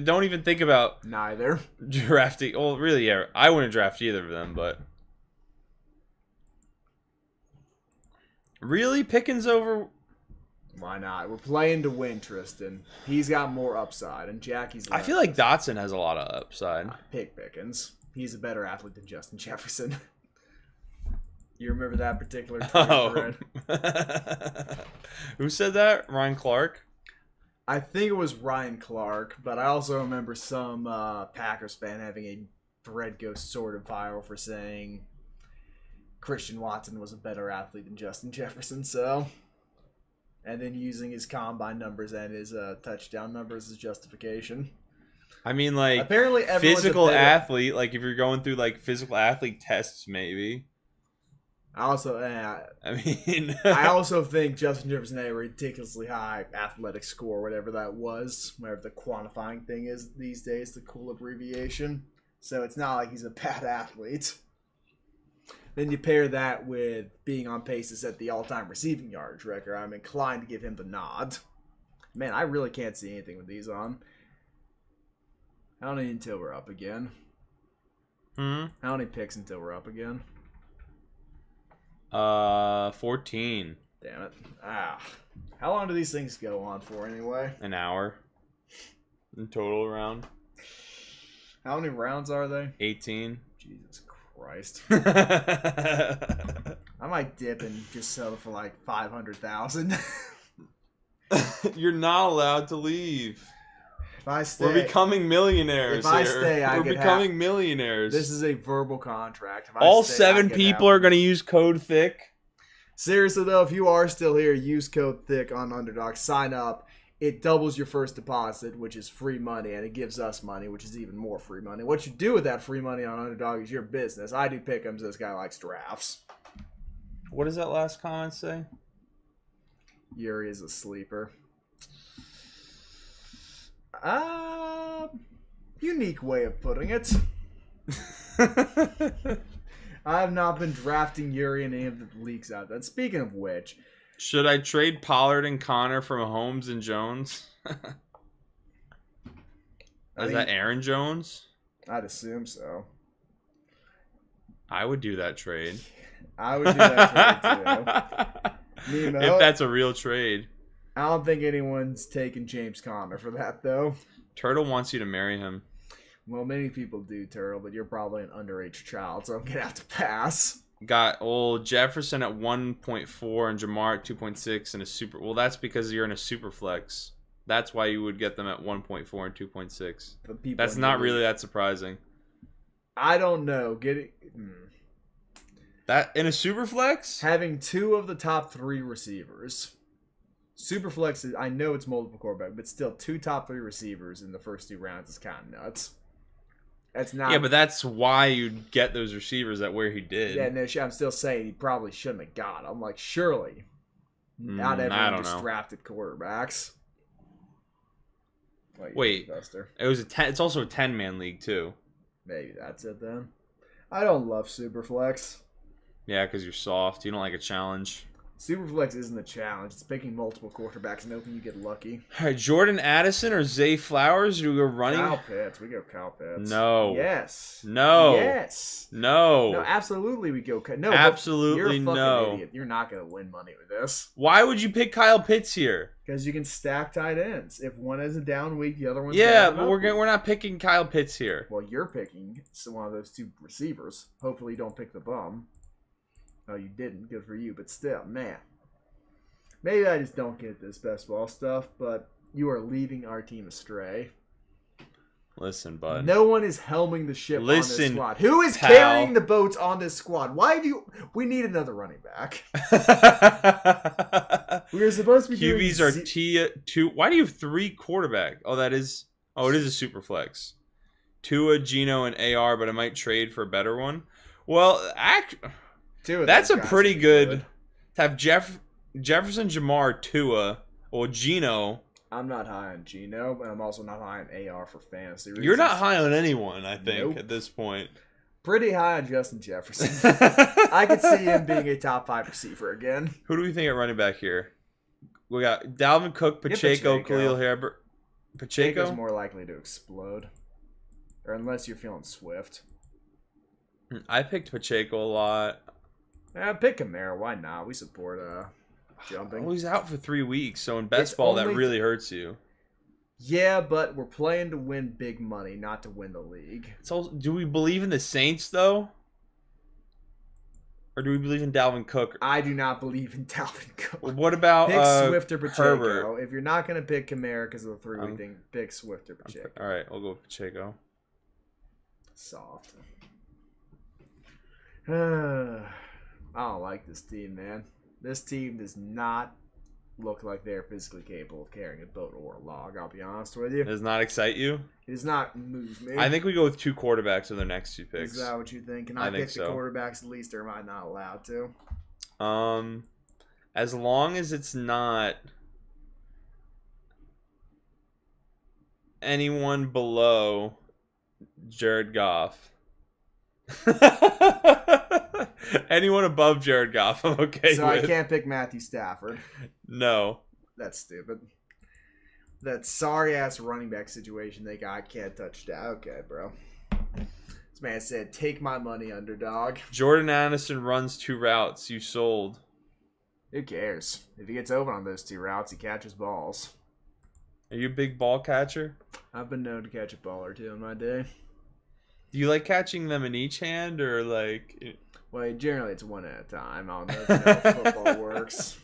don't even think about Neither. drafting. Well, really, yeah. I wouldn't draft either of them, but really, Pickens over. Why not? We're playing to win, Tristan. He's got more upside, and Jackie's I feel like Dotson has a lot of upside. Pick Pickens. He's a better athlete than Justin Jefferson. You remember that particular Twitter thread? Who said that? Ryan Clark? I think it was Ryan Clark, but I also remember some Packers fan having a thread go sort of viral for saying Christian Watson was a better athlete than Justin Jefferson, so... And then using his combine numbers and his touchdown numbers as justification. I mean, like, apparently everyone's physical a better... athlete, like, if you're going through, like, physical athlete tests, maybe. I also think Justin Jefferson had a ridiculously high athletic score, whatever that was, whatever the quantifying thing is these days, the cool abbreviation. So it's not like he's a bad athlete. Then you pair that with being on pace to set the all-time receiving yardage record. I'm inclined to give him the nod. Man, I really can't see anything with these on. How many until we're up again? How many picks until we're up again? 14. Damn it. How long do these things go on for anyway? An hour. In total around. How many rounds are they? 18. Jesus Christ. I might dip and just settle for like 500,000. You're not allowed to leave. If I stay, We're becoming millionaires. If I stay, I We're could becoming millionaires. This is a verbal contract. If I All stay, 7 people are going to use code THICK. Seriously though, if you are still here, use code THICK on Underdog. Sign up. It doubles your first deposit, which is free money, and it gives us money, which is even more free money. What you do with that free money on Underdog is your business. I do pick'ems. This guy likes drafts. What does that last comment say? Yuri is a sleeper. Unique way of putting it. I have not been drafting Yuri in any of the leagues out there. Speaking of which, should I trade Pollard and Connor from Holmes and Jones? Is that Aaron Jones? I'd assume so. I would do that trade. I would do that trade too. If that's a real trade. I don't think anyone's taking James Conner for that, though. Turtle wants you to marry him. Well, many people do, Turtle, but you're probably an underage child, so I'm going to have to pass. Got old Jefferson at 1.4 and Jamar at 2.6 and a super. Well, that's because you're in a super flex. That's why you would get them at 1.4 and 2.6. That's not really that surprising. I don't know. That in a super flex? Having 2 of the top 3 receivers. Super flex is, I know it's multiple quarterback, but still 2 top 3 receivers in the first 2 rounds is kind of nuts. That's not. Yeah, but that's why you'd get those receivers at where he did. Yeah, no, I'm still saying he probably shouldn't have got them. Like, surely, not everyone just drafted quarterbacks. Wait, it was a 10. It's also a 10-man league too. Maybe that's it then. I don't love Superflex. Yeah, because you're soft. You don't like a challenge. Superflex isn't a challenge. It's picking multiple quarterbacks and hoping you get lucky. All right, Jordan Addison or Zay Flowers? Do we go running? Kyle Pitts. We go Kyle Pitts. No. Yes. No. Yes. No. No, absolutely we go. No. Absolutely you're a no. Idiot. You're not going to win money with this. Why would you pick Kyle Pitts here? Because you can stack tight ends. If one has a down week, the other one's but we're not picking Kyle Pitts here. Well, you're picking one of those 2 receivers. Hopefully you don't pick the bum. No, you didn't. Good for you. But still, man. Maybe I just don't get this best ball stuff, but you are leading our team astray. Listen, bud. No one is helming the ship on this squad. Who is pal. carrying the boats on this squad? Why have you... We need another running back. We were supposed to be QBs are T2. Why do you have 3 quarterback? It is a super flex. Tua, Geno, and AR, but I might trade for a better one. Well, that's a pretty good... To have Jefferson, Jamar, Tua, or Geno, I'm not high on Geno, but I'm also not high on AR for fantasy reasons. You're not high on anyone, I think, Nope. at this point. Pretty high on Justin Jefferson. I could see him being a top 5 receiver again. Who do we think at running back here? We got Dalvin Cook, Pacheco, Khalil Herbert. Pacheco's Pacheco's more likely to explode. Or unless you're feeling Swift. I picked Pacheco a lot. Pick Kamara. Why not? We support jumping. Oh, he's out for 3 weeks, so in best It's ball, that only- really hurts you. Yeah, but we're playing to win big money, not to win the league. So, do we believe in the Saints, though? Or do we believe in Dalvin Cook? I do not believe in Dalvin Cook. What about Pick Swift or Pacheco. Herbert? If you're not going to pick Kamara because of the 3-week thing, pick Swift or Pacheco. All right, I'll go with Pacheco. Soft. I don't like this team, man. This team does not look like they're physically capable of carrying a boat or a log, I'll be honest with you. Does not excite you? It does not move me. I think we go with 2 quarterbacks in their next 2 picks. Is that what you think? Can I I think pick so. the quarterbacks at least, or am I not allowed to? As long as it's not anyone below Jared Goff. Anyone above Jared Goff, I'm okay So with. I can't pick Matthew Stafford. No. That's stupid. That sorry ass running back situation they got. I can't touch that. Okay, bro. This man said, "Take my money, underdog." Jordan Addison runs 2 routes. You sold. Who cares? If he gets open on those 2 routes, he catches balls. Are you a big ball catcher? I've been known to catch a ball or 2 in my day. Do you like catching them in each hand or like? Well, generally it's 1 at a time. I don't know if you know how football works.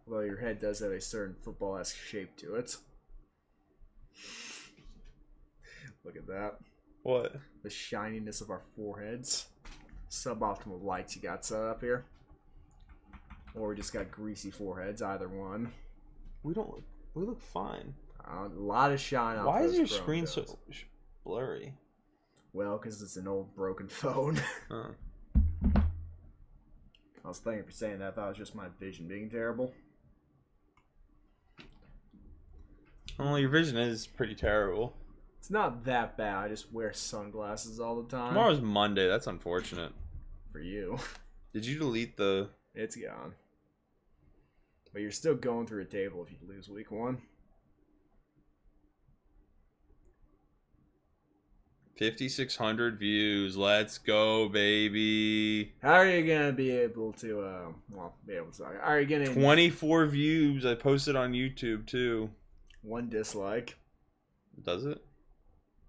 Although your head does have a certain football-esque shape to it. Look at that. What? The shininess of our foreheads. Suboptimal lights you got set up here. Or we just got greasy foreheads, either one. We don't. We look fine. A lot of shine off Why is those your chrome screen dots. so blurry? Well, because it's an old broken phone. Huh. I was thanking for saying that. I thought it was just my vision being terrible. Well, your vision is pretty terrible. It's not that bad. I just wear sunglasses all the time. Tomorrow's Monday. That's unfortunate. For you. Did you delete the? It's gone. But you're still going through a table if you lose week 1. 5,600 views. Let's go, baby. How are you gonna be able to? Be able to. Are you gonna 24 views. I posted on YouTube too. 1 dislike? Does it?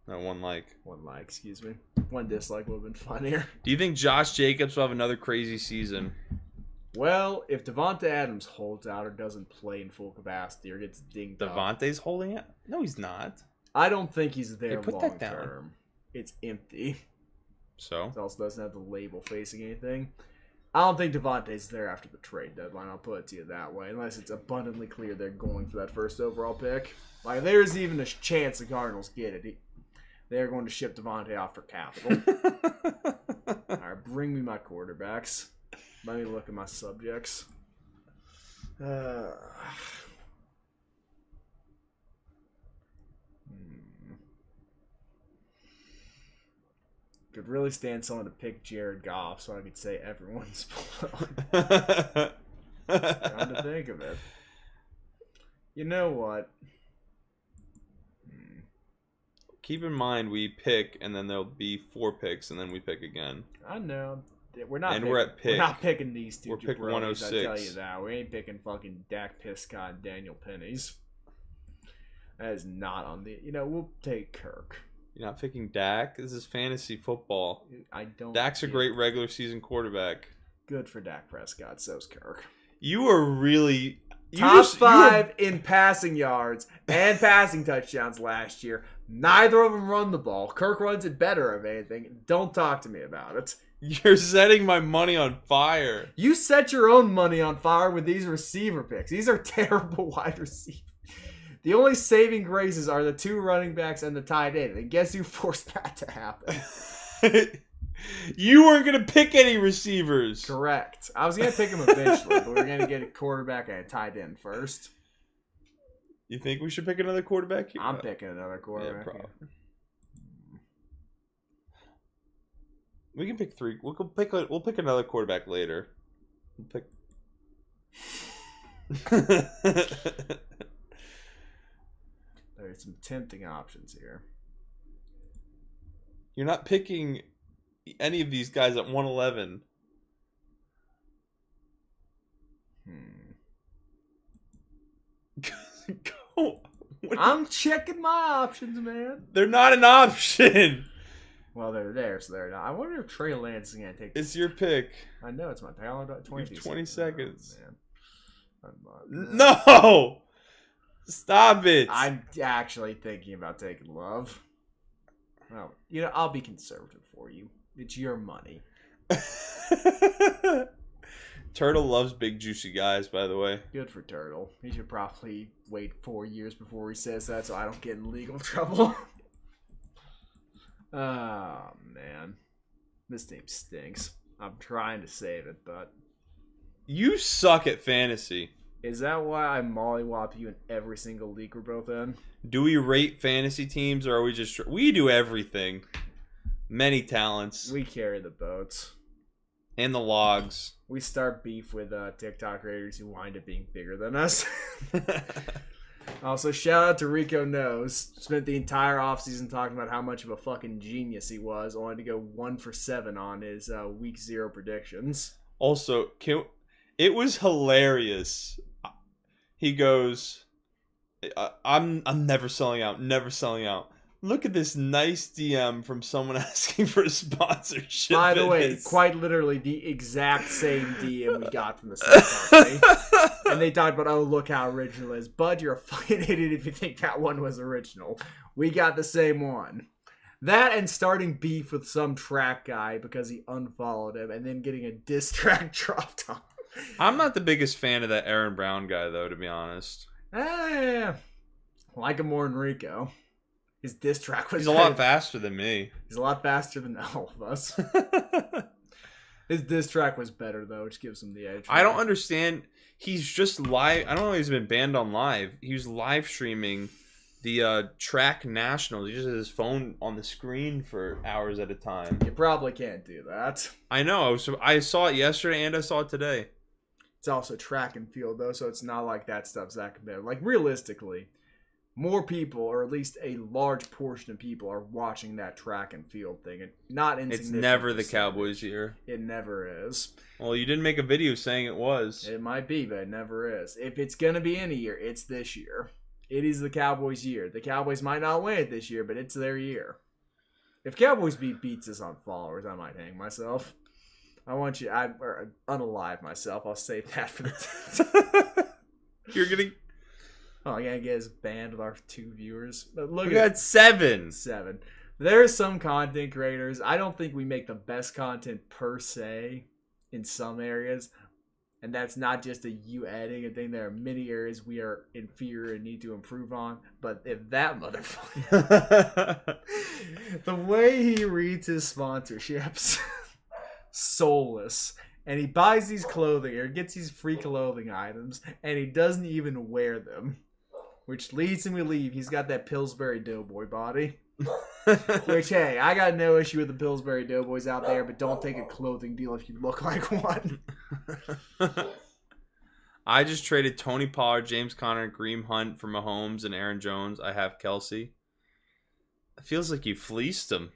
No, 1 like. 1 like, excuse me. 1 dislike would have been funnier. Do you think Josh Jacobs will have another crazy season? Well, if Devonta Adams holds out or doesn't play in full capacity or gets dinged up, Devontae's holding it? No, he's not. I don't think he's there Hey, put long that down. term. It's empty. So? It also doesn't have the label facing anything. I don't think Devontae's there after the trade deadline. I'll put it to you that way, unless it's abundantly clear they're going for that first overall pick. Like, there's even a chance the Cardinals get it. They're going to ship Devontae off for capital. All right, bring me my quarterbacks. Let me look at my subjects. Could really stand someone to pick Jared Goff so I could say everyone's blown. Trying to think of it. You know what? Keep in mind we pick, and then there'll be 4 picks, and then we pick again. I know. We're not. And picking, we're at pick. We're not picking these 2 We're pick jabronis, 106. I tell you that. We ain't picking fucking Dak Prescott and Daniel Pennies. That is not on the. We'll take Kirk. You're not picking Dak? This is fantasy football. I don't. Dak's a great regular season quarterback. Good for Dak Prescott. So's Kirk. You are really... Top 5 in passing yards and passing touchdowns last year. Neither of them run the ball. Kirk runs it better, if anything. Don't talk to me about it. You're setting my money on fire. You set your own money on fire with these receiver picks. These are terrible wide receivers. The only saving graces are the 2 running backs and the tight end. And guess who forced that to happen? You weren't going to pick any receivers. Correct. I was going to pick him eventually, but we're going to get a quarterback and a tight end first. You think we should pick another quarterback here? I'm picking another quarterback. Yeah, probably. We can pick 3. We'll pick another quarterback later. We'll pick. There's some tempting options here. You're not picking any of these guys at 111. Go. I'm checking my options, man. They're not an option. Well, they're there, so they're not. I wonder if Trey Lance is going to take It's your pick. I know it's my pick. I only got 20 seconds. Oh, No! Stop it. I'm actually thinking about taking Love. Well, I'll be conservative for you. It's your money. Turtle loves big juicy guys, by the way. Good for Turtle. He should probably wait 4 years before he says that so I don't get in legal trouble. Oh, man. This team stinks. I'm trying to save it, but... You suck at fantasy. Is that why I mollywop you in every single league we're both in? Do we rate fantasy teams, or are we just... We do everything. Many talents. We carry the boats. And the logs. We start beef with TikTok creators who wind up being bigger than us. Also, shout out to Rico Knows. Spent the entire offseason talking about how much of a fucking genius he was. Only to go 1 for 7 on his week 0 predictions. Also, it was hilarious. He goes, I'm never selling out. Never selling out. Look at this nice DM from someone asking for a sponsorship. By the way, quite literally the exact same DM we got from the same company. And they talked about, oh, look how original it is. Bud, you're a fucking idiot if you think that one was original. We got the same one. That and starting beef with some track guy because he unfollowed him and then getting a diss track dropped on him. I'm not the biggest fan of that Aaron Brown guy, though, to be honest. Like him more than Rico. His diss track was... He's a lot faster than me. He's a lot faster than all of us. His diss track was better, though, which gives him the edge. I don't understand. He's just live. I don't know if he's been banned on live. He was live streaming the track nationals. He just has his phone on the screen for hours at a time. You probably can't do that. I know. I saw it yesterday and I saw it today. It's also track and field, though, so it's not like that stuff's that competitive. Like, realistically... more people, or at least a large portion of people, are watching that track and field thing. And not insignificant. It's never the Cowboys' year. It never is. Well, you didn't make a video saying it was. It might be, but it never is. If it's going to be any year, it's this year. It is the Cowboys' year. The Cowboys might not win it this year, but it's their year. If Cowboys beats us on followers, I might hang myself. I want you... or unalive myself. I'll save that for the... You're going to... Oh, I gotta get us banned with our 2 viewers. But look, we got 7. 7. There are some content creators. I don't think we make the best content per se in some areas. And that's not just a you adding a thing. There are many areas we are inferior and need to improve on. But if that motherfucker... the way he reads his sponsorships... soulless. And he buys these clothing or gets these free clothing items. And he doesn't even wear them. Which leads him to believe he's got that Pillsbury Doughboy body. Which, hey, I got no issue with the Pillsbury Doughboys out there, but don't take a clothing deal if you look like one. I just traded Tony Pollard, James Conner, Kareem Hunt for Mahomes and Aaron Jones. I have Kelsey. It feels like you fleeced him.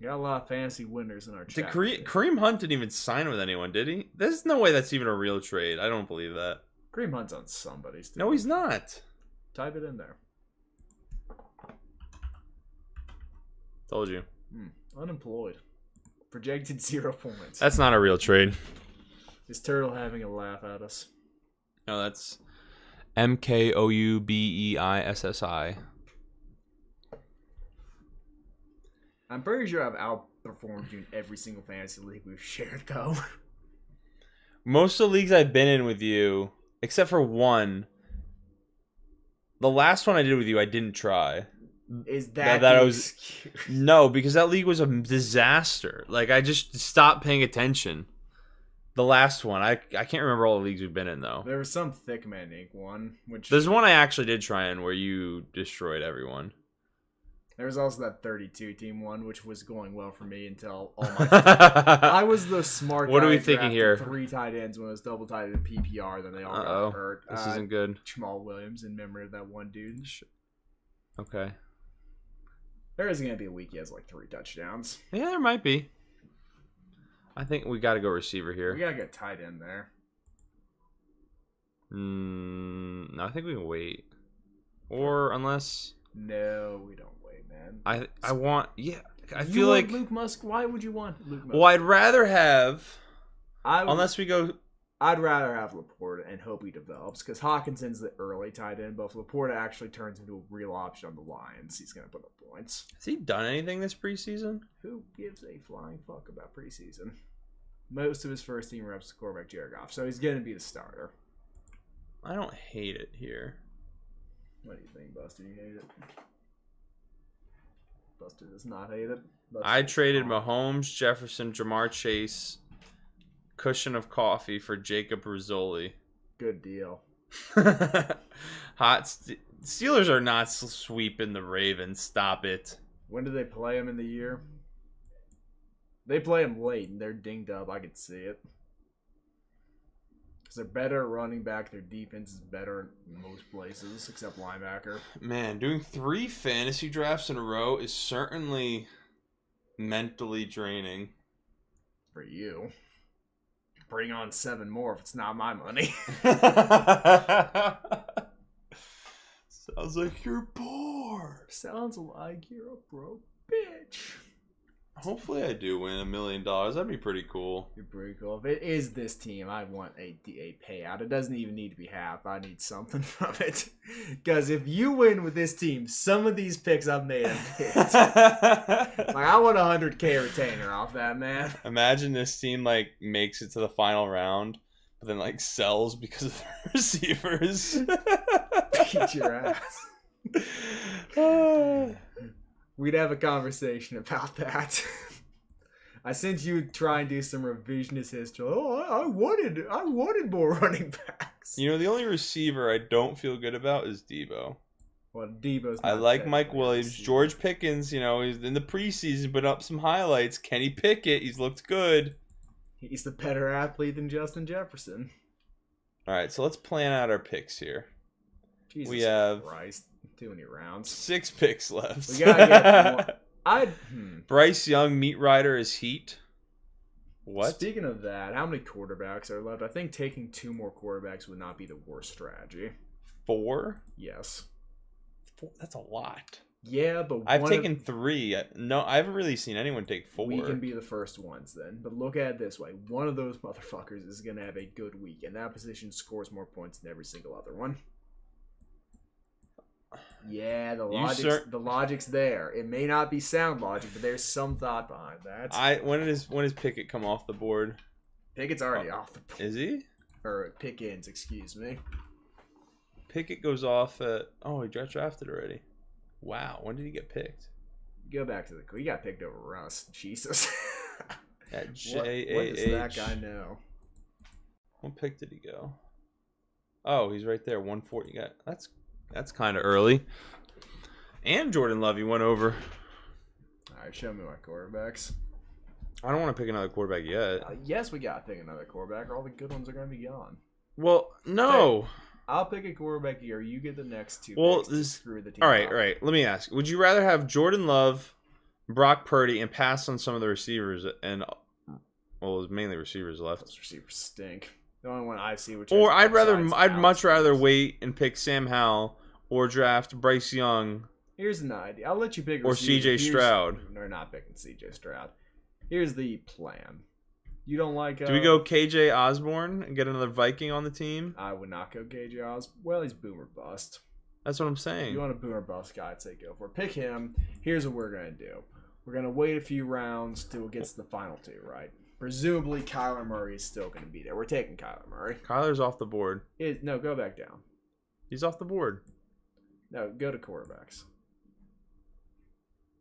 We got a lot of fantasy winners in our chat. Kareem Hunt didn't even sign with anyone, did he? There's no way that's even a real trade. I don't believe that. Kareem Hunt's on somebody's team. No, he's not. Type it in there. Told you. Unemployed. Projected 0 points. That's not a real trade. Is Turtle having a laugh at us? No, that's MKOUBEISSI. I'm pretty sure I've outperformed you in every single fantasy league we've shared, though. Most of the leagues I've been in with you, except for one, the last one I did with you, I didn't try. Is that No, because that league was a disaster. Like, I just stopped paying attention. The last one. I can't remember all the leagues we've been in, though. There was some Thick Man Inc. one, which There's one I actually did try in where you destroyed everyone. there was also that 32-team one, which was going well for me until all my. I was the smart. What guy are we who thinking drafted here? 3 tight ends when it was double tight in PPR. Then they all got hurt. This isn't good. Jamal Williams, in memory of that one dude. Okay. There is gonna be a week he has like 3 touchdowns. Yeah, there might be. I think we got to go receiver We here. gotta get tight end there. No, I think we can wait. Or unless No, we don't wait, man. I want. Yeah, I You feel want like. Luke Musk. Why would you want Luke Musk? Well, I'd rather have. I'd rather have Laporta and hope he develops because Hawkinson's the early tight end, but if Laporta actually turns into a real option on the Lions, he's gonna put up points. Has he done anything this preseason? Who gives a flying fuck about preseason? Most of his first team reps is quarterback Jared Goff, so he's gonna be the starter. I don't hate it here. What do you think, Buster? You hate it? Buster does not hate it. Buster I is traded calm. Mahomes, Jefferson, Jamar Chase, cushion of coffee for Jacob Rizzoli. Good deal. Steelers are not sweeping the Ravens. Stop it. When do they play him in the year? They play him late, and they're dinged up. I could see it. Because they're better at running back. Their defense is better in most places, except linebacker. Man, doing 3 fantasy drafts in a row is certainly mentally draining. For you. Bring on 7 more if it's not my money. Sounds like you're bored. Sounds like you're a broke bitch. Hopefully I do win $1 million. That'd be pretty cool. You're pretty cool. If it is this team, I want a payout. It doesn't even need to be half. I need something from it. Because if you win with this team, some of these picks I've made have hit. Like, I want 100K retainer off that, man. Imagine this team like makes it to the final round, but then like sells because of the receivers. Beat your ass. We'd have a conversation about that. I sent you try and do some revisionist history. Oh, I wanted more running backs. You know, the only receiver I don't feel good about is Debo. Well, Debo's. I not like Mike technically a Williams. receiver. George Pickens, you know, he's in the preseason, put up some highlights. Kenny Pickett, he's looked good. He's the better athlete than Justin Jefferson. All right, so let's plan out our picks here. Jesus We have- Christ. Too many rounds. 6 picks left. We gotta get more. Bryce Young, meat rider is heat. What? Speaking of that, how many quarterbacks are left? I think taking 2 more quarterbacks would not be the worst strategy. 4? Yes. 4? That's a lot. Yeah, but I've taken 3. No, I haven't really seen anyone take 4. we can be the first ones then. But look at it this way. One of those motherfuckers is going to have a good week, and that position scores more points than every single other one. Yeah, the logic's there. It may not be sound logic, but there's some thought behind that. When does Pickett come off the board? Pickett's already off the board. Is he? Or Pickens, excuse me. Pickett goes off at... Oh, he got drafted already. Wow, when did he get picked? Go back to he got picked over Russ. Jesus. At What JAH. does that guy know? What pick did he go? Oh, he's right there. 140. That's kind of early. And Jordan Love, he went over. All right, show me my quarterbacks. I don't want to pick another quarterback yet. Yes, we got to pick another quarterback, or all the good ones are going to be gone. Well, no. I'll pick a quarterback here. You get the next 2 Well, picks to screw the team All right, up. all right. Let me ask. Would you rather have Jordan Love, Brock Purdy, and pass on some of the receivers and... Well, there's mainly receivers left. Those receivers stink. The only one I see, which Or has upside's I'd much rather Alex. wait and pick Sam Howell or draft Bryce Young. Here's an idea. I'll let you pick a Or receiver. CJ Stroud. We're not picking CJ Stroud. Here's the plan. You don't like... Do we go KJ Osborne and get another Viking on the team? I would not go KJ Oz. Well, he's boomer bust. That's what I'm If saying. you want a boomer bust guy, I'd say go for it. Pick him. Here's what we're going to do. We're going to wait a few rounds till it gets to the final 2, right? Presumably, Kyler Murray is still going to be there. We're taking Kyler Murray. Kyler's off the board. No, go back down. He's off the board. No, go to quarterbacks.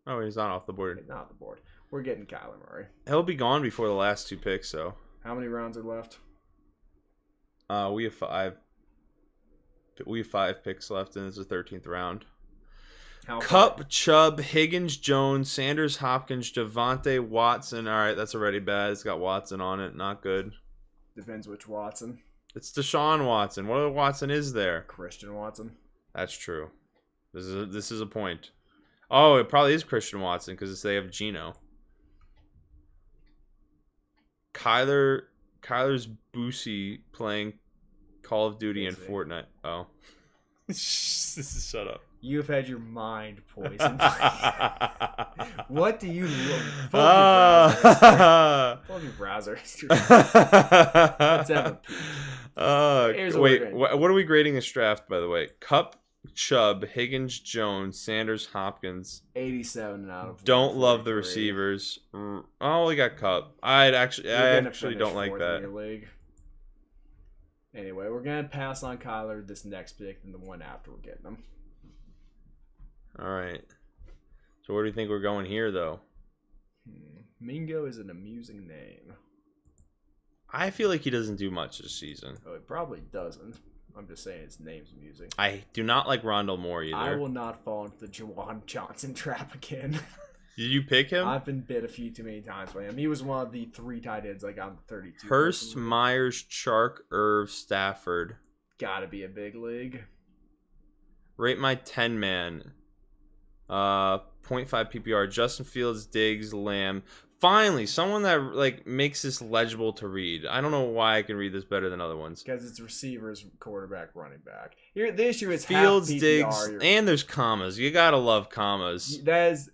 Oh, he's not off the board. Not the board. We're getting Kyler Murray. He'll be gone before the last 2 picks, so. How many rounds are left? We have 5. We have 5 picks left, and it's the 13th round. Cup, Chubb, Higgins, Jones, Sanders, Hopkins, Javonte, Watson. All right, that's already bad. It's got Watson on it. Not good. Depends which Watson. It's Deshaun Watson. What other Watson is there? Christian Watson. That's true. This is a point. Oh, it probably is Christian Watson because they have Geno. Kyler's Boosie playing Call of Duty and Fortnite. Oh. This is shut up. You have had your mind poisoned. What do you look? Pull up your browser. Let's have a peek. Wait, what are we grading this draft, by the way? Cup, Chubb, Higgins, Jones, Sanders, Hopkins. 87 out of. Don't love the receivers. Oh, we got Cup. I actually don't like that. In your league. Anyway, we're gonna pass on Kyler this next pick and the one after we're getting him. All right. So where do you think we're going here, though? Mingo is an amusing name. I feel like he doesn't do much this season. Oh, it probably doesn't. I'm just saying his name's amusing. I do not like Rondell Moore either. I will not fall into the Juwan Johnson trap again. Did you pick him? I've been bit a few too many times by him. He was one of the 3 tight ends I got in the 32. Hurst, Myers, Chark, Irv, Stafford. Gotta be a big league. Rate my 10-man. 0.5 PPR. Justin Fields, Diggs, Lamb. Finally, someone that makes this legible to read. I don't know why I can read this better than other ones. Because it's receivers, quarterback, running back. Here, the issue is Fields, half PPR, Diggs, and there's commas. You gotta love commas.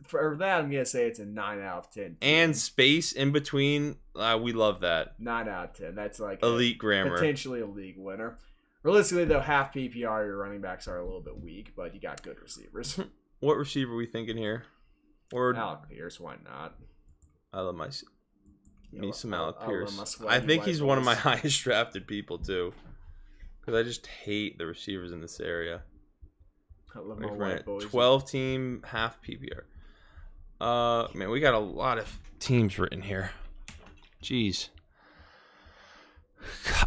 For that, I'm gonna say it's a 9 out of 10. And space in between. We love that. 9 out of 10. That's like elite grammar. Potentially a league winner. Realistically, though, half PPR, your running backs are a little bit weak, but you got good receivers. What receiver are we thinking here? Or Alec Pierce, why not? I love me some Alec Pierce. I think he's one of my highest drafted people too, because I just hate the receivers in this area. 12 team, half PPR. Man, we got a lot of teams written here. Jeez.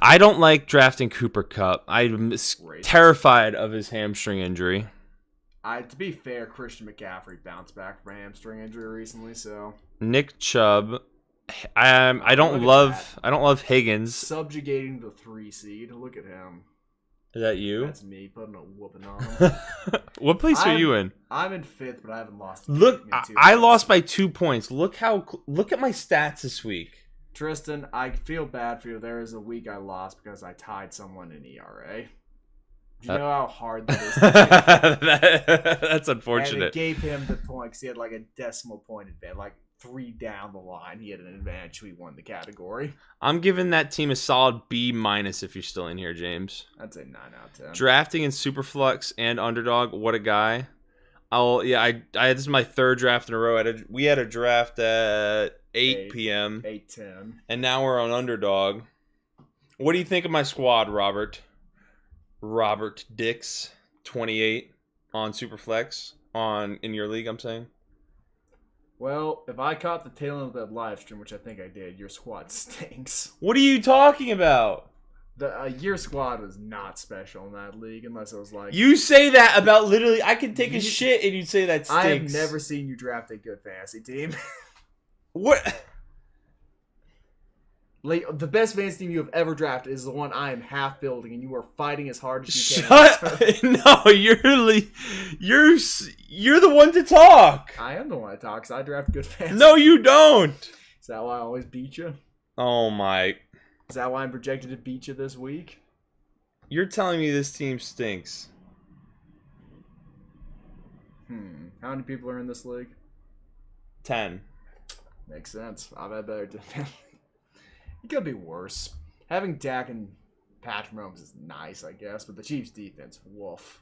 I don't like drafting Cooper Kupp. I'm terrified of his hamstring injury. To be fair, Christian McCaffrey bounced back from a hamstring injury recently, so Nick Chubb. I don't love Higgins. Subjugating the 3 seed. Look at him. Is that you? That's me putting a whooping on him. What place are you in? I'm in 5th, but I haven't lost. Look, I lost by 2 points. Look at my stats this week. Tristan, I feel bad for you. There is a week I lost because I tied someone in ERA. Do you know how hard that is? That's unfortunate. And it gave him the point because he had like a decimal point advantage, like 3 down the line. He had an advantage. He won the category. I'm giving that team a solid B- if you're still in here, James. I'd say 9 out of 10. Drafting in Superflex and Underdog. What a guy. This is my 3rd draft in a row. We had a draft at 8 p.m. 8:10. And now we're on Underdog. What do you think of my squad, Robert? Robert Dix, 28 on Superflex in your league, I'm saying. Well, if I caught the tail end of that live stream, which I think I did, your squad stinks. What are you talking about? Your squad was not special in that league, unless it was like... You say that about literally... I can take a shit and you'd say that stinks. I have never seen you draft a good fantasy team. What? Like, the best fantasy team you have ever drafted is the one I am half building, and you are fighting as hard as you can. No, you're the one to talk. I am the one to talk, because I draft good fantasy. No, you don't. Is that why I always beat you? Oh, my. Is that why I'm projected to beat you this week? You're telling me this team stinks. How many people are in this league? 10. Makes sense. I've had better defense. It could be worse. Having Dak and Patrick Mahomes is nice, I guess, but the Chiefs' defense, woof.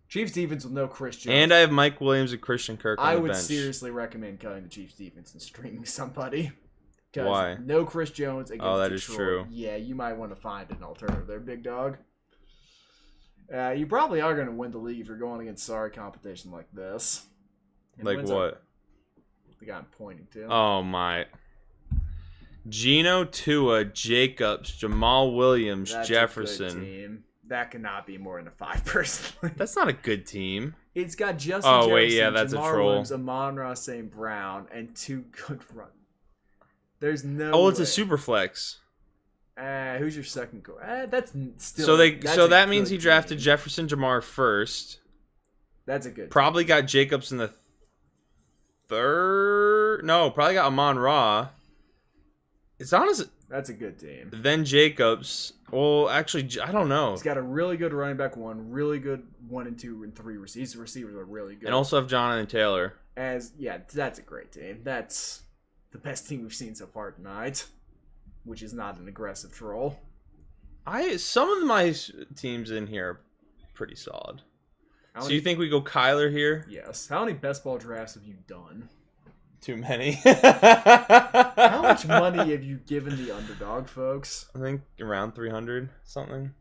Chiefs' defense with no Chris Jones. And I have Mike Williams and Christian Kirk on the bench. I would seriously recommend cutting the Chiefs' defense and streaming somebody. Why? No Chris Jones against that Detroit. Is true. Yeah, you might want to find an alternative there, big dog. You probably are going to win the league if you're going against sorry competition like this. And like what? The guy I'm pointing to. Oh, my. Geno, Tua, Jacobs, Jamal Williams, That's a Jefferson. good team. That cannot be more than a 5 personally. That's not a good team. It's got Justin Oh, Jefferson, wait, yeah, that's a Jamar troll. Williams, Amon-Ra St. Brown, and 2 good run. There's no Oh, it's way. a super flex. Who's your second go? That's still. So that's a that means good he drafted team. Jefferson, Jamar first. That's a good. Probably got Jacobs in the third. No, probably got Amon-Ra. It's honestly That's a good team. then Jacobs. Well, actually, I don't know. He's got a really good running back 1, really good 1 and 2 and 3 receivers. His receivers are really good. And also have Jonathan Taylor. That's a great team. That's the best team we've seen so far tonight, which is not an aggressive troll. Some of my teams in here are pretty solid. How So many- you think we go Kyler here? Yes. How many best ball drafts have you done? Too many. How much money have you given the underdog, folks? I think around 300 something.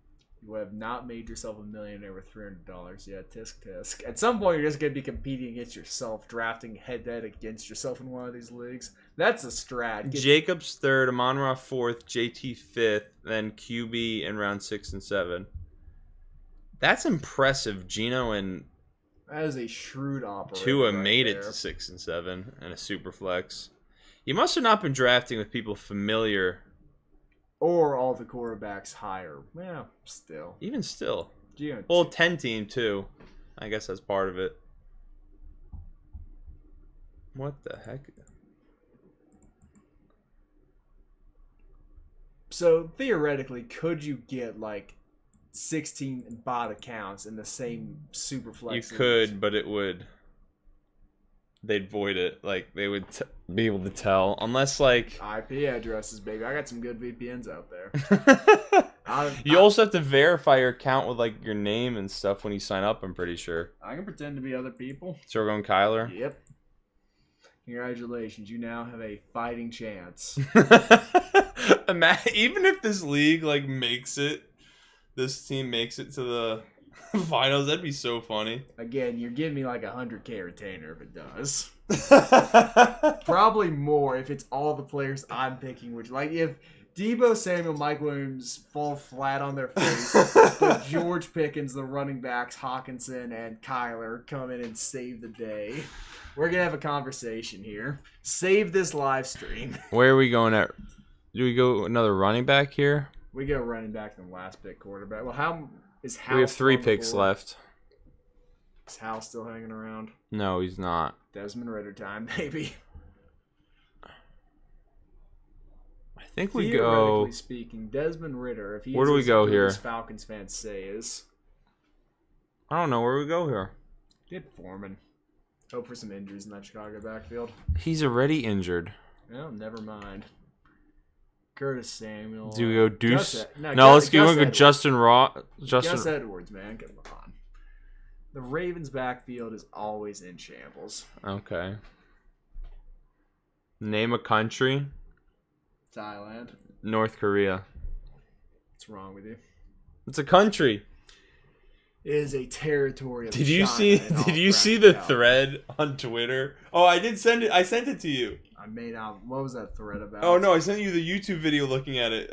You have not made yourself a millionaire with $300 yet. Tisk tisk. At some point, you're just going to be competing against yourself, drafting head-to-head against yourself in one of these leagues. That's a strat. Jacobs third, Amon-Ra fourth, JT fifth, then QB in round 6 and 7. That's impressive. Geno and That is a shrewd operator. Tua right made it there. to 6 and 7 and a super flex. You must have not been drafting with people familiar. Or all the quarterbacks higher. Yeah, still. Even still. Geno, Well, 10 team too. I guess that's part of it. What the heck? So theoretically, could you get like 16 bot accounts in the same super You flex? could, but it would. They'd void it. Like they would be able to tell, unless like. IP addresses, baby. I got some good VPNs out there. You also have to verify your account with like your name and stuff when you sign up. I'm pretty sure. I can pretend to be other people. So we're going Kyler. Yep. Congratulations, you now have a fighting chance. Even if this league like makes it, this team makes it to the finals, that'd be so funny. Again, you're giving me like 100K retainer if it does. Probably more if it's all the players I'm picking. Which, like, if Debo Samuel, Mike Williams fall flat on their face, but George Pickens, the running backs, Hawkinson, and Kyler come in and save the day. We're gonna have a conversation here. Save this live stream. Where are we going at? Do we go another running back here? We go running back than last pick quarterback. Well, how is Hal? We have 3 still on the picks board? left. Is Hal still hanging around? No, he's not. Desmond Ritter time, baby. I think we Theoretically go. speaking, Desmond Ritter, if he Where is do we as go good here? as Falcons fans say is, I don't know where we go here. get Foreman. Hope for some injuries in that Chicago backfield. He's already injured. No, never mind. Curtis Samuel. Do we go Deuce? No, No, let's Gus go Edwards. Justin Raw. Gus Justin. Edwards, man, come on. The Ravens backfield is always in shambles. Okay. Name a country. Thailand. North Korea. What's wrong with you? It's a country. It is a territory of Did you China see? in all Did you see the practicality. thread on Twitter? Oh, I did send it. I sent it to you. I made out. What was that thread about? Oh no, I sent you the YouTube video looking at it.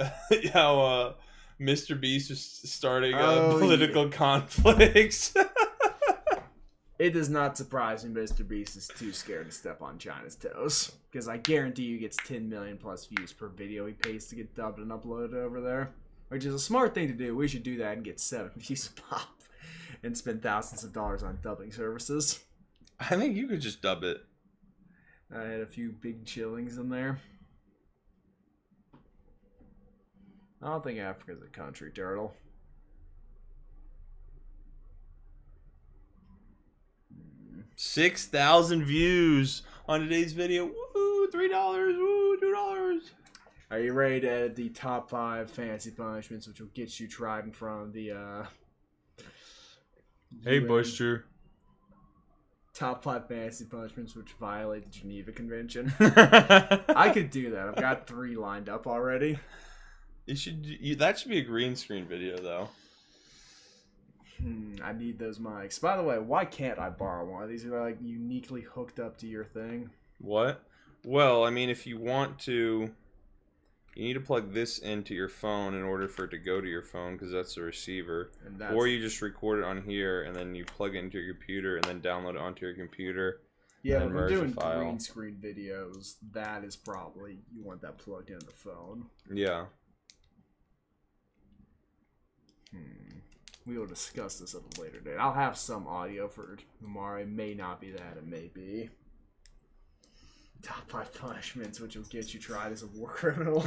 How Mr. Beast was starting Oh, political conflicts. It does not surprise me Mr. Beast is too scared to step on China's toes. Because I guarantee you he gets 10 million plus views per video he pays to get dubbed and uploaded over there. Which is a smart thing to do. We should do that and get 7 views a pop. And spend thousands of dollars on dubbing services. I think you could just dub it. I had a few big chillings in there. I don't think Africa's a country, Turtle. 6,000 views on today's video. Woo! $3. Woo! $2. Are you ready to add the top 5 fantasy punishments, which will get you tried in front of the Hey, UN Buster. top 5 fantasy punishments which violate the Geneva Convention? I I could do that. I've got 3 lined up already. You should. That should be a green screen video, though. I need those mics. By the way, why can't I borrow one of these? Are they like uniquely hooked up to your thing? What? Well, I mean, if you want to. You need to plug this into your phone in order for it to go to your phone because that's the receiver. And that's, Or you just record it on here and then you plug it into your computer and then download it onto your computer. yeah, and when we're merge the doing file. green screen videos, that is probably, you want that plugged into the phone. Yeah. We will discuss this at a later date. I'll have some audio for tomorrow. It may not be that. It may be top 5 punishments, which will get you tried as a war criminal.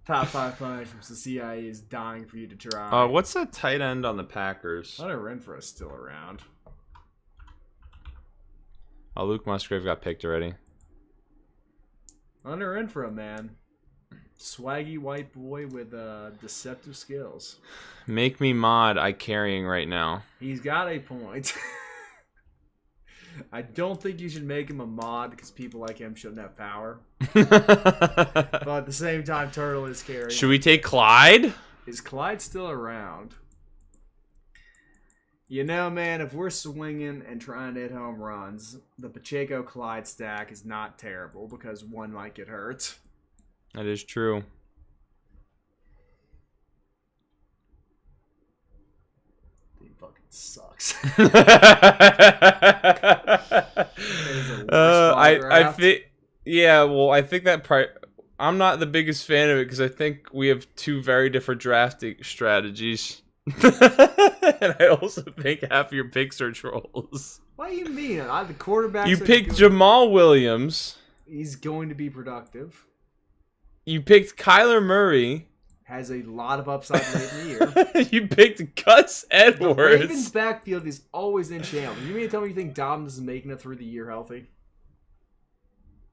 Top 5 punishments the CIA is dying for you to try. What's that tight end on the Packers? Hunter Renfrow is still around. Oh, Luke Musgrave got picked already. Hunter Renfrow, man. Swaggy white boy with deceptive skills. Make me mod. I carrying right now. He's got a point. I don't think you should make him a mod because people like him shouldn't have power. But at the same time, Turtle is carrying. Should we take Clyde? Is Clyde still around? You know, man, if we're swinging and trying to hit home runs, the Pacheco-Clyde stack is not terrible because one might get hurt. That is true. He fucking sucks. I think, yeah. Well, I think that I'm not the biggest fan of it because I think we have 2 very different drafting strategies, and I also think half your picks are trolls. What do you mean? The quarterback. You picked Jamal Williams. He's going to be productive. You picked Kyler Murray. Has a lot of upside late in the year. You picked Gus Edwards. The Ravens' backfield is always in shambles. You mean to tell me you think Dobbins is making it through the year healthy?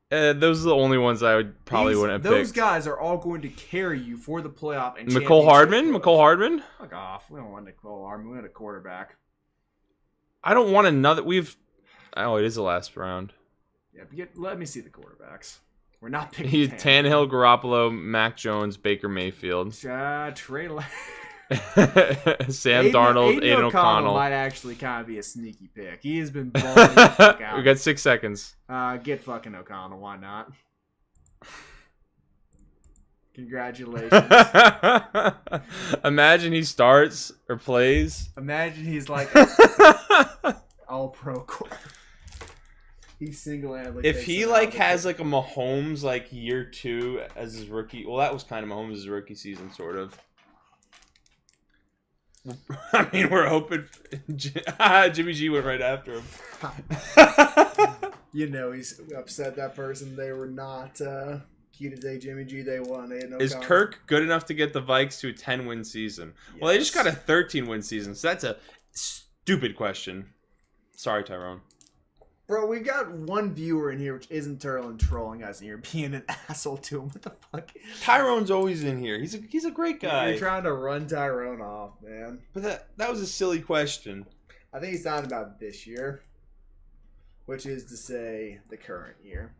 Those are the only ones I would probably wouldn't have picked. Those guys are all going to carry you for the playoff and McCole Hardman? McCole Hardman? Fuck off. We don't want McCole Hardman. We want a quarterback. I don't want another. Oh, it is the last round. Yeah, let me see the quarterbacks. We're not picking He's Tannehill, Garoppolo, Mac Jones, Baker Mayfield. Trey Sam Darnold, Aiden O'Connell. Might actually kind of be a sneaky pick. He has been balling the fuck out. We got 6 seconds. Get fucking O'Connell. Why not? Congratulations. Imagine he starts or plays. Imagine he's like all-pro quarterback. He single-handedly. If he has like a Mahomes like year 2 as his rookie, well, that was kind of Mahomes' rookie season, sort of. I mean, we're hoping. Jimmy G went right after him. You know, he's upset that person. They were not key today. Jimmy G. They won. They had no. Is Kirk good enough to get the Vikes to a 10-win season? Yes. Well, they just got a 13-win season, so that's a stupid question. Sorry, Tyrone. Bro, we got one viewer in here which isn't Turtle and trolling us, and you're being an asshole to him. What the fuck? Tyrone's always in here. He's a great guy. You're trying to run Tyrone off, man. But that was a silly question. I think he's talking about this year, which is to say the current year.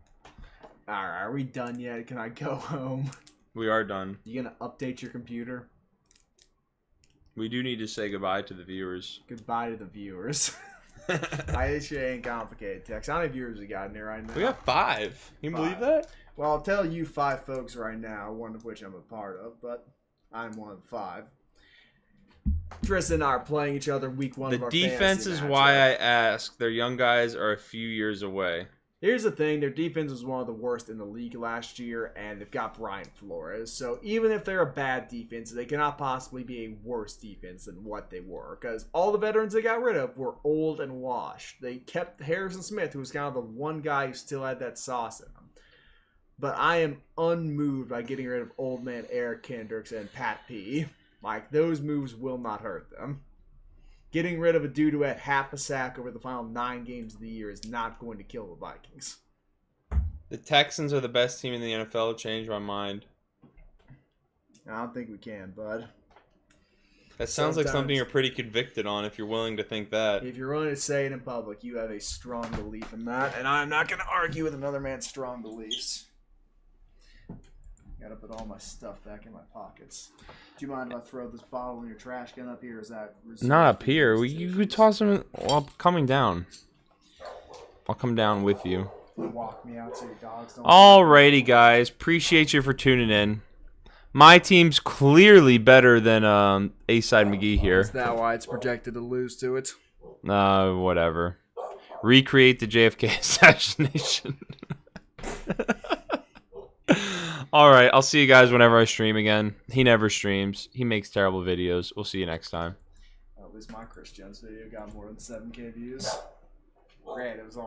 All right, are we done yet? Can I go home? We are done. You gonna update your computer? We do need to say goodbye to the viewers. Goodbye to the viewers. This shit ain't complicated, Tex. How many viewers we got in there right now? We got 5. Can you believe that? Well, I'll tell you 5 folks right now, one of which I'm a part of, but I'm one of the 5. Tristan and I are playing each other week 1 of our The defense is why I ask. Their young guys are a few years away. Here's the thing, their defense was one of the worst in the league last year, and they've got Brian Flores. So even if they're a bad defense, they cannot possibly be a worse defense than what they were. Because all the veterans they got rid of were old and washed. They kept Harrison Smith, who was kind of the one guy who still had that sauce in him. But I am unmoved by getting rid of old man Eric Kendricks and Pat P. Like, those moves will not hurt them. Getting rid of a dude who had half a sack over the final 9 games of the year is not going to kill the Vikings. The Texans are the best team in the NFL. Change my mind. I don't think we can, bud. That sounds like something you're pretty convicted on if you're willing to think that. If you're willing to say it in public, you have a strong belief in that, and I'm not going to argue with another man's strong beliefs. Gotta put all my stuff back in my pockets. Do you mind if I throw this bottle in your trash can up here? Or is that not up here? You could toss them. Well, I'm coming down. I'll come down with you. Walk me out so your dogs don't. Alrighty, guys. Appreciate you for tuning in. My team's clearly better than A-Side McGee here. Is that why it's projected to lose to it? Whatever. Recreate the JFK assassination. Alright, I'll see you guys whenever I stream again. He never streams. He makes terrible videos. We'll see you next time. At least my Chris Jones video got more than 7K views. Great, it was all